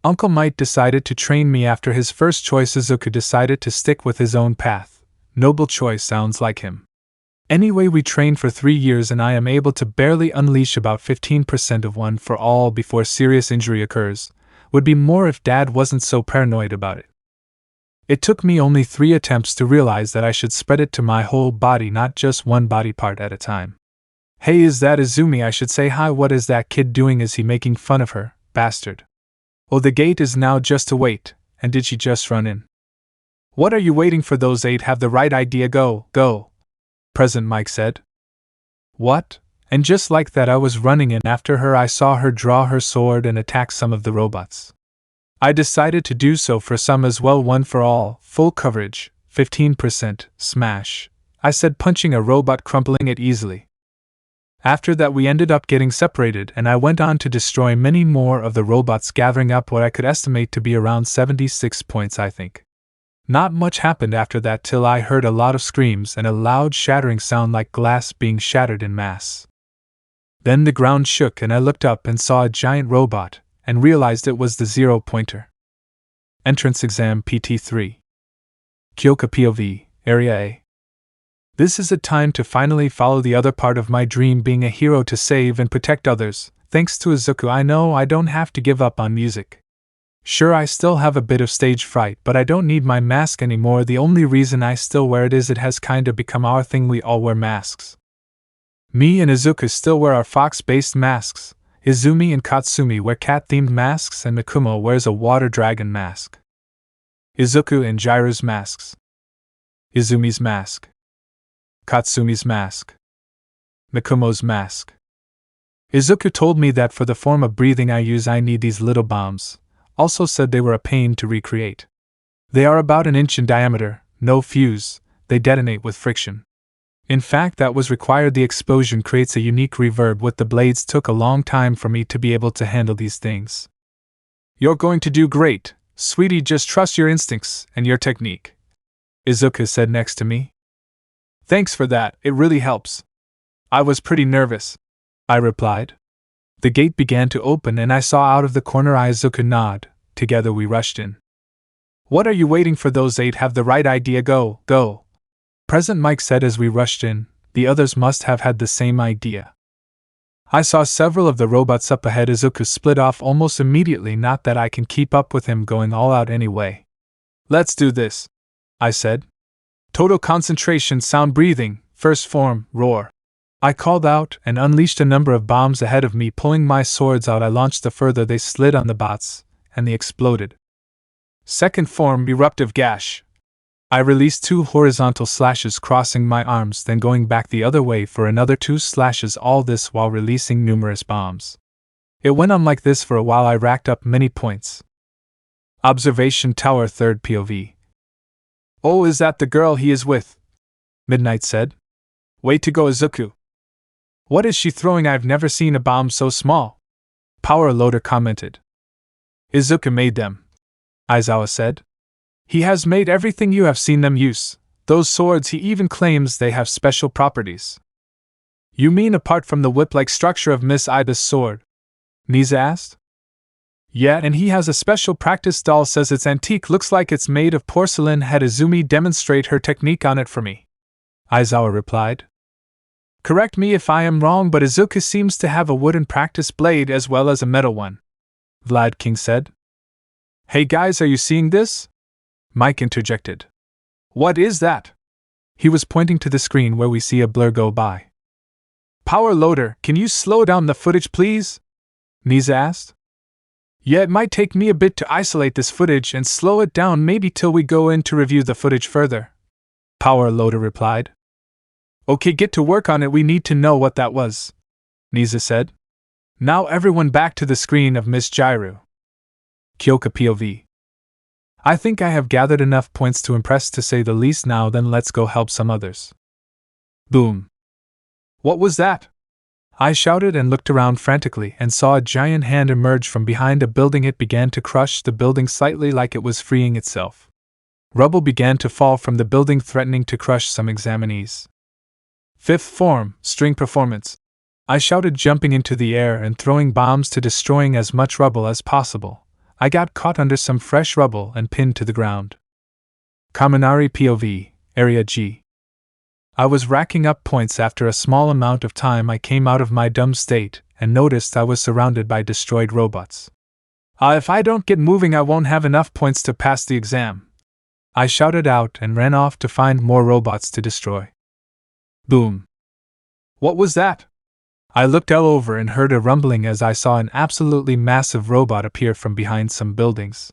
Uncle Might decided to train me after his first choice. Izuku decided to stick with his own path. Noble choice, sounds like him. Anyway, we trained for 3 years and I am able to barely unleash about 15% of one for all before serious injury occurs. Would be more if Dad wasn't so paranoid about it. It took me only 3 attempts to realize that I should spread it to my whole body, not just one body part at a time. Hey, is that Izumi? I should say hi. What is that kid doing? Is he making fun of her, bastard? Oh, the gate is now just a wait, and did she just run in? What are you waiting for? Those 8 have the right idea. Go, go, President Mike said. What? And just like that I was running in after her. I saw her draw her sword and attack some of the robots. I decided to do so for some as well. One for all, full coverage, 15%, smash, I said, punching a robot, crumpling it easily. After that we ended up getting separated and I went on to destroy many more of the robots, gathering up what I could estimate to be around 76 points, I think. Not much happened after that till I heard a lot of screams and a loud shattering sound like glass being shattered in mass. Then the ground shook and I looked up and saw a giant robot, and realized it was the 0-pointer. Entrance Exam PT3. Kyoka POV, Area A. This is a time to finally follow the other part of my dream, being a hero to save and protect others. Thanks to Izuku, I know I don't have to give up on music. Sure, I still have a bit of stage fright, but I don't need my mask anymore. The only reason I still wear it is it has kinda become our thing. We all wear masks. Me and Izuku still wear our fox-based masks. Izumi and Katsumi wear cat-themed masks and Mikumo wears a water dragon mask. Izuku and Jiru's masks. Izumi's mask. Katsumi's mask. Mikumo's mask. Izuku told me that for the form of breathing I use I need these little bombs. Also said they were a pain to recreate. They are about 1 inch in diameter, no fuse, they detonate with friction. In fact, that was required. The explosion creates a unique reverb with the blades. Took a long time for me to be able to handle these things. You're going to do great, sweetie, just trust your instincts and your technique, Izuku said next to me. Thanks for that, it really helps. I was pretty nervous, I replied. The gate began to open and I saw out of the corner eye Izuku nod. Together we rushed in. What are you waiting for? Those 8 have the right idea. Go, go, President Mike said as we rushed in. The others must have had the same idea. I saw several of the robots up ahead. Izuku split off almost immediately, not that I can keep up with him going all out anyway. Let's do this, I said. Total concentration, sound breathing, first form, roar. I called out and unleashed a number of bombs ahead of me. Pulling my swords out I launched the further they slid on the bots, and they exploded. Second form, eruptive gash. I released 2 horizontal slashes crossing my arms, then going back the other way for another 2 slashes, all this while releasing numerous bombs. It went on like this for a while. I racked up many points. Observation Tower, third POV. Oh, is that the girl he is with? Midnight said. Way to go, Izuku. What is she throwing? I've never seen a bomb so small. Power Loader commented. Izuku made them, Aizawa said. He has made everything you have seen them use. Those swords, he even claims they have special properties. You mean apart from the whip-like structure of Miss Iba's sword? Niza asked. Yeah, and he has a special practice doll, says it's antique, looks like it's made of porcelain. Had Izumi demonstrate her technique on it for me, Aizawa replied. Correct me if I am wrong, but Izuku seems to have a wooden practice blade as well as a metal one, Vlad King said. Hey guys, are you seeing this? Mike interjected. What is that? He was pointing to the screen where we see a blur go by. Power Loader, can you slow down the footage please? Niza asked. Yeah, it might take me a bit to isolate this footage and slow it down, maybe till we go in to review the footage further, Power Loader replied. Okay, get to work on it, we need to know what that was, Niza said. Now everyone back to the screen of Miss Jiru. Kyoka POV. I think I have gathered enough points to impress, to say the least. Now then, let's go help some others. Boom. What was that? I shouted and looked around frantically and saw a giant hand emerge from behind a building. It began to crush the building slightly like it was freeing itself. Rubble began to fall from the building, threatening to crush some examinees. Fifth form, string performance. I shouted, jumping into the air and throwing bombs to destroying as much rubble as possible. I got caught under some fresh rubble and pinned to the ground. Kaminari POV, Area G. I was racking up points. After a small amount of time I came out of my dumb state and noticed I was surrounded by destroyed robots. If I don't get moving I won't have enough points to pass the exam. I shouted out and ran off to find more robots to destroy. Boom. What was that? I looked all over and heard a rumbling as I saw an absolutely massive robot appear from behind some buildings.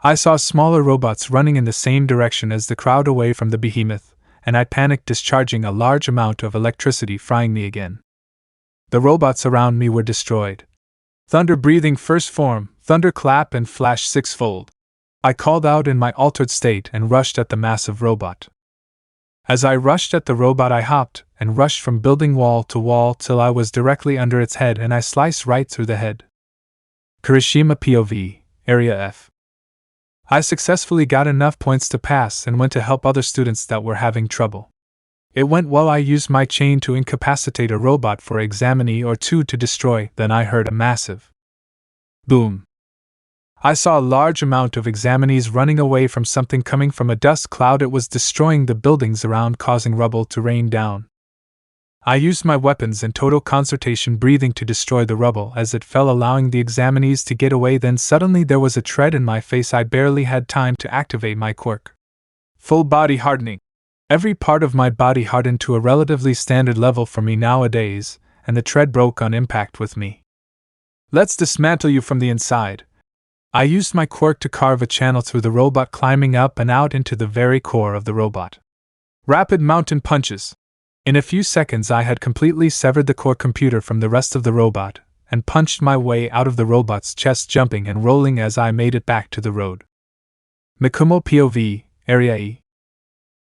I saw smaller robots running in the same direction as the crowd away from the behemoth, and I panicked, discharging a large amount of electricity, frying me again. The robots around me were destroyed. Thunder breathing first form, thunderclap and flash sixfold. I called out in my altered state and rushed at the massive robot. As I rushed at the robot I hopped and rushed from building wall to wall till I was directly under its head and I sliced right through the head. Kirishima POV, Area F. I successfully got enough points to pass and went to help other students that were having trouble. It went well. I used my chain to incapacitate a robot for an examinee or two to destroy, then I heard a massive boom. I saw a large amount of examinees running away from something coming from a dust cloud. It was destroying the buildings around, causing rubble to rain down. I used my weapons and total concentration breathing to destroy the rubble as it fell, allowing the examinees to get away. Then suddenly there was a tread in my face. I barely had time to activate my quirk. Full body hardening. Every part of my body hardened to a relatively standard level for me nowadays, and the tread broke on impact with me. Let's dismantle you from the inside. I used my quirk to carve a channel through the robot, climbing up and out into the very core of the robot. Rapid mountain punches. In a few seconds I had completely severed the core computer from the rest of the robot, and punched my way out of the robot's chest, jumping and rolling as I made it back to the road. Mikumo POV, Area E.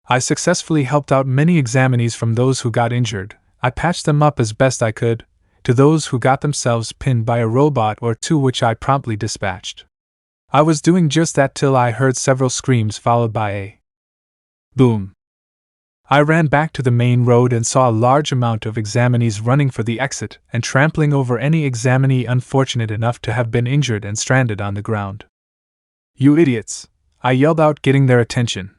I successfully helped out many examinees from those who got injured. I patched them up as best I could, to those who got themselves pinned by a robot or two, which I promptly dispatched. I was doing just that till I heard several screams followed by a boom. I ran back to the main road and saw a large amount of examinees running for the exit and trampling over any examinee unfortunate enough to have been injured and stranded on the ground. You idiots! I yelled out, getting their attention.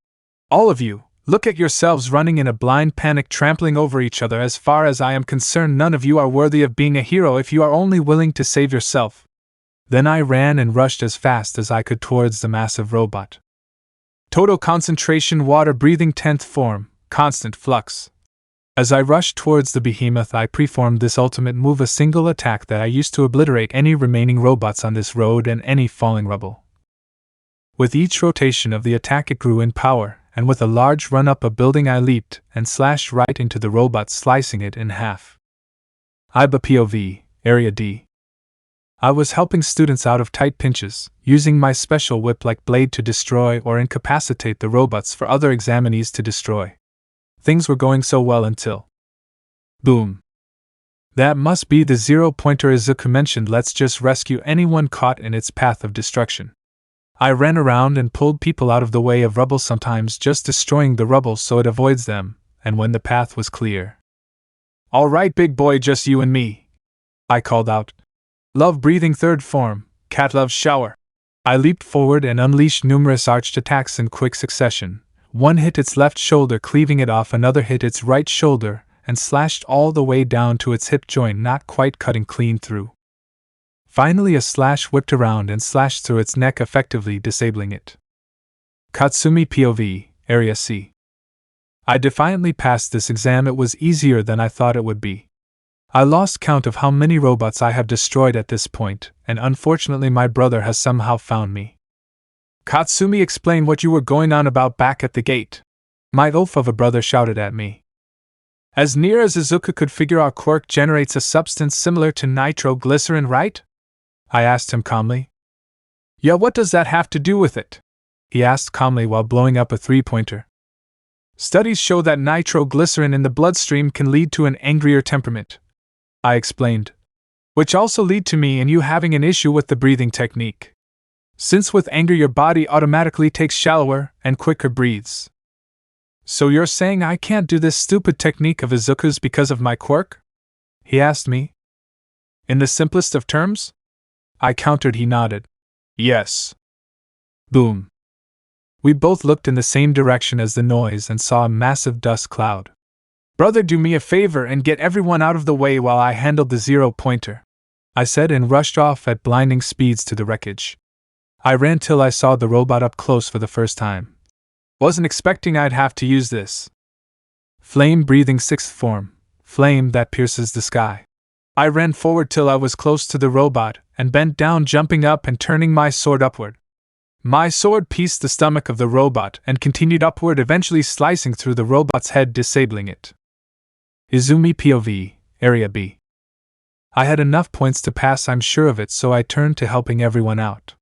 All of you, look at yourselves running in a blind panic, trampling over each other. As far as I am concerned, none of you are worthy of being a hero if you are only willing to save yourself. Then I ran and rushed as fast as I could towards the massive robot. Total concentration, water breathing 10th form, constant flux. As I rushed towards the behemoth, I preformed this ultimate move, a single attack that I used to obliterate any remaining robots on this road and any falling rubble. With each rotation of the attack it grew in power, and with a large run up a building I leaped and slashed right into the robot, slicing it in half. Iba POV, Area D. I was helping students out of tight pinches, using my special whip-like blade to destroy or incapacitate the robots for other examinees to destroy. Things were going so well until boom. That must be the zero-pointer Izuku mentioned. Let's just rescue anyone caught in its path of destruction. I ran around and pulled people out of the way of rubble, sometimes just destroying the rubble so it avoids them, and when the path was clear. All right, big boy, just you and me, I called out. Love breathing 3rd form, cat love shower. I leaped forward and unleashed numerous arched attacks in quick succession. One hit its left shoulder, cleaving it off, another hit its right shoulder, and slashed all the way down to its hip joint, not quite cutting clean through. Finally a slash whipped around and slashed through its neck, effectively disabling it. Katsumi POV, Area C. I defiantly passed this exam. It was easier than I thought it would be. I lost count of how many robots I have destroyed at this point, and unfortunately my brother has somehow found me. Katsumi, explain what you were going on about back at the gate. My oaf of a brother shouted at me. As near as Izuku could figure, our quirk generates a substance similar to nitroglycerin, right? I asked him calmly. Yeah, what does that have to do with it? He asked calmly while blowing up a 3-pointer. Studies show that nitroglycerin in the bloodstream can lead to an angrier temperament. I explained. Which also lead to me and you having an issue with the breathing technique. Since with anger your body automatically takes shallower and quicker breathes. So you're saying I can't do this stupid technique of Izuku's because of my quirk? He asked me. In the simplest of terms? I countered. He nodded. Yes. Boom. We both looked in the same direction as the noise and saw a massive dust cloud. Brother, do me a favor and get everyone out of the way while I handled the 0-pointer, I said and rushed off at blinding speeds to the wreckage. I ran till I saw the robot up close for the first time. Wasn't expecting I'd have to use this. Flame breathing 6th form, flame that pierces the sky. I ran forward till I was close to the robot and bent down, jumping up and turning my sword upward. My sword pierced the stomach of the robot and continued upward, eventually slicing through the robot's head, disabling it. Izumi POV, Area B. I had enough points to pass, I'm sure of it, so I turned to helping everyone out.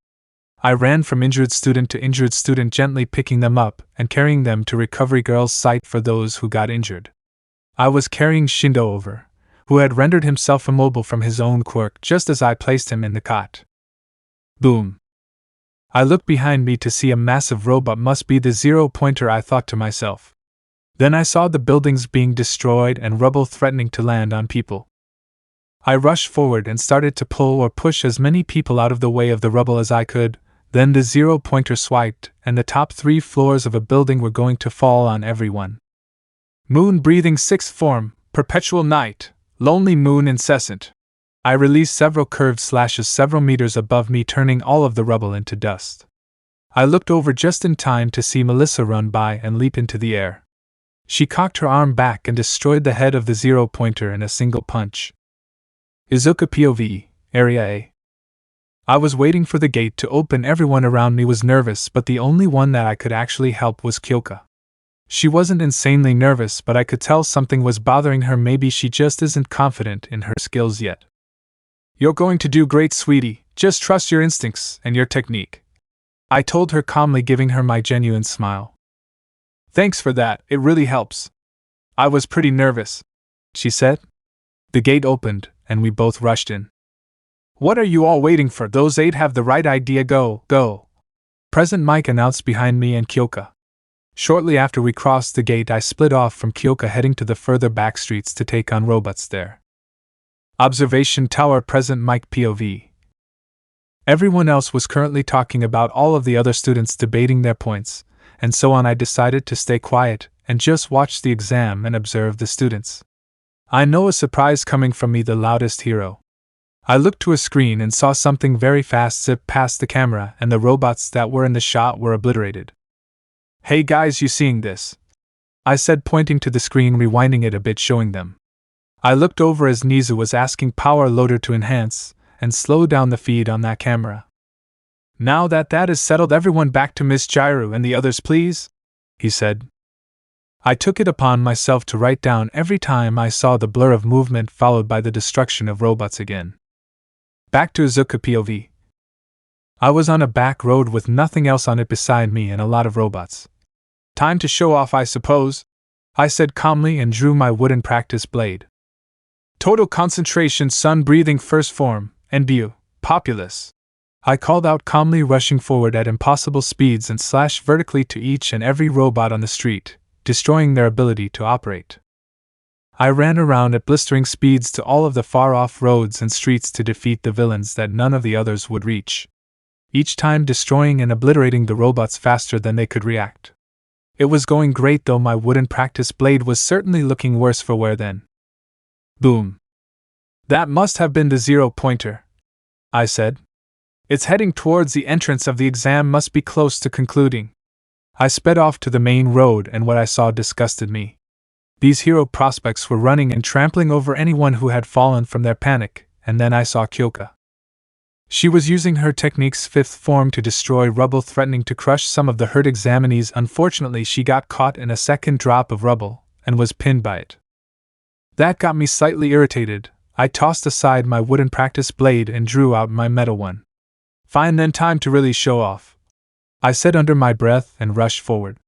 I ran from injured student to injured student, gently picking them up and carrying them to recovery girls' site for those who got injured. I was carrying Shindo over, who had rendered himself immobile from his own quirk just as I placed him in the cot. Boom. I looked behind me to see a massive robot. Must be the 0-pointer, I thought to myself. Then I saw the buildings being destroyed and rubble threatening to land on people. I rushed forward and started to pull or push as many people out of the way of the rubble as I could. Then the 0-pointer swiped, and the top 3 floors of a building were going to fall on everyone. Moon breathing 6th form, perpetual night, lonely moon incessant. I released several curved slashes several meters above me, turning all of the rubble into dust. I looked over just in time to see Melissa run by and leap into the air. She cocked her arm back and destroyed the head of the 0-pointer in a single punch. Izuku POV, Area A. I was waiting for the gate to open. Everyone around me was nervous, but the only one that I could actually help was Kyoka. She wasn't insanely nervous, but I could tell something was bothering her. Maybe she just isn't confident in her skills yet. You're going to do great, sweetie. Just trust your instincts and your technique, I told her calmly, giving her my genuine smile. Thanks for that, it really helps. I was pretty nervous, she said. The gate opened, and we both rushed in. What are you all waiting for? Those 8 have the right idea. Go, go. Present Mike announced behind me and Kyoka. Shortly after we crossed the gate, I split off from Kyoka, heading to the further back streets to take on robots there. Observation Tower. Present Mike POV. Everyone else was currently talking about all of the other students, debating their points, and so on. I decided to stay quiet and just watch the exam and observe the students. I know a surprise coming from me, the loudest hero. I looked to a screen and saw something very fast zip past the camera, and the robots that were in the shot were obliterated. Hey guys, you seeing this? I said, pointing to the screen, rewinding it a bit, showing them. I looked over as Nizu was asking Power Loader to enhance and slow down the feed on that camera. Now that is settled, everyone back to Miss Jiru and the others, please, he said. I took it upon myself to write down every time I saw the blur of movement followed by the destruction of robots again. Back to Izuku POV. I was on a back road with nothing else on it beside me and a lot of robots. Time to show off, I suppose, I said calmly and drew my wooden practice blade. Total concentration, sun breathing 1st form, NBU, populace. I called out calmly, rushing forward at impossible speeds and slashed vertically to each and every robot on the street, destroying their ability to operate. I ran around at blistering speeds to all of the far-off roads and streets to defeat the villains that none of the others would reach, each time destroying and obliterating the robots faster than they could react. It was going great, though my wooden practice blade was certainly looking worse for wear then. Boom. That must have been the 0-pointer, I said. It's heading towards the entrance of the exam, must be close to concluding. I sped off to the main road, and what I saw disgusted me. These hero prospects were running and trampling over anyone who had fallen from their panic, and then I saw Kyoka. She was using her technique's 5th form to destroy rubble, threatening to crush some of the hurt examinees. Unfortunately, she got caught in a second drop of rubble, and was pinned by it. That got me slightly irritated. I tossed aside my wooden practice blade and drew out my metal one. Fine then, time to really show off, I said under my breath and rushed forward.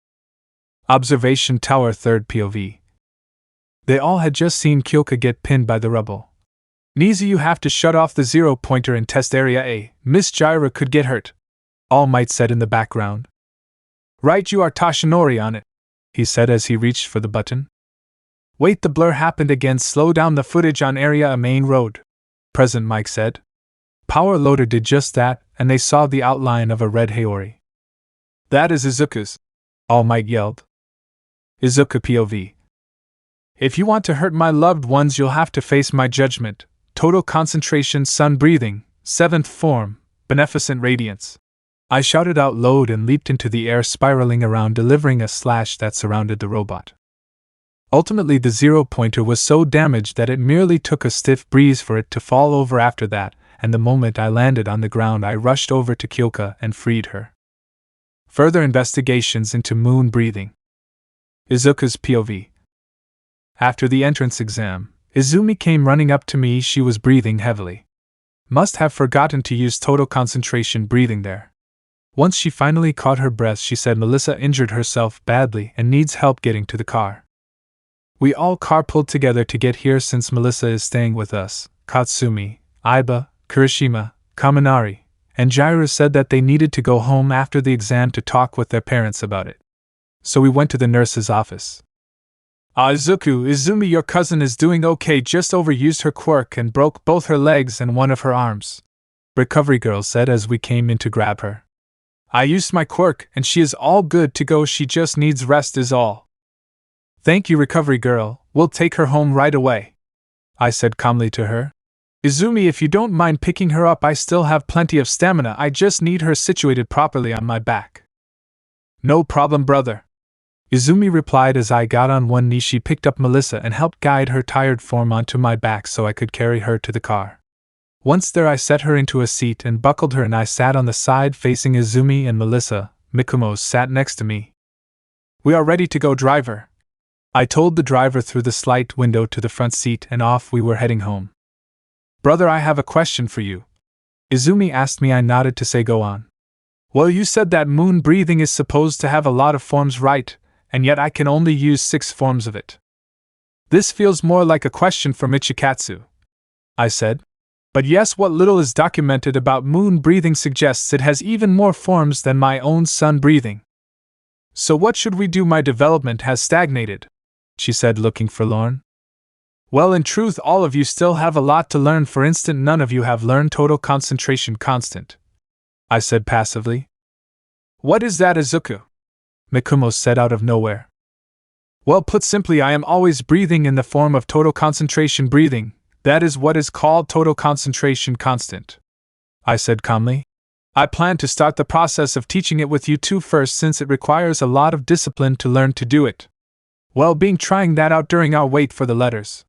Observation Tower. 3rd POV. They all had just seen Kyoka get pinned by the rubble. Nizu, you have to shut off the 0-pointer in test area A. Miss Jiraiya could get hurt, Almight said in the background. Right, you are Toshinori on it, he said as he reached for the button. Wait, the blur happened again. Slow down the footage on area A main road, President Mike said. Power loader did just that, and they saw the outline of a red Haori. That is Izuku's, Almight yelled. Izuku POV. If you want to hurt my loved ones, you'll have to face my judgment. Total concentration, sun breathing, 7th form, beneficent radiance. I shouted out loud and leaped into the air, spiraling around, delivering a slash that surrounded the robot. Ultimately, the 0-pointer was so damaged that it merely took a stiff breeze for it to fall over after that, and the moment I landed on the ground, I rushed over to Kyoka and freed her. Further investigations into moon breathing. Izuku's POV. After the entrance exam, Izumi came running up to me. She was breathing heavily. Must have forgotten to use total concentration breathing there. Once she finally caught her breath, she said Melissa injured herself badly and needs help getting to the car. We all carpooled together to get here since Melissa is staying with us. Katsumi, Iba, Kirishima, Kaminari, and Jiraiya said that they needed to go home after the exam to talk with their parents about it. So we went to the nurse's office. Izuku, Izumi, your cousin is doing okay, just overused her quirk and broke both her legs and one of her arms, Recovery Girl said as we came in to grab her. I used my quirk and she is all good to go, she just needs rest is all. Thank you, Recovery Girl, we'll take her home right away, I said calmly to her. Izumi, if you don't mind picking her up, I still have plenty of stamina, I just need her situated properly on my back. No problem, brother, Izumi replied as I got on one knee. She picked up Melissa and helped guide her tired form onto my back so I could carry her to the car. Once there, I set her into a seat and buckled her, and I sat on the side facing Izumi and Melissa. Mikumo sat next to me. We are ready to go, driver, I told the driver through the slight window to the front seat, and off we were heading home. Brother, I have a question for you, Izumi asked me. I nodded to say go on. Well, you said that moon breathing is supposed to have a lot of forms, right? And yet I can only use 6 forms of it. This feels more like a question for Michikatsu, I said. But yes, what little is documented about moon breathing suggests it has even more forms than my own sun breathing. So what should we do? My development has stagnated, she said, looking forlorn. Well, in truth, all of you still have a lot to learn. For instance, none of you have learned total concentration constant, I said passively. What is that, Izuku? Mikumo said out of nowhere. Well, put simply, I am always breathing in the form of total concentration breathing. That is what is called total concentration constant, I said calmly. I plan to start the process of teaching it with you two first, since it requires a lot of discipline to learn to do it. Well, being trying that out during our wait for the letters.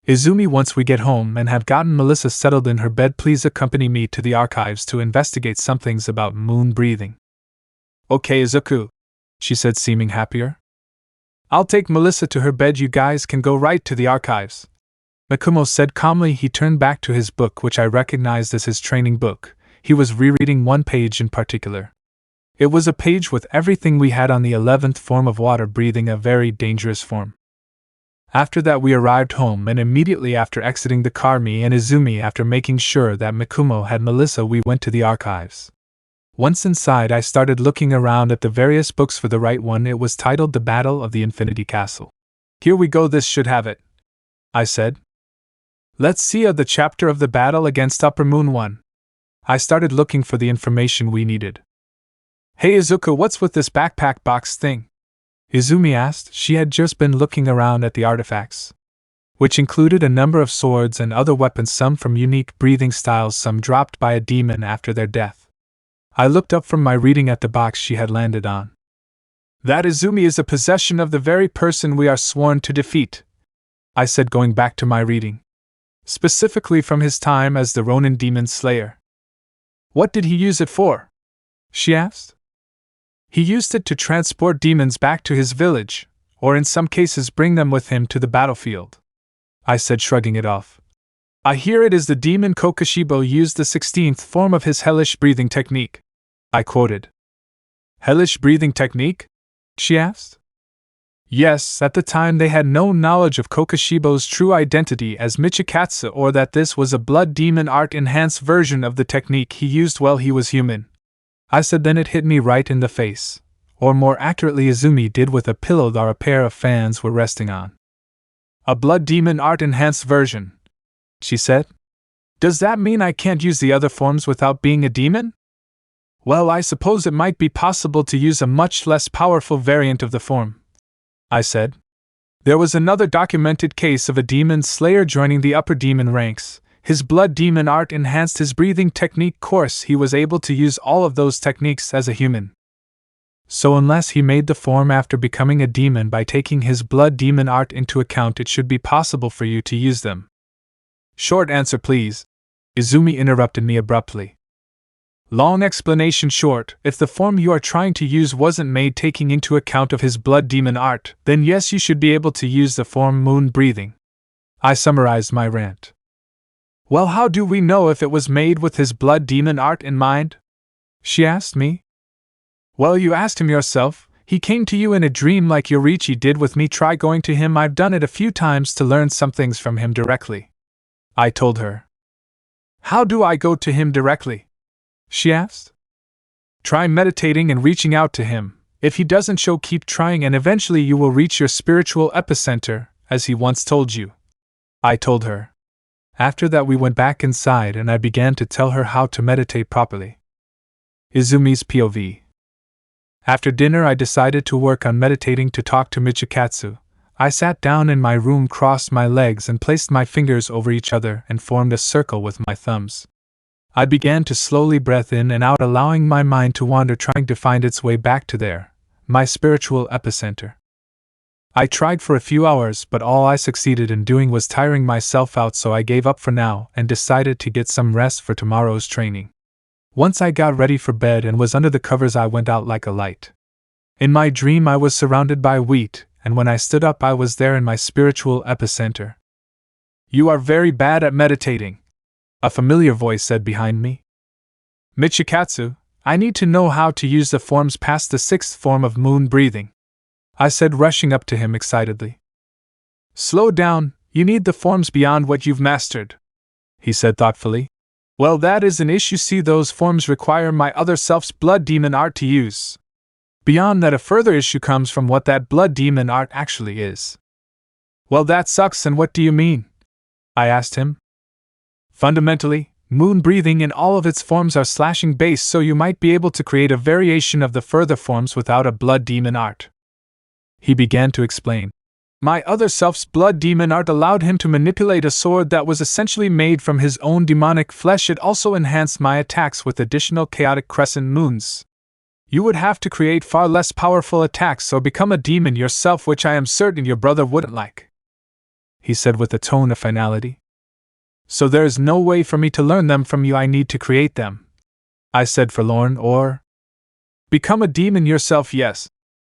Izumi, once we get home and have gotten Melissa settled in her bed, please accompany me to the archives to investigate some things about moon breathing. Okay, Izuku, she said, seeming happier. I'll take Melissa to her bed. You guys can go right to the archives, Mikumo said calmly. He turned back to his book, which I recognized as his training book. He was rereading one page in particular. It was a page with everything we had on the 11th form of water breathing, a very dangerous form. After that, we arrived home, and immediately after exiting the car, me and Izumi, after making sure that Mikumo had Melissa, we went to the archives. Once inside, I started looking around at the various books for the right one. It was titled The Battle of the Infinity Castle. Here we go, this should have it, I said. Let's see the chapter of the battle against Upper Moon 1. I started looking for the information we needed. Hey Izuku, what's with this backpack box thing? Izumi asked. She had just been looking around at the artifacts, which included a number of swords and other weapons, some from unique breathing styles, some dropped by a demon after their death. I looked up from my reading at the box she had landed on. That, Izumi, is a possession of the very person we are sworn to defeat, I said, going back to my reading. Specifically from his time as the Ronin Demon Slayer. What did he use it for? She asked. He used it to transport demons back to his village, or in some cases bring them with him to the battlefield, I said, shrugging it off. I hear it is the demon Kokoshibo used the 16th form of his hellish breathing technique, I quoted. Hellish breathing technique? She asked. Yes, at the time they had no knowledge of Kokoshibo's true identity as Michikatsu or that this was a blood demon art-enhanced version of the technique he used while he was human. I said, then it hit me right in the face. Or more accurately, Izumi did, with a pillow that a pair of fans were resting on. A blood demon art-enhanced version, she said. Does that mean I can't use the other forms without being a demon? Well, I suppose it might be possible to use a much less powerful variant of the form, I said. There was another documented case of a demon slayer joining the upper demon ranks. His blood demon art enhanced his breathing technique course. He was able to use all of those techniques as a human. So unless he made the form after becoming a demon by taking his blood demon art into account, it should be possible for you to use them. Short answer, please. Izumi interrupted me abruptly. Long explanation short, if the form you are trying to use wasn't made taking into account of his blood demon art, then yes, you should be able to use the form moon breathing. I summarized my rant. Well, how do we know if it was made with his blood demon art in mind? She asked me. Well, you asked him yourself. He came to you in a dream like Yoriichi did with me. Try going to him. I've done it a few times to learn some things from him directly, I told her. How do I go to him directly? She asked. Try meditating and reaching out to him. If he doesn't show, keep trying, and eventually you will reach your spiritual epicenter, as he once told you, I told her. After that, we went back inside and I began to tell her how to meditate properly. Izumi's POV. After dinner, I decided to work on meditating to talk to Michikatsu. I sat down in my room, crossed my legs, and placed my fingers over each other and formed a circle with my thumbs. I began to slowly breath in and out, allowing my mind to wander, trying to find its way back to there, my spiritual epicenter. I tried for a few hours, but all I succeeded in doing was tiring myself out, so I gave up for now and decided to get some rest for tomorrow's training. Once I got ready for bed and was under the covers, I went out like a light. In my dream, I was surrounded by wheat, and when I stood up, I was there in my spiritual epicenter. You are very bad at meditating, a familiar voice said behind me. Michikatsu, I need to know how to use the forms past the 6th form of moon breathing, I said, rushing up to him excitedly. Slow down, you need the forms beyond what you've mastered, he said thoughtfully. Well, that is an issue. See, those forms require my other self's blood demon art to use. Beyond that, a further issue comes from what that blood demon art actually is. Well, that sucks, and what do you mean? I asked him. Fundamentally, moon breathing in all of its forms are slashing based, so you might be able to create a variation of the further forms without a blood demon art. He began to explain. My other self's blood demon art allowed him to manipulate a sword that was essentially made from his own demonic flesh. It also enhanced my attacks with additional chaotic crescent moons. You would have to create far less powerful attacks or become a demon yourself, which I am certain your brother wouldn't like, he said with a tone of finality. So there is no way for me to learn them from you. I need to create them, I said forlorn. Or become a demon yourself. Yes,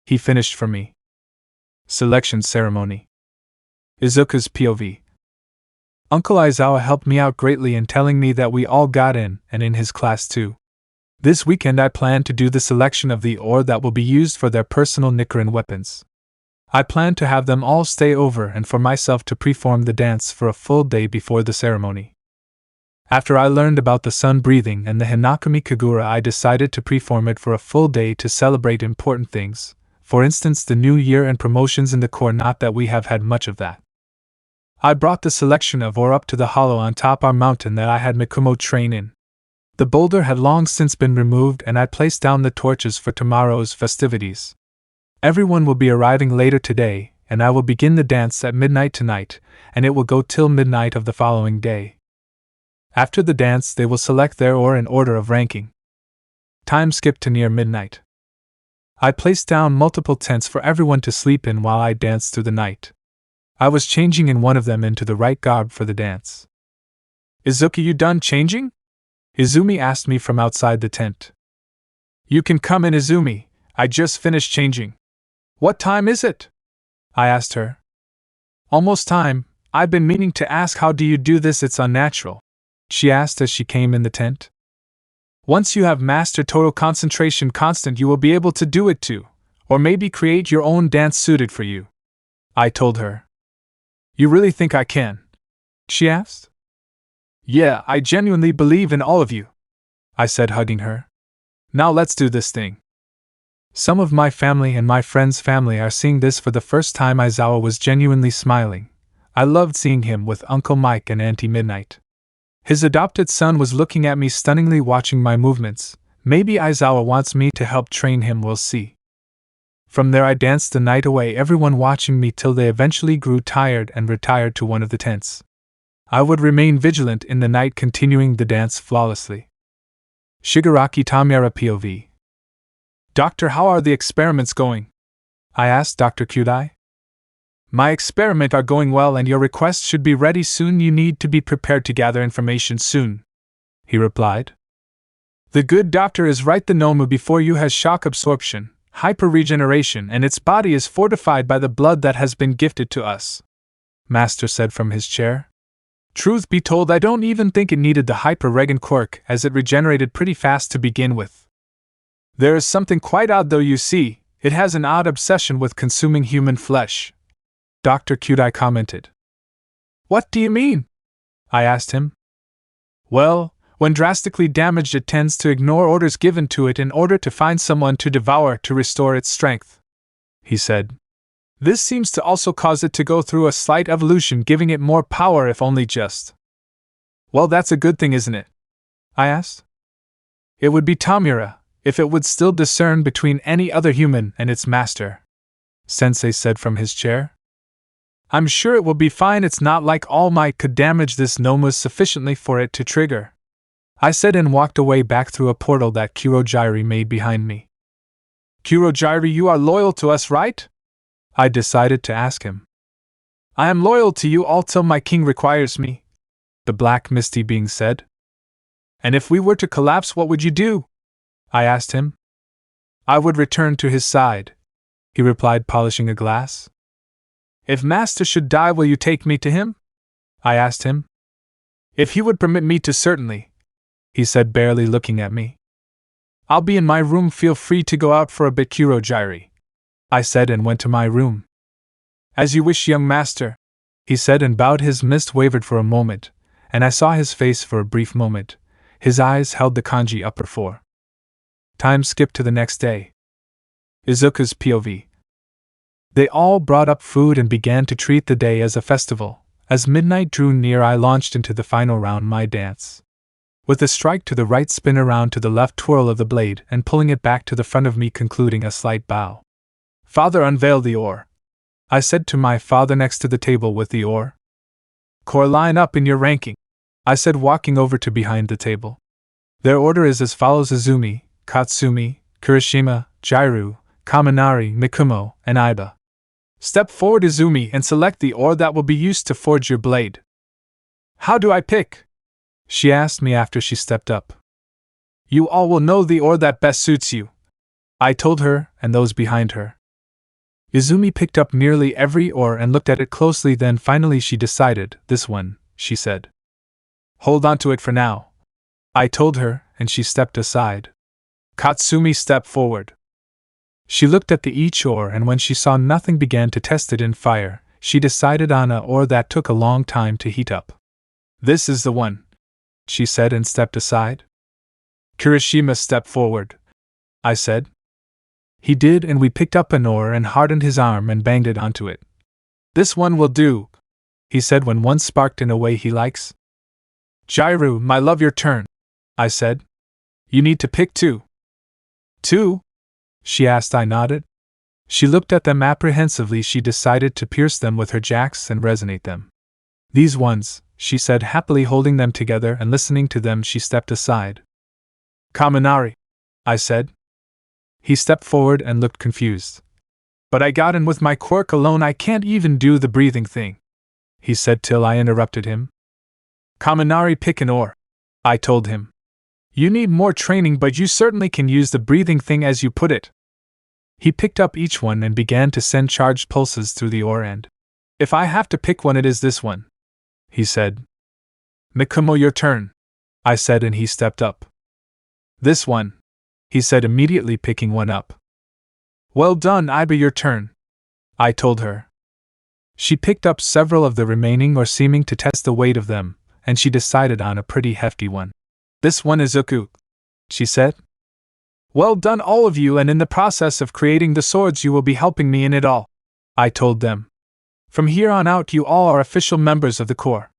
he finished for me. Selection ceremony. Izuku's POV. Uncle Aizawa helped me out greatly in telling me that we all got in, and in his class too. This weekend I plan to do the selection of the ore that will be used for their personal Nichiren weapons. I plan to have them all stay over and for myself to perform the dance for a full day before the ceremony. After I learned about the sun breathing and the Hinakami Kagura, I decided to perform it for a full day to celebrate important things. For instance, the new year and promotions in the Corps. Not that we have had much of that. I brought the selection of ore up to the hollow on top our mountain that I had Mikumo train in. The boulder had long since been removed, and I placed down the torches for tomorrow's festivities. Everyone will be arriving later today, and I will begin the dance at midnight tonight, and it will go till midnight of the following day. After the dance, they will select their ore in order of ranking. Time skipped to near midnight. I placed down multiple tents for everyone to sleep in while I danced through the night. I was changing in one of them into the right garb for the dance. Izuku, you done changing? Izumi asked me from outside the tent. You can come in, Izumi. I just finished changing. What time is it? I asked her. Almost time. I've been meaning to ask, how do you do this? It's unnatural, she asked as she came in the tent. Once you have mastered total concentration constant, you will be able to do it too. Or maybe create your own dance suited for you. I told her. You really think I can? She asked. Yeah, I genuinely believe in all of you, I said, hugging her. Now let's do this thing. Some of my family and my friend's family are seeing this for the first time. Aizawa was genuinely smiling. I loved seeing him with Uncle Mike and Auntie Midnight. His adopted son was looking at me stunningly, watching my movements. Maybe Aizawa wants me to help train him, we'll see. From there I danced the night away, everyone watching me till they eventually grew tired and retired to one of the tents. I would remain vigilant in the night, continuing the dance flawlessly. Shigaraki Tamura POV. Doctor, how are the experiments going? I asked Dr. Kyudai. My experiments are going well and your request should be ready soon. You need to be prepared to gather information soon, he replied. The good doctor is right. The Nomu before you has shock absorption, hyper-regeneration, and its body is fortified by the blood that has been gifted to us, Master said from his chair. Truth be told, I don't even think it needed the hyper-regen quirk, as it regenerated pretty fast to begin with. There is something quite odd though, you see, it has an odd obsession with consuming human flesh, Dr. Kyudai commented. What do you mean? I asked him. Well, when drastically damaged it tends to ignore orders given to it in order to find someone to devour to restore its strength, he said. This seems to also cause it to go through a slight evolution, giving it more power if only just. Well, that's a good thing, isn't it? I asked. It would be Tamura, if it would still discern between any other human and its master, Sensei said from his chair. I'm sure it will be fine. It's not like Almight could damage this Nomu sufficiently for it to trigger, I said, and walked away back through a portal that Kurojairi made behind me. Kurojairi, you are loyal to us, right? I decided to ask him. I am loyal to you all till my king requires me, the black misty being said. And if we were to collapse, what would you do? I asked him. I would return to his side, he replied, polishing a glass. If Master should die, will you take me to him? I asked him. If he would permit me to, certainly, he said, barely looking at me. I'll be in my room, feel free to go out for a bit, Kurojairi, I said, and went to my room. As you wish, young master, he said, and bowed. His mist wavered for a moment, and I saw his face for a brief moment. His eyes held the kanji upper 4. Time skipped to the next day. Izuku's POV. They all brought up food and began to treat the day as a festival. As midnight drew near, I launched into the final round, my dance. With a strike to the right, spin around to the left, twirl of the blade, and pulling it back to the front of me, concluding a slight bow. Father, unveil the ore, I said to my father next to the table with the ore. Core, line up in your ranking, I said, walking over to behind the table. Their order is as follows: Izumi, Katsumi, Kirishima, Jairu, Kaminari, Mikumo, and Iba. Step forward, Izumi, and select the ore that will be used to forge your blade. How do I pick? She asked me after she stepped up. You all will know the ore that best suits you, I told her and those behind her. Izumi picked up nearly every ore and looked at it closely, then finally she decided, this one, she said. Hold on to it for now, I told her, and she stepped aside. Katsumi stepped forward. She looked at each ore, and when she saw nothing, began to test it in fire. She decided on a ore that took a long time to heat up. This is the one, she said, and stepped aside. Kirishima stepped forward, I said. He did, and we picked up an ore and hardened his arm and banged it onto it. This one will do, he said when one sparked in a way he likes. Jairu, my love, your turn, I said. You need to pick 2. 2? She asked. I nodded. She looked at them apprehensively. She decided to pierce them with her jacks and resonate them. These ones, she said, happily holding them together and listening to them. She stepped aside. Kaminari, I said. He stepped forward and looked confused. But I got in with my quirk alone. I can't even do the breathing thing, he said, till I interrupted him. Kaminari, pick an ore, I told him. You need more training, but you certainly can use the breathing thing as you put it. He picked up each one and began to send charged pulses through the ore end. If I have to pick one, it is this one, he said. Mikumo, your turn, I said, and he stepped up. This one, he said, immediately picking one up. Well done, Iba, your turn, I told her. She picked up several of the remaining or seeming to test the weight of them, and she decided on a pretty hefty one. This one is Izuku, she said. Well done all of you, and in the process of creating the swords you will be helping me in it all, I told them. From here on out you all are official members of the Corps.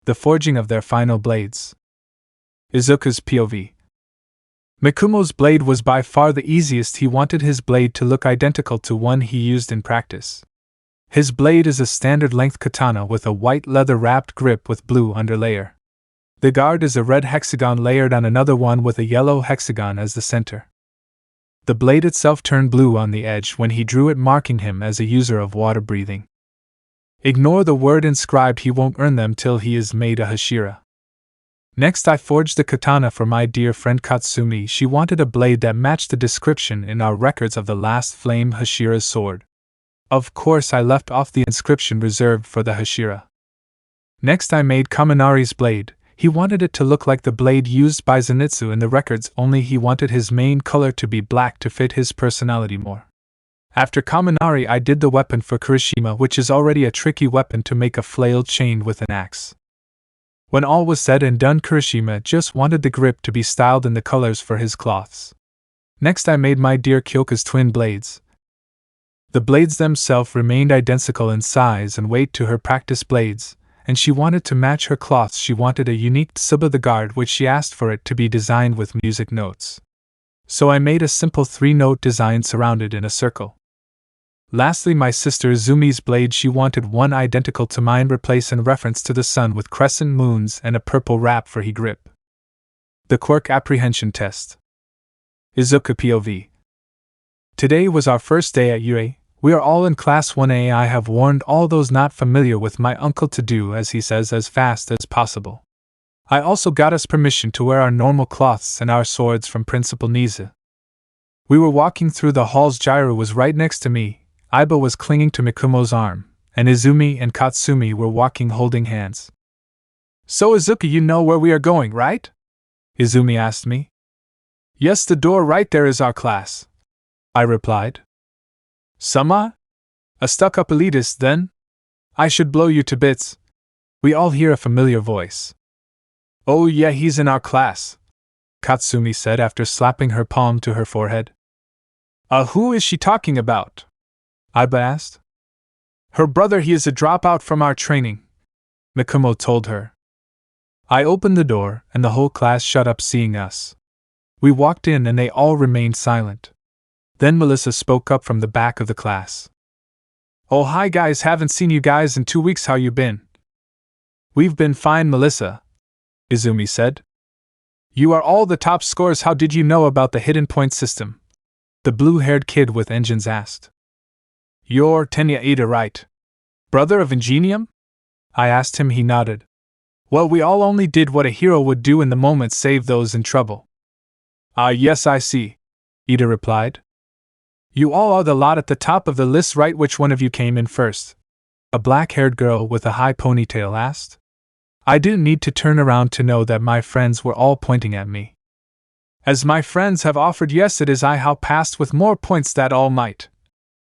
The forging of their final blades. Izuku's POV. Mikumo's blade was by far the easiest. He wanted his blade to look identical to one he used in practice. His blade is a standard length katana with a white leather wrapped grip with blue underlayer. The guard is a red hexagon layered on another one with a yellow hexagon as the center. The blade itself turned blue on the edge when he drew it, marking him as a user of water breathing. Ignore the word inscribed, he won't earn them till he is made a Hashira. Next I forged the katana for my dear friend Katsumi. She wanted a blade that matched the description in our records of the last flame Hashira's sword. Of course I left off the inscription reserved for the Hashira. Next I made Kaminari's blade. He wanted it to look like the blade used by Zenitsu in the records, only he wanted his main color to be black to fit his personality more. After Kaminari I did the weapon for Kirishima, which is already a tricky weapon to make, a flail chained with an axe. When all was said and done, Kirishima just wanted the grip to be styled in the colors for his cloths. Next I made my dear Kyoka's twin blades. The blades themselves remained identical in size and weight to her practice blades, and she wanted to match her cloths. She wanted a unique Tsuba the guard, which she asked for it to be designed with music notes. So I made a simple 3-note design surrounded in a circle. Lastly, my sister Izumi's blade, she wanted one identical to mine, replace in reference to the sun with crescent moons and a purple wrap for he grip. The Quirk apprehension test. Izuku POV. Today was our first day at UA. We are all in Class 1A. I have warned all those not familiar with my uncle to do as he says as fast as possible. I also got us permission to wear our normal cloths and our swords from Principal Niza. We were walking through the halls. Jiru was right next to me, Iba was clinging to Mikumo's arm, and Izumi and Katsumi were walking holding hands. So Izuku, you know where we are going, right? Izumi asked me. Yes, the door right there is our class, I replied. Sama? A stuck-up elitist, then? I should blow you to bits. We all hear a familiar voice. Oh yeah, he's in our class, Katsumi said after slapping her palm to her forehead. Who is she talking about? Iba asked. Her brother, he is a dropout from our training, Mikumo told her. I opened the door, and the whole class shut up seeing us. We walked in and they all remained silent. Then Melissa spoke up from the back of the class. Oh hi guys, haven't seen you guys in 2 weeks, how you been? We've been fine, Melissa, Izumi said. You are all the top scorers. How did you know about the hidden point system? The blue-haired kid with engines asked. You're Tenya Ida, right? Brother of Ingenium? I asked him. He nodded. Well, we all only did what a hero would do in the moment, save those in trouble. Yes, I see, Ida replied. You all are the lot at the top of the list, right? Which one of you came in first? A black-haired girl with a high ponytail asked. I didn't need to turn around to know that my friends were all pointing at me. As my friends have offered, yes, it is I how passed with more points that Almight,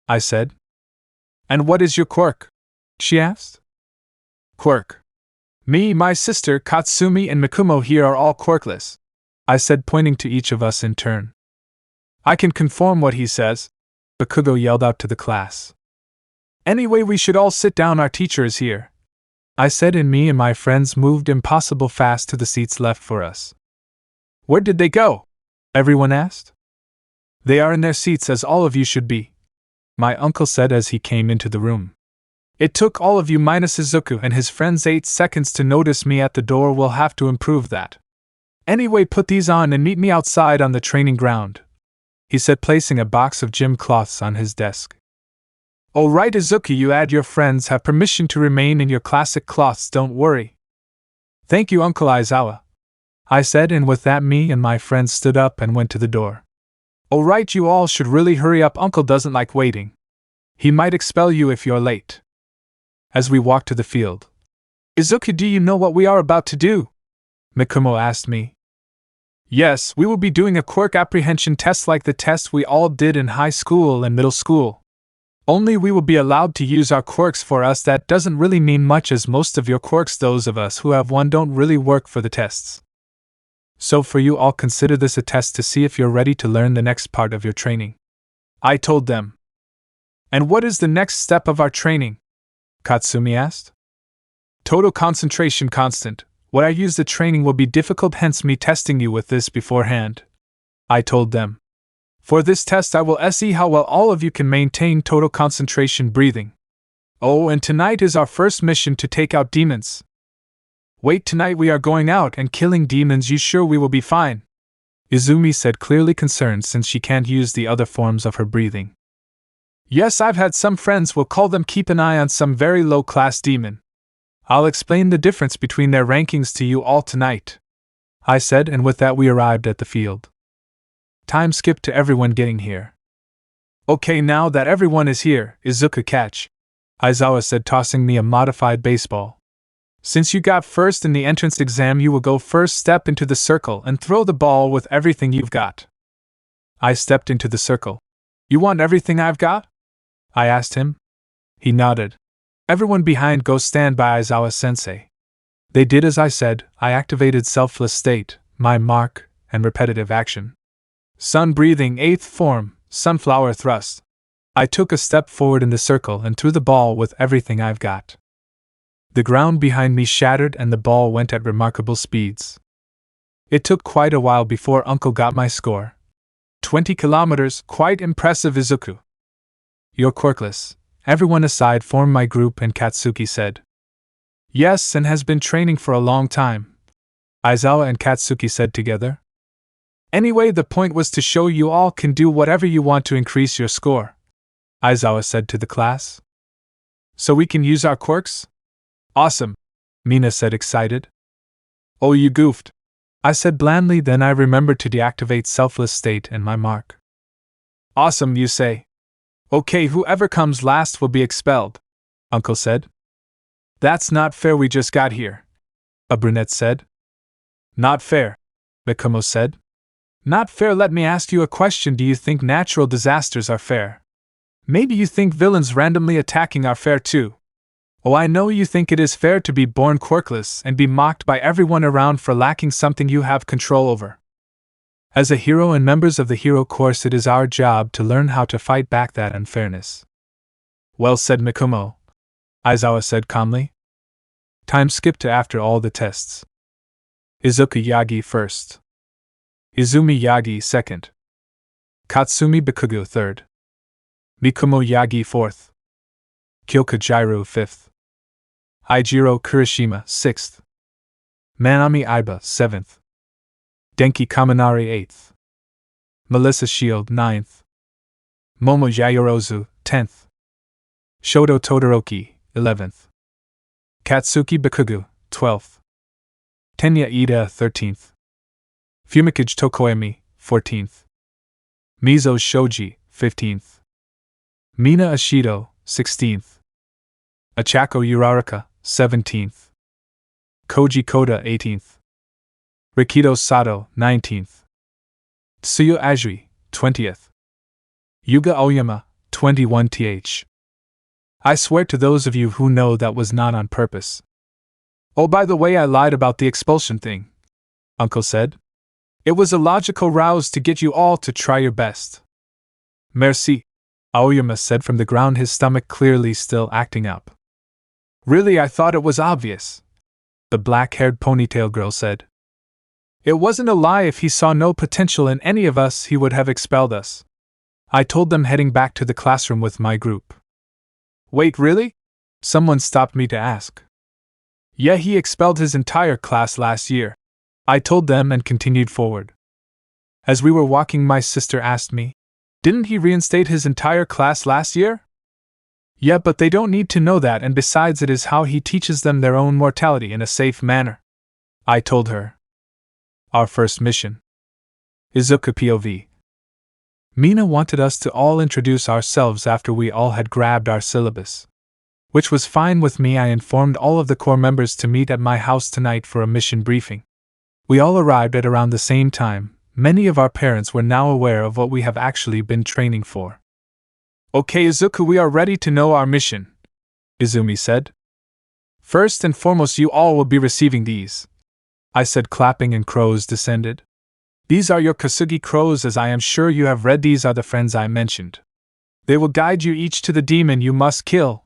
I said. And what is your quirk? She asked. Quirk. Me, my sister, Katsumi, and Mikumo here are all quirkless, I said, pointing to each of us in turn. I can confirm what he says, Bakugo yelled out to the class. Anyway, we should all sit down, our teacher is here, I said, and me and my friends moved impossible fast to the seats left for us. Where did they go? Everyone asked. They are in their seats, as all of you should be, my uncle said as he came into the room. It took all of you minus Izuku and his friends 8 seconds to notice me at the door. We'll have to improve that. Anyway, put these on and meet me outside on the training ground, he said, placing a box of gym cloths on his desk. All right, Izuku, you and your friends have permission to remain in your classic cloths, don't worry. Thank you, Uncle Aizawa, I said, and with that me and my friends stood up and went to the door. All right, you all should really hurry up. Uncle doesn't like waiting. He might expel you if you're late. As we walked to the field. Izuku, do you know what we are about to do? Mikumo asked me. Yes, we will be doing a quirk apprehension test like the test we all did in high school and middle school. Only we will be allowed to use our quirks. For us that doesn't really mean much, as most of your quirks, those of us who have one, don't really work for the tests. So for you all, consider this a test to see if you're ready to learn the next part of your training. I told them. And what is the next step of our training? Katsumi asked. Total concentration constant. What I use the training will be difficult, hence me testing you with this beforehand. I told them. For this test I will see how well all of you can maintain total concentration breathing. Oh, and tonight is our first mission to take out demons. Wait, tonight we are going out and killing demons. You sure we will be fine? Izumi said, clearly concerned since she can't use the other forms of her breathing. Yes, I've had some friends, will call them, keep an eye on some very low-class demon. I'll explain the difference between their rankings to you all tonight, I said, and with that we arrived at the field. Time skipped to everyone getting here. Okay, now that everyone is here, Izuku catch, Aizawa said, tossing me a modified baseball. Since you got first in the entrance exam, you will go first. Step into the circle and throw the ball with everything you've got. I stepped into the circle. You want everything I've got? I asked him. He nodded. Everyone behind go stand by Aizawa-sensei. They did as I said. I activated selfless state, my mark, and repetitive action. Sun breathing, 8th form, sunflower thrust. I took a step forward in the circle and threw the ball with everything I've got. The ground behind me shattered and the ball went at remarkable speeds. It took quite a while before Uncle got my score. 20 kilometers, quite impressive, Izuku. You're quirkless. Everyone aside formed my group, and Katsuki said. Yes, and has been training for a long time, Aizawa and Katsuki said together. Anyway, the point was to show you all can do whatever you want to increase your score, Aizawa said to the class. So we can use our quirks? Awesome, Mina said, excited. Oh, you goofed, I said blandly, then I remembered to deactivate selfless state and my mark. Awesome, you say? Okay, whoever comes last will be expelled, Uncle said. That's not fair, we just got here, a brunette said. Not fair, Mikomo said. Not fair. Let me ask you a question. Do you think natural disasters are fair? Maybe you think villains randomly attacking are fair too. Oh, I know you think it is fair to be born quirkless and be mocked by everyone around for lacking something you have control over. As a hero and members of the hero course, it is our job to learn how to fight back that unfairness. Well said, Mikomo, Aizawa said calmly. Time skipped to after all the tests. Izuku Yagi first. Izumi Yagi second. Katsumi Bikugo third. Mikomo Yagi fourth. Kyoka Jiro fifth. Ijiro Kurishima sixth. Manami Iba seventh. Denki Kaminari 8th. Melissa Shield 9th. Momo Yayorozu 10th. Shoto Todoroki 11th. Katsuki Bikugo 12th. Tenya Ida 13th. Fumikage Tokoemi 14th. Mizo Shoji 15th. Mina Ashido 16th. Ochaco Uraraka 17th. Koji Koda 18th. Rikido Sato, 19th. Tsuyo Ajui, 20th. Yuga Oyama, 21th. I swear to those of you who know that was not on purpose. Oh, by the way, I lied about the expulsion thing, Uncle said. It was a logical ruse to get you all to try your best. Merci, Aoyama said from the ground, his stomach clearly still acting up. Really, I thought it was obvious, the black-haired ponytail girl said. It wasn't a lie. If he saw no potential in any of us, he would have expelled us, I told them, heading back to the classroom with my group. Wait, really? Someone stopped me to ask. Yeah, he expelled his entire class last year, I told them and continued forward. As we were walking, my sister asked me, didn't he reinstate his entire class last year? Yeah, but they don't need to know that, and besides, it is how he teaches them their own mortality in a safe manner, I told her. Our first mission. Izuku POV. Mina wanted us to all introduce ourselves after we all had grabbed our syllabus, which was fine with me. I informed all of the core members to meet at my house tonight for a mission briefing. We all arrived at around the same time. Many of our parents were now aware of what we have actually been training for. Okay, Izuku, we are ready to know our mission, Izumi said. First and foremost, you all will be receiving these, I said, clapping, and crows descended. These are your Kasugi crows, as I am sure you have read. These are the friends I mentioned. They will guide you each to the demon you must kill.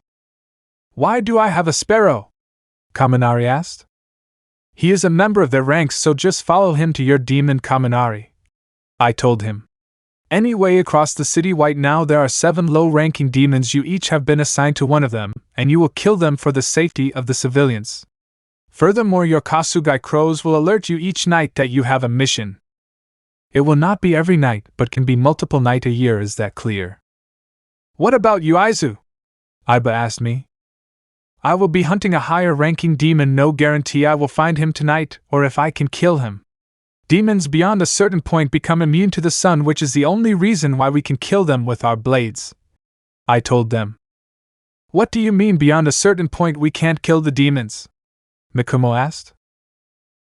Why do I have a sparrow? Kaminari asked. He is a member of their ranks, so just follow him to your demon, Kaminari, I told him. Anyway, across the city right now there are 7 low-ranking demons. You each have been assigned to one of them, and you will kill them for the safety of the civilians. Furthermore, your Kasugai crows will alert you each night that you have a mission. It will not be every night, but can be multiple nights a year. Is that clear? What about you, Izu? Iba asked me. I will be hunting a higher-ranking demon. No guarantee I will find him tonight, or if I can kill him. Demons beyond a certain point become immune to the sun, which is the only reason why we can kill them with our blades, I told them. What do you mean beyond a certain point we can't kill the demons? Mikumo asked.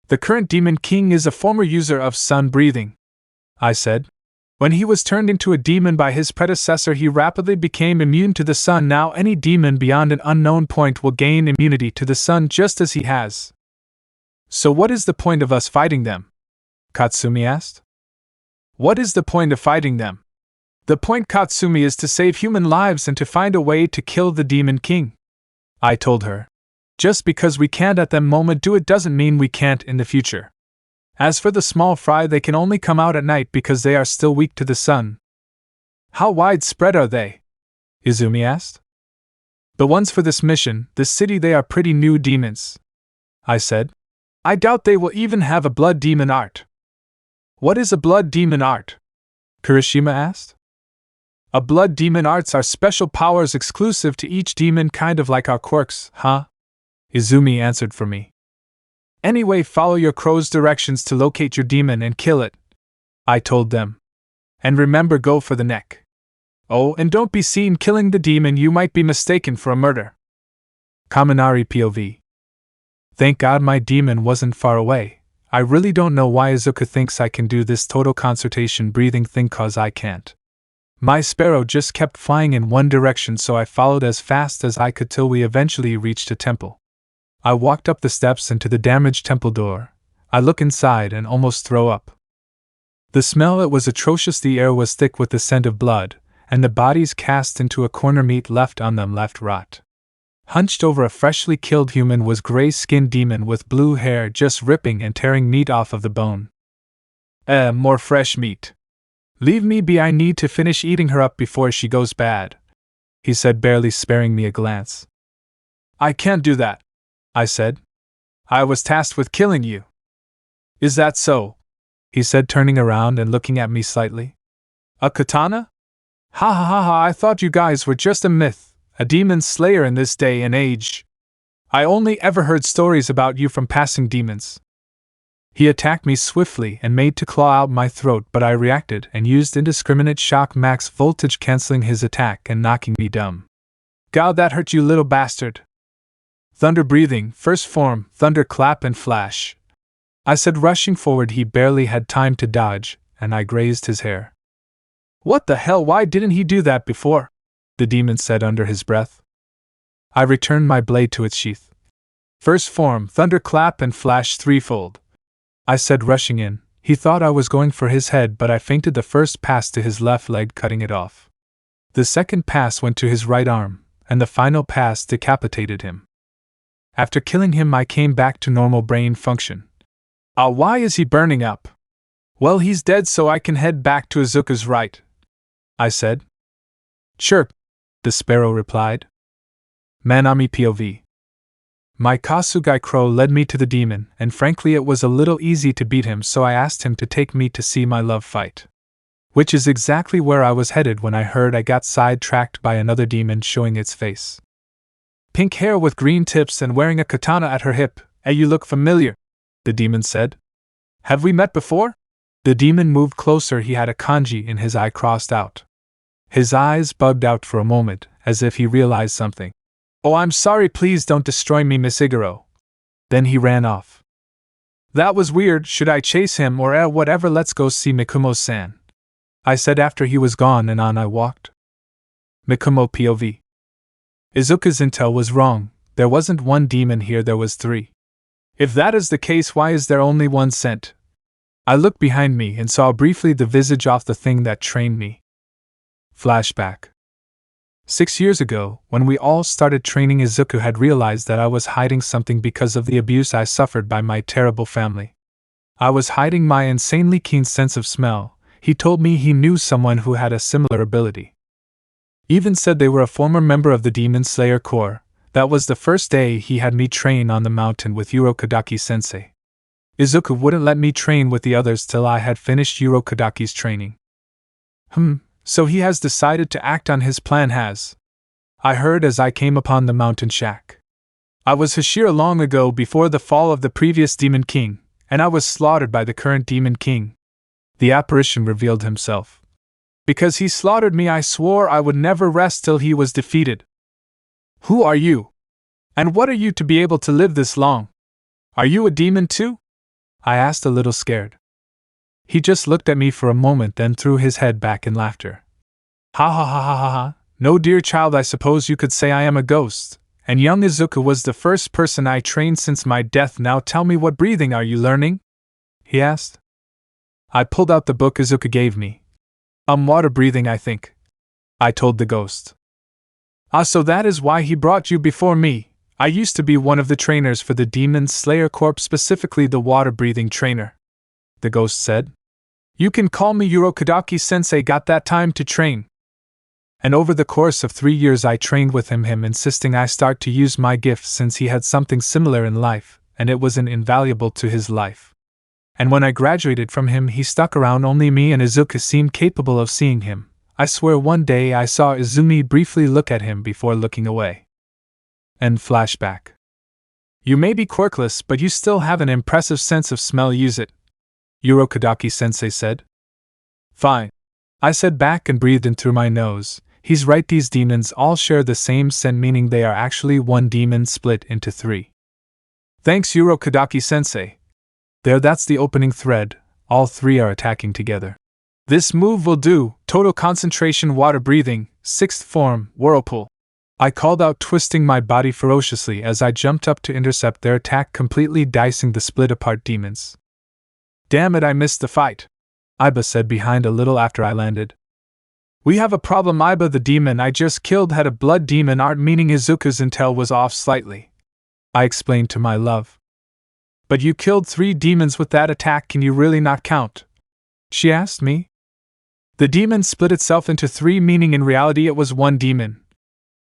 The current demon king is a former user of sun breathing, I said. When he was turned into a demon by his predecessor, he rapidly became immune to the sun. Now any demon beyond an unknown point will gain immunity to the sun just as he has. So what is the point of us fighting them? Katsumi asked. What is the point of fighting them? The point, Katsumi, is to save human lives and to find a way to kill the demon king, I told her. Just because we can't at the moment do it doesn't mean we can't in the future. As for the small fry, they can only come out at night because they are still weak to the sun. How widespread are they? Izumi asked. The ones for this mission, this city, they are pretty new demons, I said. I doubt they will even have a blood demon art. What is a blood demon art? Kirishima asked. A blood demon arts are special powers exclusive to each demon, kind of like our quirks, huh? Izumi answered for me. Anyway, follow your crow's directions to locate your demon and kill it, I told them. And remember, go for the neck. Oh, and don't be seen killing the demon, you might be mistaken for a murder. Kaminari POV. Thank God my demon wasn't far away. I really don't know why Izuku thinks I can do this total concentration breathing thing, cause I can't. My sparrow just kept flying in one direction, so I followed as fast as I could till we eventually reached a temple. I walked up the steps and to the damaged temple door. I look inside and almost throw up. The smell, it was atrocious. The air was thick with the scent of blood, and the bodies cast into a corner, meat left on them left rot. Hunched over a freshly killed human was gray-skinned demon with blue hair, just ripping and tearing meat off of the bone. More fresh meat. Leave me be, I need to finish eating her up before she goes bad, he said, barely sparing me a glance. I can't do that, I said. I was tasked with killing you. Is that so? He said, turning around and looking at me slightly. A katana? Ha ha ha ha, I thought you guys were just a myth. A demon slayer in this day and age. I only ever heard stories about you from passing demons. He attacked me swiftly and made to claw out my throat, but I reacted and used indiscriminate shock, max voltage, canceling his attack and knocking me dumb. God, that hurt, you little bastard. Thunder breathing, first form, thunder clap and flash, I said, rushing forward. He barely had time to dodge, and I grazed his hair. What the hell, why didn't he do that before? The demon said under his breath. I returned my blade to its sheath. First form, thunder clap and flash threefold, I said, rushing in. He thought I was going for his head, but I feinted the first pass to his left leg, cutting it off. The second pass went to his right arm, and the final pass decapitated him. After killing him, I came back to normal brain function. Why is he burning up? Well, he's dead, so I can head back to Izuku's, right? I said. Chirp, the sparrow replied. Manami POV. My Kasugai crow led me to the demon, and frankly it was a little easy to beat him, so I asked him to take me to see my love fight. Which is exactly where I was headed when I heard I got sidetracked by another demon showing its face. Pink hair with green tips and wearing a katana at her hip. Hey, you look familiar, the demon said. Have we met before? The demon moved closer. He had a kanji in his eye crossed out. His eyes bugged out for a moment, as if he realized something. Oh, I'm sorry, please don't destroy me, Miss Iguro. Then he ran off. That was weird, should I chase him or whatever, let's go see Mikumo-san, I said after he was gone, and on I walked. Mikumo POV. Izuku's intel was wrong, there wasn't one demon here, there was 3. If that is the case, why is there only one sent? I looked behind me and saw briefly the visage of the thing that trained me. Flashback. 6 years ago, when we all started training, Izuku had realized that I was hiding something because of the abuse I suffered by my terrible family. I was hiding my insanely keen sense of smell. He told me he knew someone who had a similar ability. Even said they were a former member of the Demon Slayer Corps. That was the first day he had me train on the mountain with Urokodaki-sensei. Izuku wouldn't let me train with the others till I had finished Urokodaki's training. So he has decided to act on his plan, has? I heard as I came upon the mountain shack. I was Hashira long ago, before the fall of the previous Demon King, and I was slaughtered by the current Demon King. The apparition revealed himself. Because he slaughtered me, I swore I would never rest till he was defeated. Who are you? And what are you to be able to live this long? Are you a demon too? I asked, a little scared. He just looked at me for a moment, then threw his head back in laughter. Ha ha ha ha ha ha. No, dear child, I suppose you could say I am a ghost, and young Izuku was the first person I trained since my death. Now tell me, what breathing are you learning? He asked. I pulled out the book Izuku gave me. Water breathing, I think, I told the ghost. Ah, so that is why he brought you before me. I used to be one of the trainers for the Demon Slayer Corps, specifically the water-breathing trainer, the ghost said. You can call me Urokodaki-sensei. Got that time to train. And over the course of 3 years I trained with him insisting I start to use my gift since he had something similar in life, and it was invaluable to his life. And when I graduated from him, he stuck around. Only me and Izuku seemed capable of seeing him. I swear one day I saw Izumi briefly look at him before looking away. End flashback. You may be quirkless, but you still have an impressive sense of smell. Use it, Urokodaki-sensei said. Fine, I said back and breathed in through my nose. He's right, these demons all share the same scent, meaning they are actually one demon split into 3. Thanks, Urokodaki-sensei. There, that's the opening thread. All 3 are attacking together. This move will do. Total concentration, water breathing, 6th form, whirlpool. I called out, twisting my body ferociously as I jumped up to intercept their attack, completely dicing the split-apart demons. Damn it, I missed the fight, Iba said behind a little after I landed. We have a problem, Iba. The demon I just killed had a blood demon art, meaning Izuku's intel was off slightly, I explained to my love. But you killed 3 demons with that attack, can you really not count? She asked me. The demon split itself into 3, meaning in reality it was 1 demon,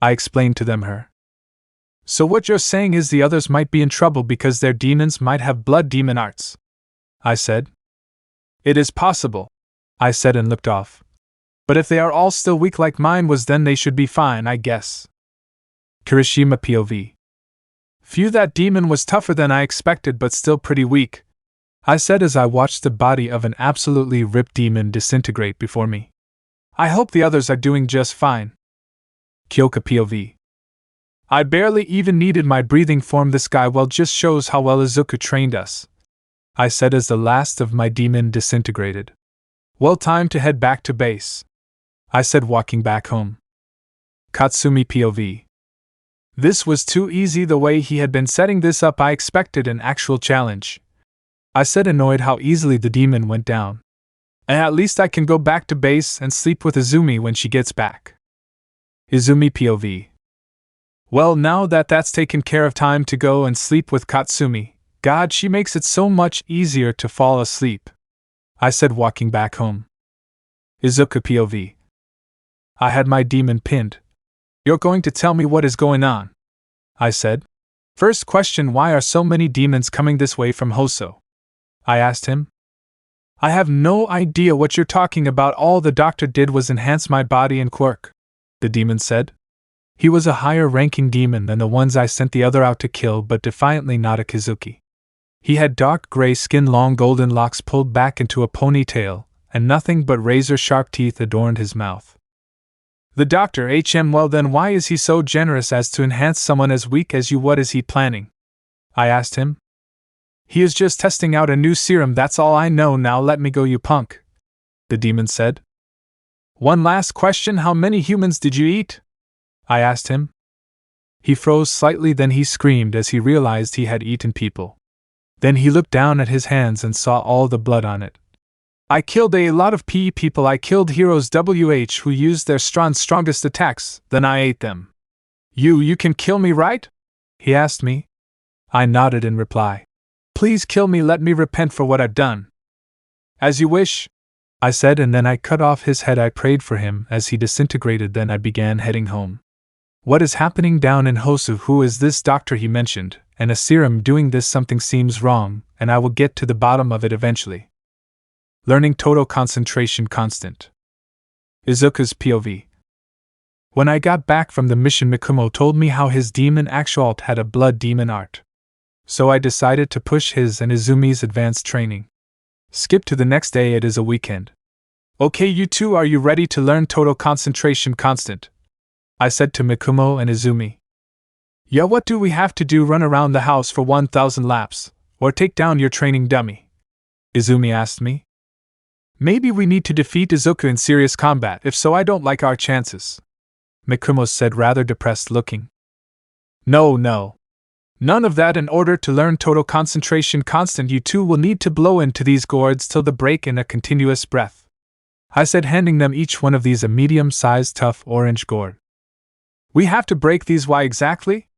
I explained to them her. So what you're saying is the others might be in trouble because their demons might have blood demon arts, I said. It is possible, I said and looked off. But if they are all still weak like mine was, then they should be fine, I guess. Kirishima POV. Phew, that demon was tougher than I expected, but still pretty weak, I said as I watched the body of an absolutely ripped demon disintegrate before me. I hope the others are doing just fine. Kyoka POV. I barely even needed my breathing form. This guy well just shows how well Izuku trained us, I said as the last of my demon disintegrated. Well, time to head back to base, I said, walking back home. Katsumi POV. This was too easy the way he had been setting this up. I expected an actual challenge, I said, annoyed how easily the demon went down. And at least I can go back to base and sleep with Izumi when she gets back. Izumi POV. Well, now that that's taken care of, time to go and sleep with Katsumi. God, she makes it so much easier to fall asleep, I said, walking back home. Izuku POV. I had my demon pinned. You're going to tell me what is going on, I said. First question, why are so many demons coming this way from Hoso? I asked him. I have no idea what you're talking about. All the doctor did was enhance my body and quirk, the demon said. He was a higher-ranking demon than the ones I sent the other out to kill, but defiantly not a Kizuki. He had dark gray skin, long golden locks pulled back into a ponytail, and nothing but razor-sharp teeth adorned his mouth. The doctor, well then why is he so generous as to enhance someone as weak as you? What is he planning? I asked him. He is just testing out a new serum, that's all I know, now let me go, you punk, the demon said. One last question, how many humans did you eat? I asked him. He froze slightly, then he screamed as he realized he had eaten people. Then he looked down at his hands and saw all the blood on it. I killed a lot of PE people, I killed heroes who used their strongest attacks, then I ate them. You can kill me, right? He asked me. I nodded in reply. Please kill me, let me repent for what I've done. As you wish, I said, and then I cut off his head. I prayed for him as he disintegrated, then I began heading home. What is happening down in Hosu? Who is this doctor he mentioned, and a serum doing this? Something seems wrong, and I will get to the bottom of it eventually. Learning total concentration constant. Izuku's POV. When I got back from the mission, Mikumo told me how his demon Actualt had a blood demon art. So I decided to push his and Izumi's advanced training. Skip to the next day, it is a weekend. Okay, you two, are you ready to learn total concentration constant? I said to Mikumo and Izumi. Yeah, what do we have to do? Run around the house for 1,000 laps, or take down your training dummy? Izumi asked me. Maybe we need to defeat Izuku in serious combat, if so I don't like our chances. Mikumo said, rather depressed looking. No. None of that. In order to learn total concentration constant, you two will need to blow into these gourds till the break in a continuous breath, I said, handing them each one of these a medium-sized tough orange gourd. We have to break these, why exactly?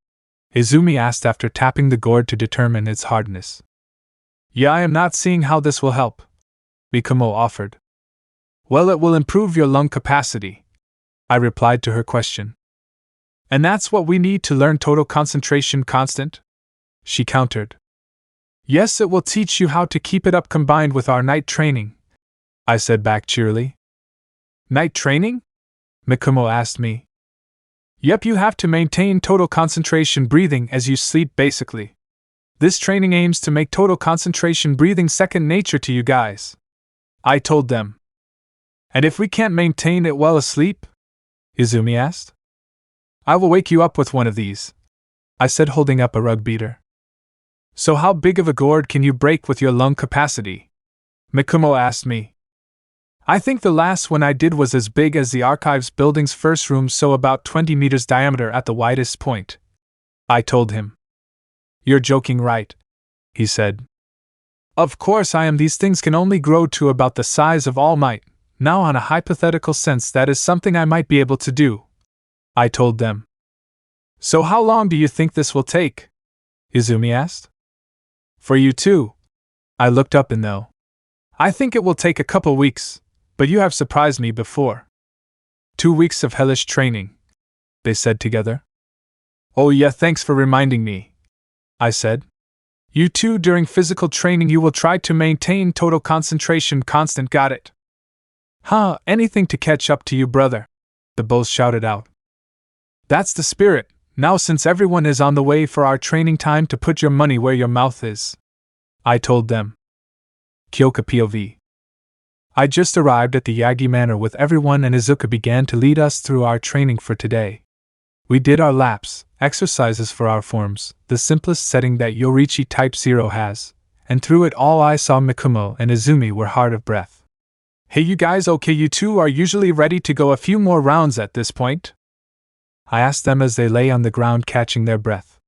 Izumi asked after tapping the gourd to determine its hardness. Yeah, I am not seeing how this will help, Mikumo offered. Well, it will improve your lung capacity, I replied to her question. And that's what we need to learn total concentration constant? She countered. Yes, it will teach you how to keep it up combined with our night training, I said back cheerily. Night training? Mikumo asked me. Yep, you have to maintain total concentration breathing as you sleep basically. This training aims to make total concentration breathing second nature to you guys, I told them. And if we can't maintain it while asleep? Izumi asked. I will wake you up with one of these, I said, holding up a rug beater. So how big of a gourd can you break with your lung capacity? Mikumo asked me. I think the last one I did was as big as the archives building's first room, so about 20 meters diameter at the widest point, I told him. You're joking, right? He said. Of course I am. These things can only grow to about the size of Almight. Now, on a hypothetical sense, that is something I might be able to do, I told them. So how long do you think this will take? Izumi asked. For you too. I looked up and though. I think it will take a couple weeks, but you have surprised me before. 2 weeks of hellish training, they said together. Oh yeah, thanks for reminding me, I said. You two, during physical training you will try to maintain total concentration constant, got it? Huh, anything to catch up to you, brother, they both shouted out. That's the spirit. Now, since everyone is on the way for our training, time to put your money where your mouth is, I told them. Kyoka POV. I just arrived at the Yagi Manor with everyone, and Izuku began to lead us through our training for today. We did our laps, exercises for our forms, the simplest setting that Yoriichi Type 0 has, and through it all I saw Mikumo and Izumi were hard of breath. Hey you guys, okay, you two are usually ready to go a few more rounds at this point? I asked them as they lay on the ground catching their breath.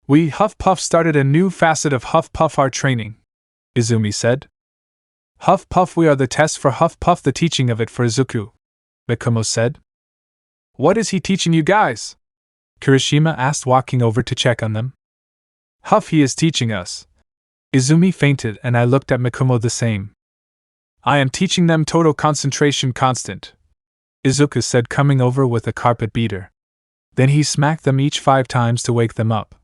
We Huff Puff started a new facet of Huff Puff our training, Izumi said. Huff Puff, we are the test for Huff Puff, the teaching of it for Izuku, Mikumo said. What is he teaching you guys? Kirishima asked, walking over to check on them. Huff, he is teaching us. Izumi fainted and I looked at Mikumo the same. I am teaching them total concentration constant, Izuku said, coming over with a carpet beater. Then he smacked them each 5 times to wake them up.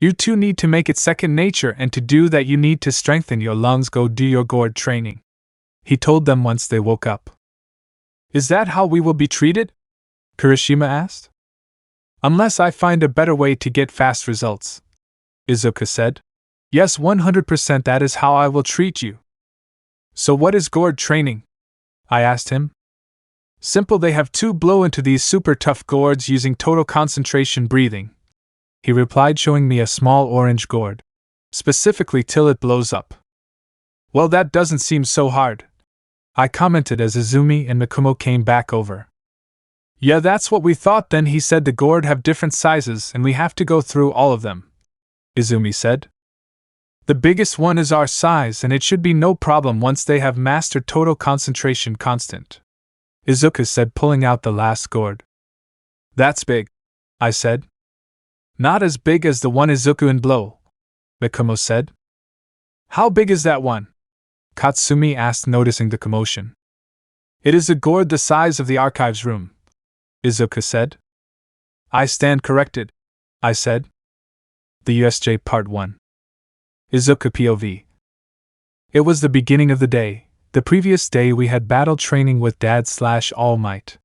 You two need to make it second nature, and to do that you need to strengthen your lungs. Go do your gourd training, he told them once they woke up. Is that how we will be treated? Kirishima asked. Unless I find a better way to get fast results, Izuku said. Yes, 100% that is how I will treat you. So what is gourd training? I asked him. Simple, they have to blow into these super tough gourds using total concentration breathing, he replied, showing me a small orange gourd. specifically till it blows up. Well, that doesn't seem so hard, I commented as Izumi and Mikumo came back over. Yeah, that's what we thought then, he said. The gourd have different sizes and we have to go through all of them, Izumi said. The biggest one is our size and it should be no problem once they have mastered total concentration constant, Izuku said, pulling out the last gourd. That's big, I said. Not as big as the one Izuku and blow, Mikumo said. How big is that one? Katsumi asked, noticing the commotion. It is a gourd the size of the archives room, Izuku said. I stand corrected, I said. The USJ Part 1. Izuku POV. It was the beginning of the day. The previous day we had battle training with Dad/Almight.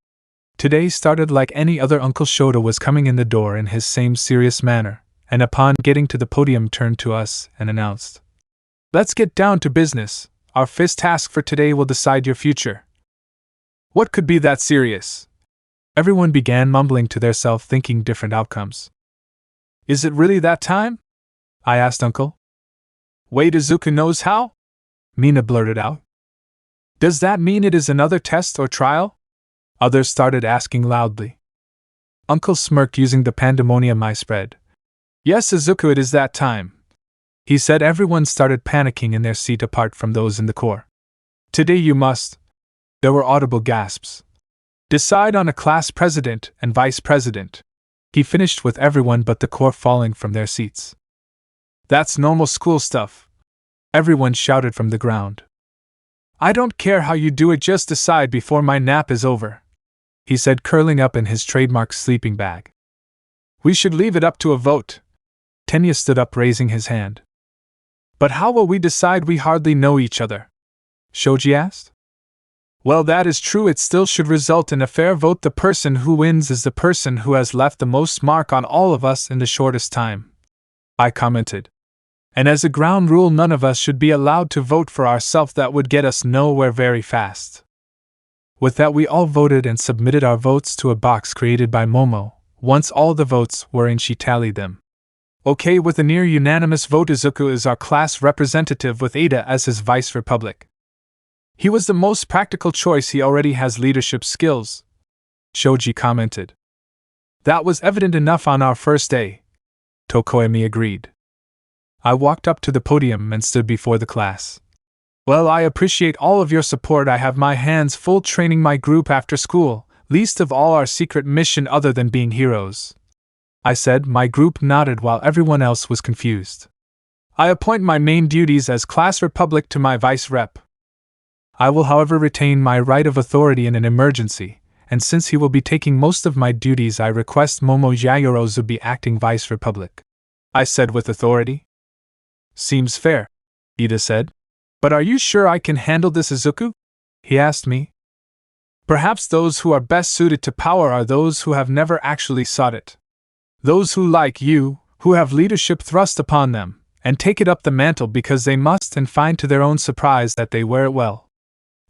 Today started like any other. Uncle Shota was coming in the door in his same serious manner, and upon getting to the podium turned to us and announced, "Let's get down to business. Our first task for today will decide your future." What could be that serious? Everyone began mumbling to theirself, thinking different outcomes. Is it really that time? I asked Uncle. Wait, Izuku knows how? Mina blurted out. Does that mean it is another test or trial? Others started asking loudly. Uncle smirked, using the pandemonium I spread. Yes, Izuku, it is that time, he said. Everyone started panicking in their seat apart from those in the core. Today you must. There were audible gasps. Decide on a class president and vice president. He finished, with everyone but the core falling from their seats. That's normal school stuff, everyone shouted from the ground. I don't care how you do it, just decide before my nap is over, he said, curling up in his trademark sleeping bag. We should leave it up to a vote. Tenya stood up, raising his hand. But how will we decide? We hardly know each other, Shoji asked. Well, that is true. It still should result in a fair vote. The person who wins is the person who has left the most mark on all of us in the shortest time, I commented. And as a ground rule, none of us should be allowed to vote for ourselves. That would get us nowhere very fast. With that, we all voted and submitted our votes to a box created by Momo. Once all the votes were in, she tallied them. Okay, with a near unanimous vote, Izuku is our class representative with Ada as his vice republic. He was the most practical choice. He already has leadership skills, Shoji commented. That was evident enough on our first day, Tokoemi agreed. I walked up to the podium and stood before the class. Well, I appreciate all of your support. I have my hands full training my group after school, least of all our secret mission other than being heroes, I said. My group nodded while everyone else was confused. I appoint my main duties as class republic to my vice rep. I will, however, retain my right of authority in an emergency, and since he will be taking most of my duties, I request Momo Yayorozu be acting vice republic, I said with authority. Seems fair, Ida said. But are you sure I can handle this, Izuku? He asked me. Perhaps those who are best suited to power are those who have never actually sought it. Those who, like you, who have leadership thrust upon them, and take it up the mantle because they must and find to their own surprise that they wear it well,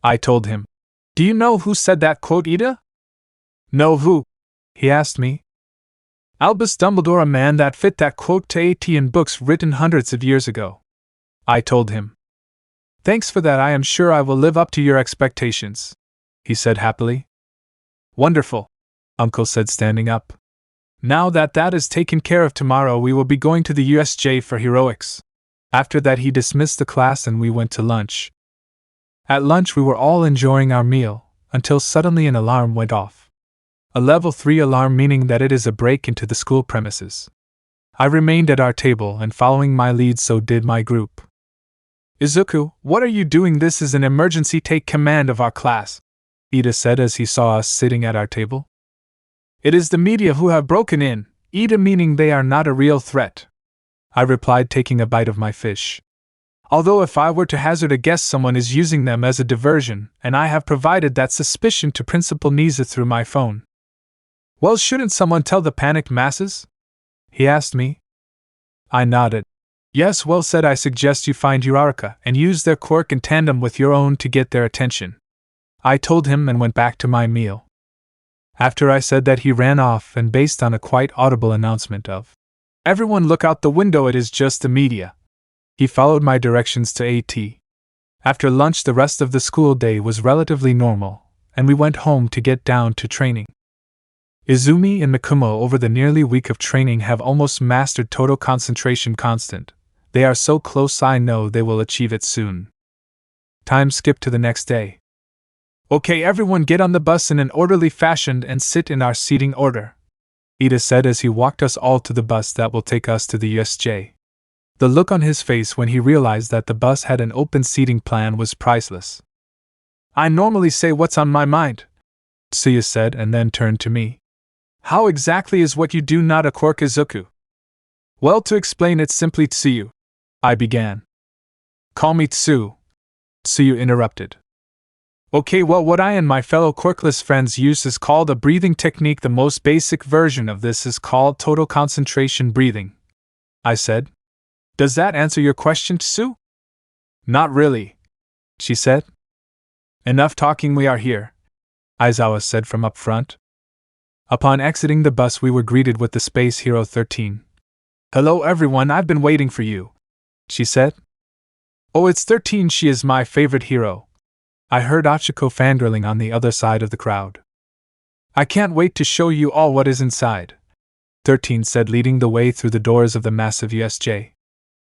I told him. Do you know who said that quote, Ida? No, who? He asked me. Albus Dumbledore, a man that fit that quote to AT in books written hundreds of years ago, I told him. Thanks for that. I am sure I will live up to your expectations, he said happily. Wonderful, Uncle said, standing up. Now that is taken care of, tomorrow we will be going to the USJ for heroics. After that he dismissed the class and we went to lunch. At lunch we were all enjoying our meal, until suddenly an alarm went off. A level 3 alarm, meaning that it is a break into the school premises. I remained at our table and following my lead, so did my group. Izuku, what are you doing? This is an emergency. Take command of our class, Ida said as he saw us sitting at our table. It is the media who have broken in, Ida, meaning they are not a real threat, I replied, taking a bite of my fish. Although if I were to hazard a guess, someone is using them as a diversion, and I have provided that suspicion to Principal Niza through my phone. Well, shouldn't someone tell the panicked masses? He asked me. I nodded. Yes, well said. I suggest you find Uraraka and use their quirk in tandem with your own to get their attention, I told him, and went back to my meal. After I said that, he ran off and based on a quite audible announcement of, Everyone look out the window, it is just the media, He followed my directions to AT. After lunch, the rest of the school day was relatively normal, and we went home to get down to training. Izumi and Mikumo over the nearly week of training have almost mastered total concentration constant. They are so close, I know they will achieve it soon. Time skipped to the next day. Okay, everyone get on the bus in an orderly fashion and sit in our seating order, Ida said as he walked us all to the bus that will take us to the USJ. The look on his face when he realized that the bus had an open seating plan was priceless. I normally say what's on my mind, Tsuyu said, and then turned to me. How exactly is what you do not a quirk, Izuku? Well, to explain it simply, Tsuyu, I began. Call me Tsu, Tsuyu interrupted. Okay, well, what I and my fellow quirkless friends use is called a breathing technique. The most basic version of this is called total concentration breathing, I said. Does that answer your question, Tsu? Not really, she said. Enough talking, we are here, Aizawa said from up front. Upon exiting the bus, we were greeted with the Space Hero 13. Hello everyone, I've been waiting for you, she said. Oh, it's 13, she is my favorite hero. I heard Ochaco fangirling on the other side of the crowd. I can't wait to show you all what is inside, 13 said, leading the way through the doors of the massive USJ.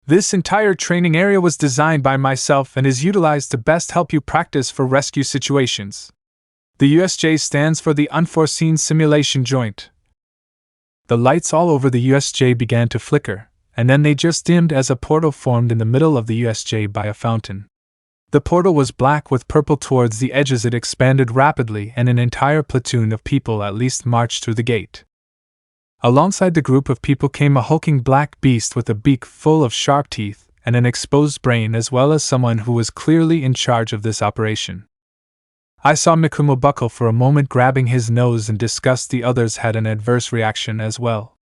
This entire training area was designed by myself and is utilized to best help you practice for rescue situations. The USJ stands for the Unforeseen Simulation Joint. The lights all over the USJ began to flicker, and then they just dimmed as a portal formed in the middle of the USJ by a fountain. The portal was black with purple towards the edges. It expanded rapidly, and an entire platoon of people at least marched through the gate. Alongside the group of people came a hulking black beast with a beak full of sharp teeth and an exposed brain, as well as someone who was clearly in charge of this operation. I saw Mikumo buckle for a moment, grabbing his nose in disgust. The others had an adverse reaction as well.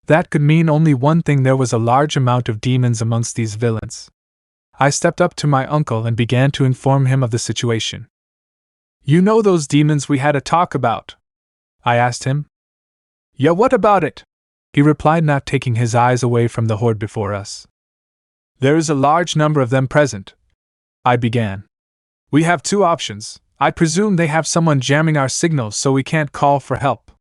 That could mean only one thing: there was a large amount of demons amongst these villains. I stepped up to my uncle and began to inform him of the situation. You know those demons we had a talk about? I asked him. Yeah, what about it? He replied, not taking his eyes away from the horde before us. There is a large number of them present, I began. We have two options. I presume they have someone jamming our signals so we can't call for help.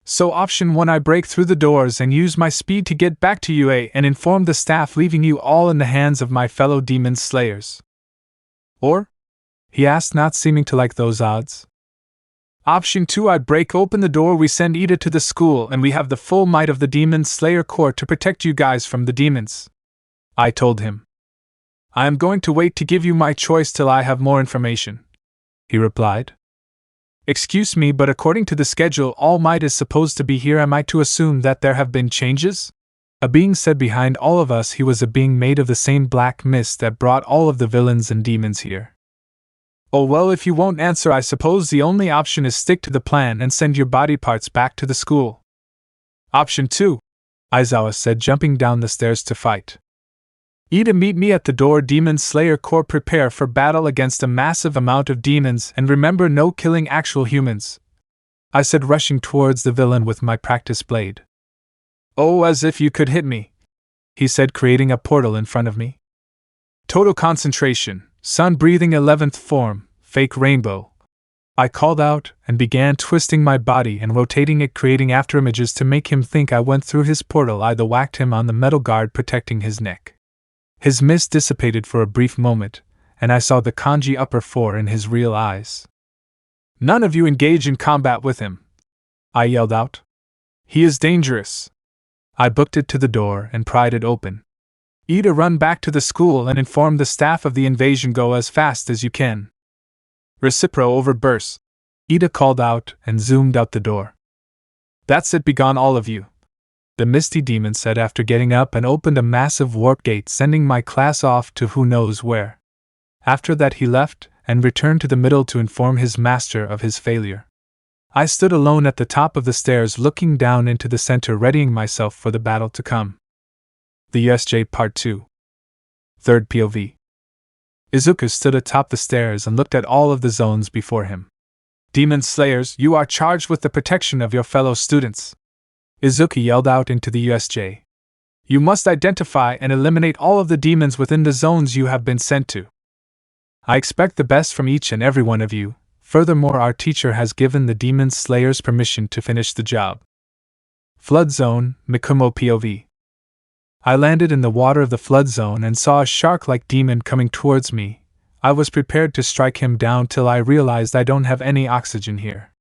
So option 1, I break through the doors and use my speed to get back to UA and inform the staff, leaving you all in the hands of my fellow demon slayers. Or? He asked, not seeming to like those odds. Option 2, I break open the door, we send Ida to the school, and we have the full might of the Demon Slayer Corps to protect you guys from the demons, I told him. I am going to wait to give you my choice till I have more information, he replied. Excuse me, but according to the schedule, All Might is supposed to be here. Am I to assume that there have been changes? A being said behind all of us. He was a being made of the same black mist that brought all of the villains and demons here. Oh well, if you won't answer, I suppose the only option is stick to the plan and send your body parts back to the school. Option 2, Aizawa said, jumping down the stairs to fight. Ida, meet me at the door. Demon Slayer Corps, prepare for battle against a massive amount of demons, and remember, no killing actual humans, I said, rushing towards the villain with my practice blade. Oh, as if you could hit me, he said, creating a portal in front of me. Total concentration, sun breathing 11th form, fake rainbow, I called out and began twisting my body and rotating it, creating afterimages to make him think I went through his portal. I whacked him on the metal guard protecting his neck. His mist dissipated for a brief moment, and I saw the kanji upper 4 in his real eyes. None of you engage in combat with him, I yelled out. He is dangerous. I booked it to the door and pried it open. Ida, run back to the school and inform the staff of the invasion. Go as fast as you can. Recipro overburst, Ida called out and zoomed out the door. That's it, begone all of you, the misty demon said after getting up and opened a massive warp gate, sending my class off to who knows where. After that he left and returned to the middle to inform his master of his failure. I stood alone at the top of the stairs, looking down into the center, readying myself for the battle to come. The USJ Part 2. Third POV. Izuku stood atop the stairs and looked at all of the zones before him. Demon Slayers, you are charged with the protection of your fellow students, Izuku yelled out into the USJ. You must identify and eliminate all of the demons within the zones you have been sent to. I expect the best from each and every one of you. Furthermore, our teacher has given the demon slayers permission to finish the job. Flood Zone, Mikumo POV. I landed in the water of the flood zone and saw a shark-like demon coming towards me. I was prepared to strike him down till I realized I don't have any oxygen here.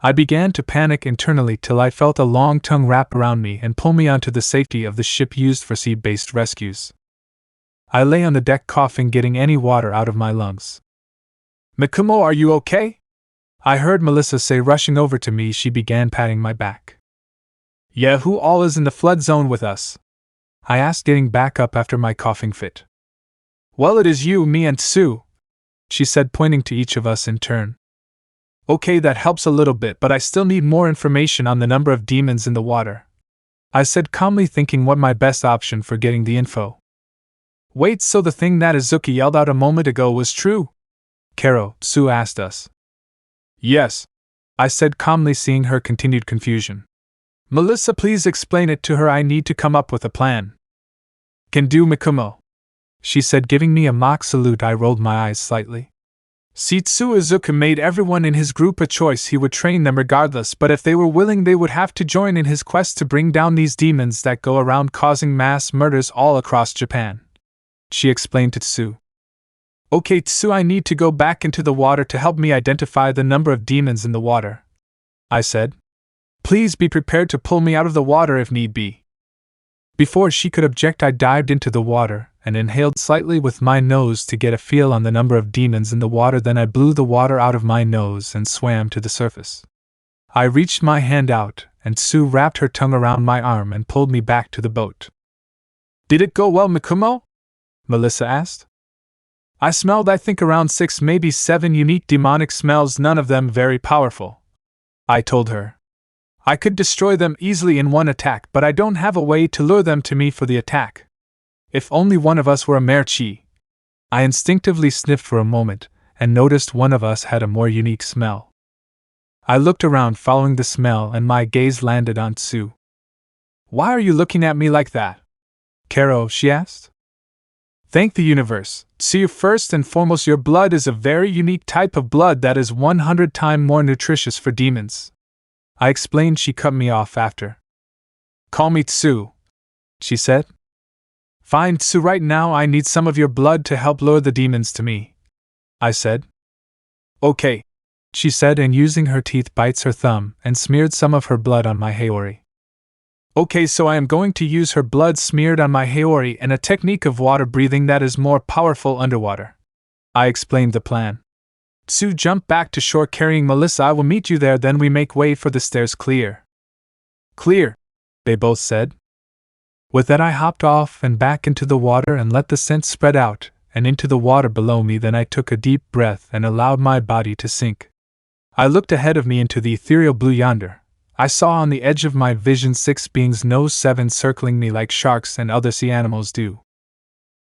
I began to panic internally till I felt a long tongue wrap around me and pull me onto the safety of the ship used for sea-based rescues. I lay on the deck coughing, getting any water out of my lungs. Mikumo, are you okay? I heard Melissa say, rushing over to me. She began patting my back. Yeah, who all is in the flood zone with us? I asked, getting back up after my coughing fit. Well, it is you, me, and Sue, she said, pointing to each of us in turn. Okay, that helps a little bit, but I still need more information on the number of demons in the water, I said calmly, thinking what my best option for getting the info. Wait, so the thing that Izuku yelled out a moment ago was true? Karo, Sue asked us. Yes, I said calmly, seeing her continued confusion. Melissa, please explain it to her. I need to come up with a plan. Can do, Mikumo, she said, giving me a mock salute. I rolled my eyes slightly. Sitsu Izuku made everyone in his group a choice. He would train them regardless, but if they were willing, they would have to join in his quest to bring down these demons that go around causing mass murders all across Japan, she explained to Tsu. Okay, Tsu, I need to go back into the water to help me identify the number of demons in the water, I said. Please be prepared to pull me out of the water if need be. Before she could object, I dived into the water and inhaled slightly with my nose to get a feel on the number of demons in the water. Then I blew the water out of my nose and swam to the surface. I reached my hand out, and Sue wrapped her tongue around my arm and pulled me back to the boat. Did it go well, Mikumo? Melissa asked. I smelled, I think, around 6, maybe 7 unique demonic smells, none of them very powerful, I told her. I could destroy them easily in one attack, but I don't have a way to lure them to me for the attack. If only one of us were a merchi. I instinctively sniffed for a moment, and noticed one of us had a more unique smell. I looked around following the smell, and my gaze landed on Sue. Why are you looking at me like that? Karo, she asked. Thank the universe, Sue. First and foremost, your blood is a very unique type of blood that is 100 times more nutritious for demons, I explained. She cut me off after. Call me Tsu, she said. Fine, Tsu, right now I need some of your blood to help lure the demons to me, I said. Okay, she said, and using her teeth bites her thumb and smeared some of her blood on my Haori. Okay, so I am going to use her blood smeared on my Haori and a technique of water breathing that is more powerful underwater, I explained the plan. Tsu jumped back to shore carrying Melissa. I will meet you there, then we make way for the stairs. Clear. Clear, they both said. With that, I hopped off and back into the water and let the scent spread out and into the water below me. Then I took a deep breath and allowed my body to sink. I looked ahead of me into the ethereal blue yonder. I saw on the edge of my vision 6 beings, no 7, circling me like sharks and other sea animals do.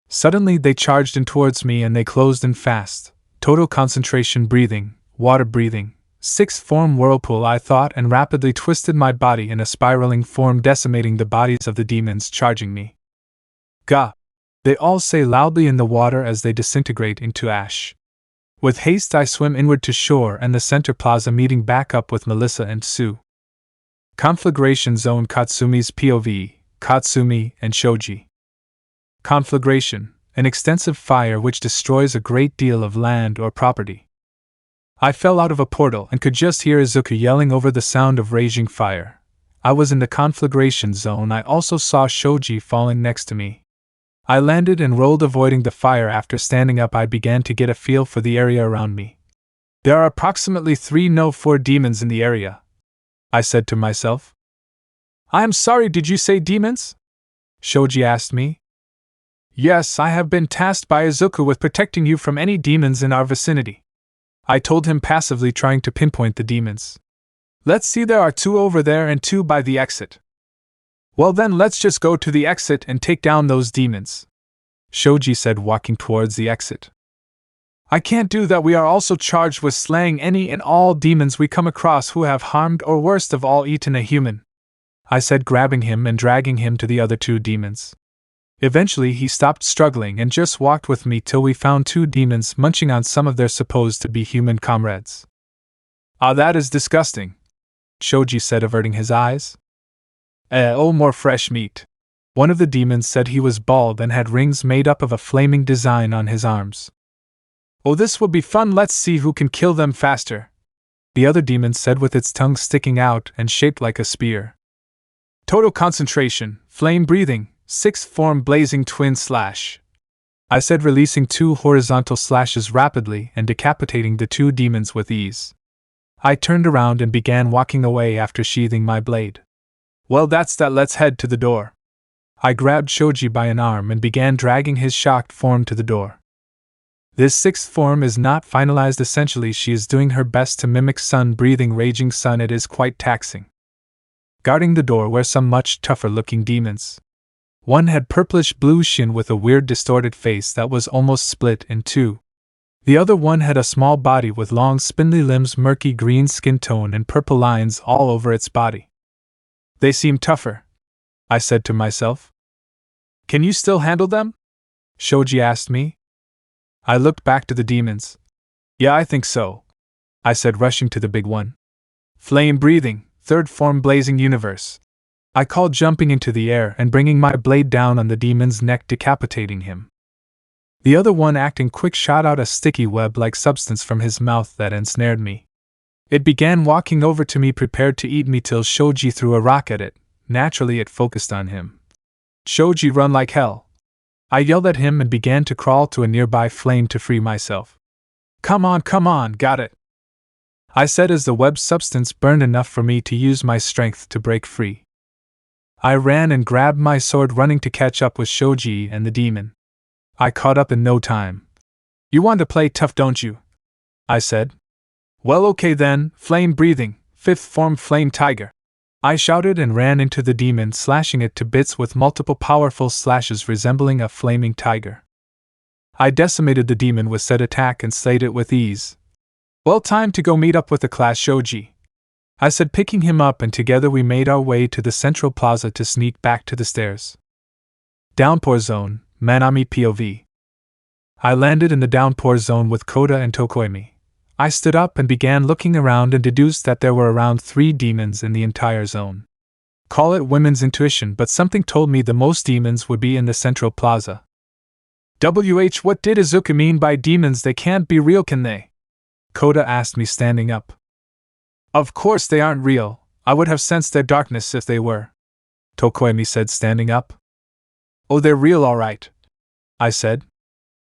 Suddenly they charged in towards me and they closed in fast. Total concentration breathing, water breathing, 6th form whirlpool, I thought, and rapidly twisted my body in a spiraling form, decimating the bodies of the demons charging me. Gah! They all say loudly in the water as they disintegrate into ash. With haste I swim inward to shore and the center plaza, meeting back up with Melissa and Sue. Conflagration Zone, Katsumi's POV, Katsumi and Shoji. Conflagration, an extensive fire which destroys a great deal of land or property. I fell out of a portal and could just hear Izuku yelling over the sound of raging fire. I was in the conflagration zone. I also saw Shoji falling next to me. I landed and rolled, avoiding the fire. After standing up, I began to get a feel for the area around me. There are approximately 4 demons in the area, I said to myself. I am sorry, did you say demons? Shoji asked me. Yes, I have been tasked by Izuku with protecting you from any demons in our vicinity, I told him passively, trying to pinpoint the demons. Let's see, there are 2 over there and 2 by the exit. Well then, let's just go to the exit and take down those demons, Shoji said, walking towards the exit. I can't do that. We are also charged with slaying any and all demons we come across who have harmed or, worst of all, eaten a human, I said, grabbing him and dragging him to the other two demons. Eventually he stopped struggling and just walked with me till we found two demons munching on some of their supposed to be human comrades. Ah, that is disgusting, Shoji said, averting his eyes. Oh, more fresh meat. One of the demons said he was bald and had rings made up of a flaming design on his arms. Oh, this will be fun, let's see who can kill them faster, the other demon said with its tongue sticking out and shaped like a spear. Total concentration, flame breathing, sixth form blazing twin slash, I said, releasing two horizontal slashes rapidly and decapitating the two demons with ease. I turned around and began walking away after sheathing my blade. Well, that's that, let's head to the door. I grabbed Shoji by an arm and began dragging his shocked form to the door. This sixth form is not finalized. Essentially, she is doing her best to mimic sun-breathing raging sun. It is quite taxing. Guarding the door were some much tougher-looking demons. One had purplish-blue skin with a weird distorted face that was almost split in two. The other one had a small body with long spindly limbs, murky green skin tone, and purple lines all over its body. They seem tougher, I said to myself. Can you still handle them? Shoji asked me. I looked back to the demons. Yeah, I think so, I said, rushing to the big one. Flame breathing, third form blazing universe, I called, jumping into the air and bringing my blade down on the demon's neck, decapitating him. The other one, acting quick, shot out a sticky web-like substance from his mouth that ensnared me. It began walking over to me, prepared to eat me, till Shoji threw a rock at it. Naturally, it focused on him. Shoji, run like hell, I yelled at him and began to crawl to a nearby flame to free myself. Come on, got it, I said as the web substance burned enough for me to use my strength to break free. I ran and grabbed my sword, running to catch up with Shoji and the demon. I caught up in no time. You want to play tough, don't you? I said. Well, okay then, flame breathing, fifth form flame tiger, I shouted and ran into the demon, slashing it to bits with multiple powerful slashes resembling a flaming tiger. I decimated the demon with said attack and slayed it with ease. Well, time to go meet up with the class, Shoji, I said, picking him up, and together we made our way to the central plaza to sneak back to the stairs. Downpour zone, Manami POV. I landed in the downpour zone with Koda and Tokoemi. I stood up and began looking around and deduced that there were around 3 demons in the entire zone. Call it women's intuition, but something told me the most demons would be in the central plaza. What did Izuku mean by demons? They can't be real, can they? Koda asked me, standing up. Of course they aren't real. I would have sensed their darkness if they were, Tokoemi said, standing up. Oh, they're real, all right, I said.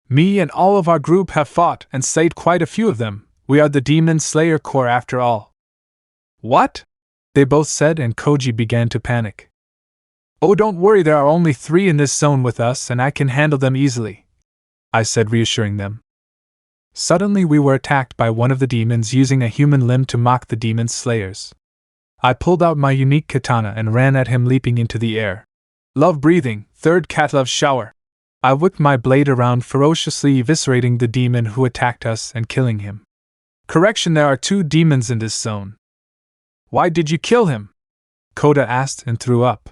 Me and all of our group have fought and slayed quite a few of them. We are the Demon Slayer Corps after all. What? They both said, and Koji began to panic. Oh, don't worry, there are only 3 in this zone with us and I can handle them easily, I said, reassuring them. Suddenly we were attacked by one of the demons using a human limb to mock the demon slayers. I pulled out my unique katana and ran at him, leaping into the air. Love breathing, third cat love shower. I whipped my blade around, ferociously eviscerating the demon who attacked us and killing him. Correction, there are 2 demons in this zone. Why did you kill him? Koda asked and threw up.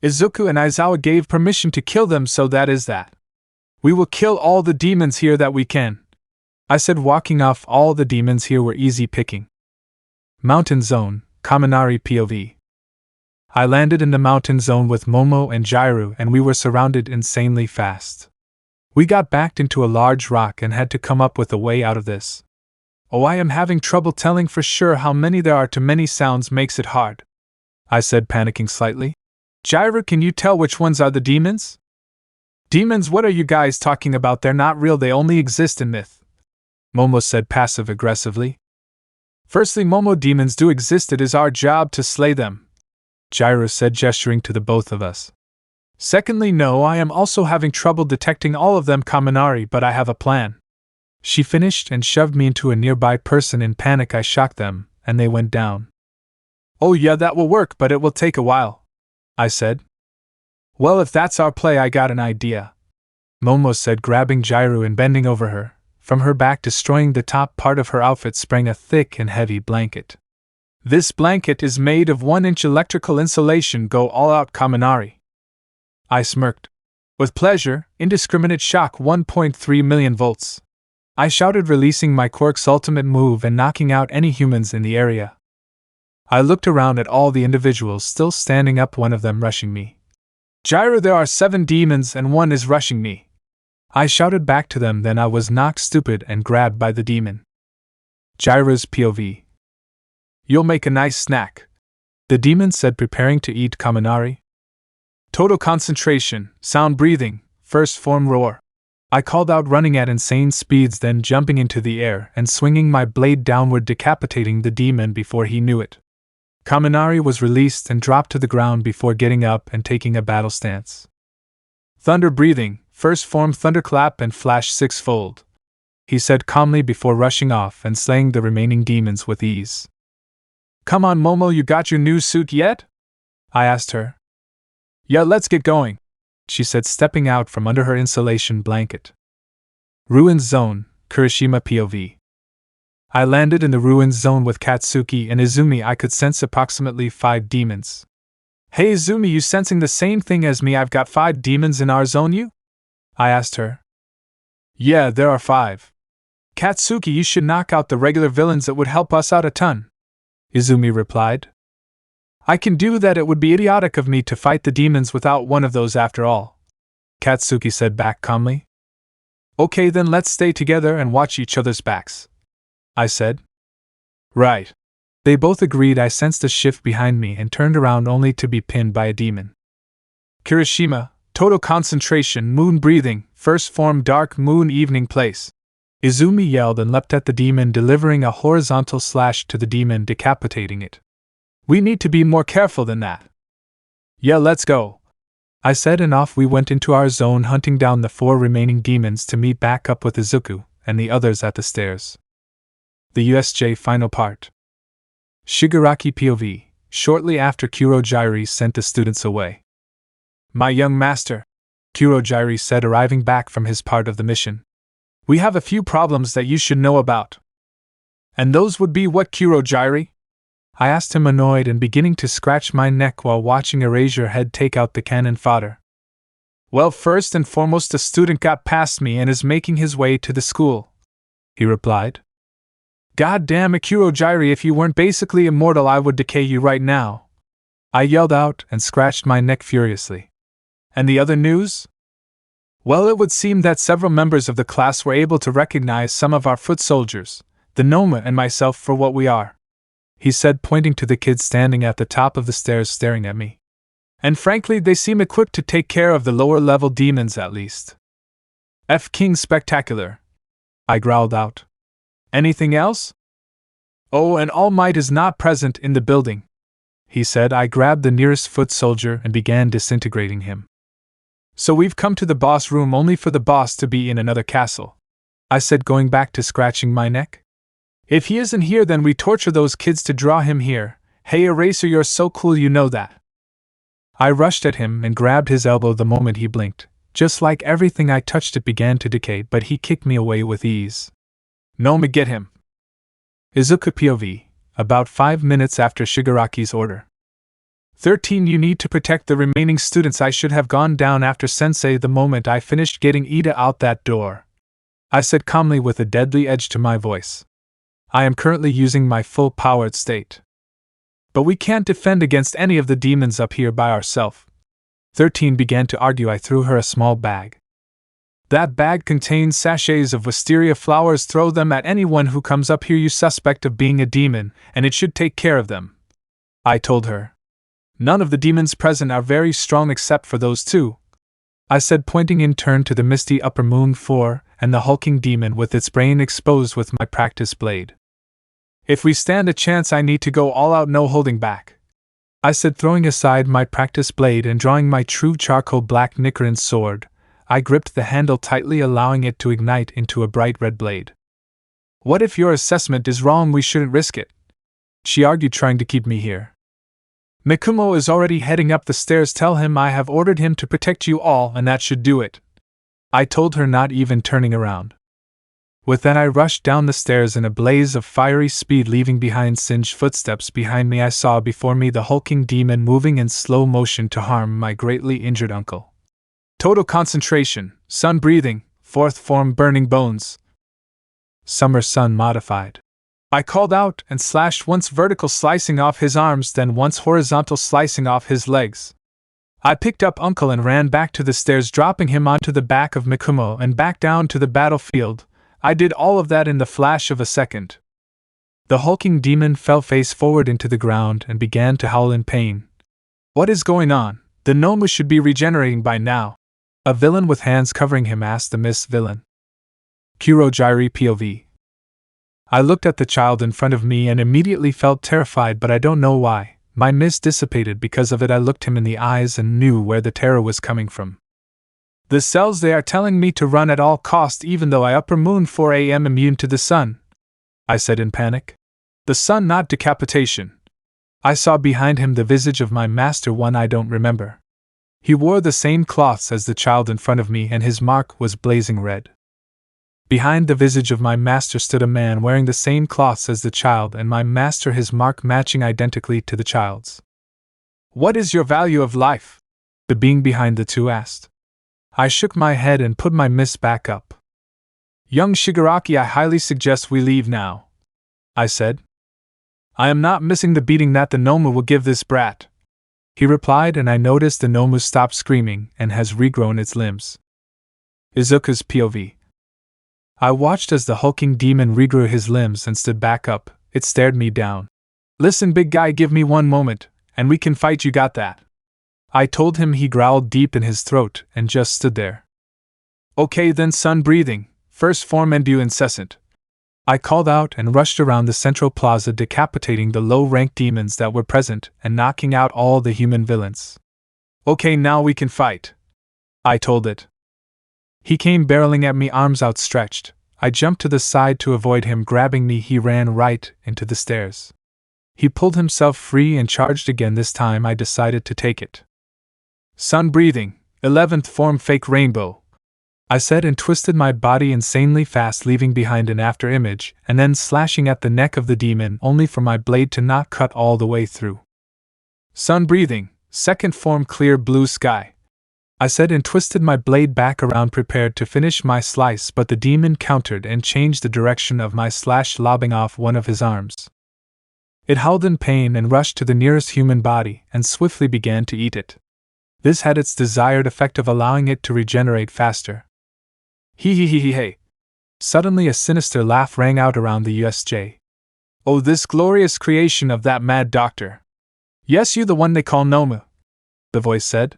Izuku and Aizawa gave permission to kill them, so that is that. We will kill all the demons here that we can, I said, walking off. All the demons here were easy picking. Mountain zone, Kaminari POV. I landed in the mountain zone with Momo and Jairu, and we were surrounded insanely fast. We got backed into a large rock and had to come up with a way out of this. Oh, I am having trouble telling for sure how many there are. Too many sounds makes it hard, I said, panicking slightly. Jairu, can you tell which ones are the demons? Demons? What are you guys talking about? They're not real, they only exist in myth, Momo said passive-aggressively. Firstly, Momo, demons do exist, it is our job to slay them, Jairu said, gesturing to the both of us. Secondly, no, I am also having trouble detecting all of them, Kaminari, but I have a plan, she finished and shoved me into a nearby person. In panic I shocked them, and they went down. Oh yeah, that will work, but it will take a while, I said. Well, if that's our play, I got an idea, Momo said, grabbing Jairu and bending over her. From her back, destroying the top part of her outfit, sprang a thick and heavy blanket. This blanket is made of 1-inch electrical insulation. Go all out, Kaminari. I smirked. With pleasure, indiscriminate shock 1.3 million volts. I shouted, releasing my quirk's ultimate move and knocking out any humans in the area. I looked around at all the individuals still standing up, one of them rushing me. Gyra, there are 7 demons and 1 is rushing me. I shouted back to them, then I was knocked stupid and grabbed by the demon. Gyra's POV. You'll make a nice snack, the demon said, preparing to eat Kaminari. Total concentration, sound breathing, first form roar. I called out, running at insane speeds, then jumping into the air and swinging my blade downward, decapitating the demon before he knew it. Kaminari was released and dropped to the ground before getting up and taking a battle stance. Thunder breathing, first form thunderclap and flash 6-fold, he said calmly before rushing off and slaying the remaining demons with ease. Come on, Momo, you got your new suit yet? I asked her. Yeah, let's get going, she said, stepping out from under her insulation blanket. Ruins Zone, Kirishima POV. I landed in the ruins zone with Katsuki and Izumi. I could sense approximately 5 demons. Hey Izumi, you sensing the same thing as me? I've got 5 demons in our zone, you? I asked her. Yeah, there are 5. Katsuki, you should knock out the regular villains, that would help us out a ton, Izumi replied. I can do that. It would be idiotic of me to fight the demons without one of those after all, Katsuki said back calmly. Okay, then let's stay together and watch each other's backs, I said. Right. They both agreed. I sensed a shift behind me and turned around only to be pinned by a demon. Kirishima, total concentration, moon breathing, first form dark moon evening place, Izumi yelled and leapt at the demon, delivering a horizontal slash to the demon, decapitating it. We need to be more careful than that. Yeah, let's go, I said, and off we went into our zone, hunting down the 4 remaining demons to meet back up with Izuku and the others at the stairs. The USJ final part. Shigaraki POV. Shortly after Kurogyari sent the students away. My young master, Kurogyari said, arriving back from his part of the mission. We have a few problems that you should know about. And those would be what, Kurogyari? I asked him, annoyed and beginning to scratch my neck while watching Eraserhead take out the cannon fodder. Well, first and foremost, a student got past me and is making his way to the school, he replied. God damn it, Kurogyari, if you weren't basically immortal, I would decay you right now, I yelled out and scratched my neck furiously. And the other news? Well, it would seem that several members of the class were able to recognize some of our foot soldiers, the Noma and myself, for what we are, he said, pointing to the kids standing at the top of the stairs staring at me. And frankly, they seem equipped to take care of the lower level demons at least. F King Spectacular, I growled out. Anything else? Oh, and Almight is not present in the building, he said. I grabbed the nearest foot soldier and began disintegrating him. So we've come to the boss room only for the boss to be in another castle, I said, going back to scratching my neck. If he isn't here, then we torture those kids to draw him here. Hey Eraser, you're so cool, you know that. I rushed at him and grabbed his elbow the moment he blinked. Just like everything I touched, it began to decay, but he kicked me away with ease. Noma, get him. Izuku POV. About 5 minutes after Shigaraki's order. 13. You need to protect the remaining students. I should have gone down after Sensei the moment I finished getting Ida out that door, I said calmly with a deadly edge to my voice. I am currently using my full powered state. But we can't defend against any of the demons up here by ourselves. 13 began to argue. I threw her a small bag. That bag contains sachets of wisteria flowers. Throw them at anyone who comes up here you suspect of being a demon, and it should take care of them, I told her. None of the demons present are very strong except for those 2, I said, pointing in turn to the misty upper moon 4 and the hulking demon with its brain exposed with my practice blade. If we stand a chance, I need to go all out, no holding back, I said, throwing aside my practice blade and drawing my true charcoal black Nichiren sword. I gripped the handle tightly, allowing it to ignite into a bright red blade. What if your assessment is wrong? We shouldn't risk it, she argued, trying to keep me here. Mikumo is already heading up the stairs. Tell him I have ordered him to protect you all, and that should do it, I told her, not even turning around. With that I rushed down the stairs in a blaze of fiery speed, leaving behind singed footsteps. Behind me I saw before me the hulking demon moving in slow motion to harm my greatly injured uncle. Total concentration, sun breathing, fourth form burning bones. Summer sun modified. I called out and slashed, once vertical slicing off his arms, then once horizontal slicing off his legs. I picked up Uncle and ran back to the stairs, dropping him onto the back of Mikumo and back down to the battlefield. I did all of that in the flash of a second. The hulking demon fell face forward into the ground and began to howl in pain. What is going on? The Nomu should be regenerating by now. A villain with hands covering him asked the Miss Villain. Kurojiri POV. I looked at the child in front of me and immediately felt terrified, but I don't know why. My mist dissipated because of it. I looked him in the eyes and knew where the terror was coming from. The cells, they are telling me to run at all cost even though I upper moon 4 a.m. immune to the sun, I said in panic. The sun, not decapitation. I saw behind him the visage of my master, one I don't remember. He wore the same cloths as the child in front of me and his mark was blazing red. Behind the visage of my master stood a man wearing the same cloths as the child and my master, his mark matching identically to the child's. What is your value of life? The being behind the two asked. I shook my head and put my mist back up. Young Shigaraki, I highly suggest we leave now, I said. I am not missing the beating that the Nomu will give this brat, he replied, and I noticed the Nomu stopped screaming and has regrown its limbs. Izuku's POV. I watched as the hulking demon regrew his limbs and stood back up. It stared me down. Listen, big guy, give me 1 moment, and we can fight, you got that? I told him. He growled deep in his throat and just stood there. Okay then, sun breathing, first form and due incessant. I called out and rushed around the central plaza, decapitating the low-ranked demons that were present and knocking out all the human villains. Okay, now we can fight, I told it. He came barreling at me, arms outstretched. I jumped to the side to avoid him grabbing me. He ran right into the stairs. He pulled himself free and charged again. This time I decided to take it. Sun breathing, 11th form fake rainbow, I said, and twisted my body insanely fast, leaving behind an after image and then slashing at the neck of the demon, only for my blade to not cut all the way through. Sun breathing, 2nd form clear blue sky, I said, and twisted my blade back around, prepared to finish my slice, but the demon countered and changed the direction of my slash, lobbing off one of his arms. It howled in pain and rushed to the nearest human body and swiftly began to eat it. This had its desired effect of allowing it to regenerate faster. Hey. Suddenly a sinister laugh rang out around the USJ. Oh, this glorious creation of that mad doctor. Yes, you, the one they call Nomu, the voice said.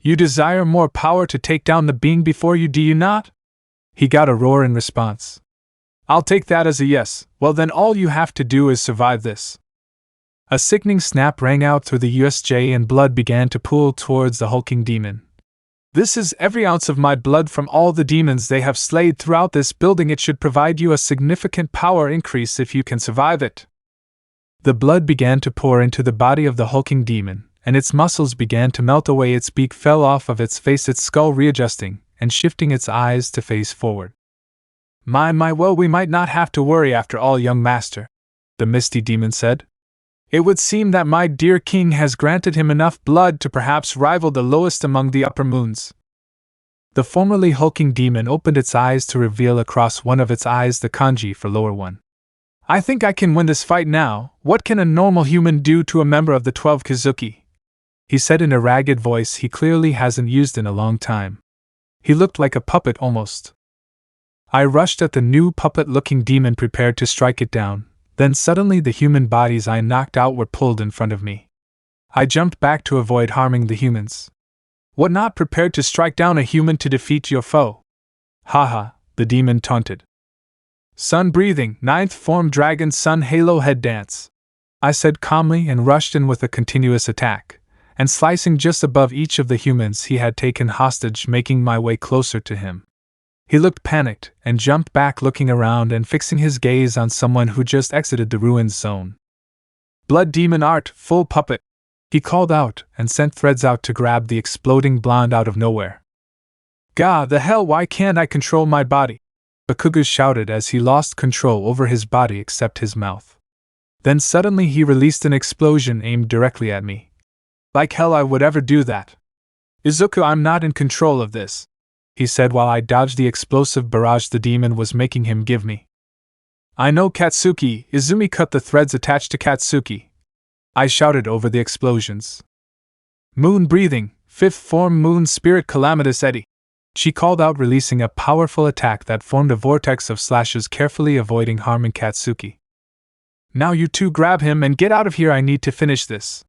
You desire more power to take down the being before you, do you not? He got a roar in response. I'll take that as a yes. Well then, all you have to do is survive this. A sickening snap rang out through the USJ and blood began to pool towards the hulking demon. This is every ounce of my blood from all the demons they have slayed throughout this building. It should provide you a significant power increase if you can survive it. The blood began to pour into the body of the hulking demon, and its muscles began to melt away. Its beak fell off of its face, its skull readjusting and shifting its eyes to face forward. My, well, we might not have to worry after all, young master, the misty demon said. It would seem that my dear king has granted him enough blood to perhaps rival the lowest among the upper moons. The formerly hulking demon opened its eyes to reveal across one of its eyes the kanji for lower one. I think I can win this fight now. What can a normal human do to a member of the 12 Kizuki? He said in a ragged voice he clearly hasn't used in a long time. He looked like a puppet almost. I rushed at the new puppet-looking demon, prepared to strike it down. Then suddenly the human bodies I knocked out were pulled in front of me. I jumped back to avoid harming the humans. What, not prepared to strike down a human to defeat your foe? Haha, the demon taunted. Sun breathing, 9th form dragon sun halo head dance, I said calmly, and rushed in with a continuous attack, and slicing just above each of the humans he had taken hostage, making my way closer to him. He looked panicked and jumped back, looking around and fixing his gaze on someone who just exited the ruins zone. Blood demon art, full puppet, he called out and sent threads out to grab the exploding blonde out of nowhere. Gah, the hell, why can't I control my body? Bakugo shouted as he lost control over his body except his mouth. Then suddenly he released an explosion aimed directly at me. Like hell I would ever do that. Izuku, I'm not in control of this, he said while I dodged the explosive barrage the demon was making him give me. I know Katsuki, Izumi cut the threads attached to Katsuki. I shouted over the explosions. Moon breathing, 5th form moon spirit calamitous eddy. She called out, releasing a powerful attack that formed a vortex of slashes, carefully avoiding harming Katsuki. Now you two grab him and get out of here, I need to finish this.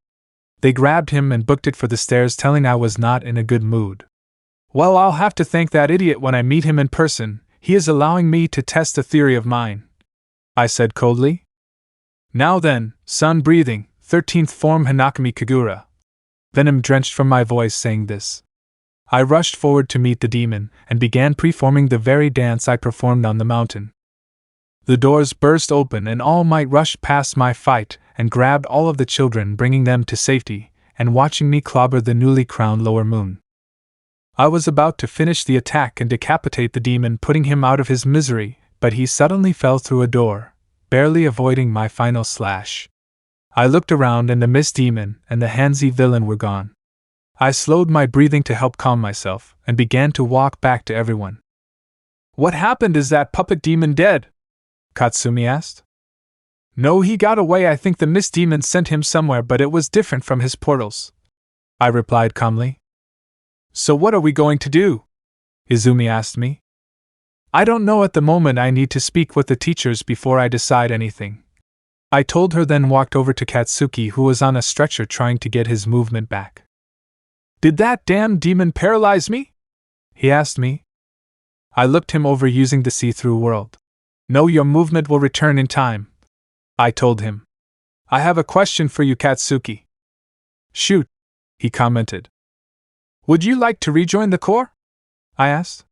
They grabbed him and booked it for the stairs, telling I was not in a good mood. Well, I'll have to thank that idiot when I meet him in person, he is allowing me to test a theory of mine, I said coldly. Now then, sun breathing, 13th form Hinakami Kagura. Venom drenched from my voice saying this. I rushed forward to meet the demon, and began performing the very dance I performed on the mountain. The doors burst open and Almight rushed past my fight, and grabbed all of the children, bringing them to safety, and watching me clobber the newly crowned lower moon. I was about to finish the attack and decapitate the demon, putting him out of his misery, but he suddenly fell through a door, barely avoiding my final slash. I looked around and the mist demon and the handsy villain were gone. I slowed my breathing to help calm myself, and began to walk back to everyone. What happened? Is that puppet demon dead? Katsumi asked. No, he got away. I think the mist demon sent him somewhere, but it was different from his portals, I replied calmly. So what are we going to do? Izumi asked me. I don't know at the moment. I need to speak with the teachers before I decide anything, I told her, then walked over to Katsuki, who was on a stretcher trying to get his movement back. Did that damn demon paralyze me? He asked me. I looked him over using the see-through world. No, your movement will return in time, I told him. I have a question for you, Katsuki. Shoot, he commented. Would you like to rejoin the Corps? I asked.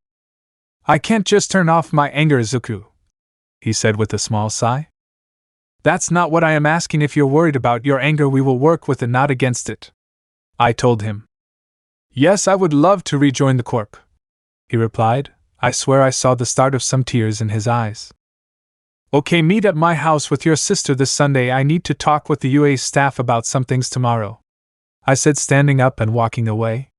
I can't just turn off my anger, Izuku, he said with a small sigh. That's not what I am asking. If you're worried about your anger, we will work with it, not against it, I told him. Yes, I would love to rejoin the Corps, he replied. I swear I saw the start of some tears in his eyes. Okay, meet at my house with your sister this Sunday. I need to talk with the UA staff about some things tomorrow, I said, standing up and walking away.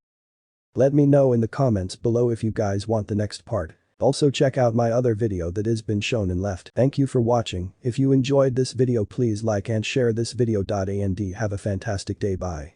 Let me know in the comments below if you guys want the next part. Also check out my other video that has been shown and left. Thank you for watching. If you enjoyed this video, please like and share this video. And have a fantastic day. Bye.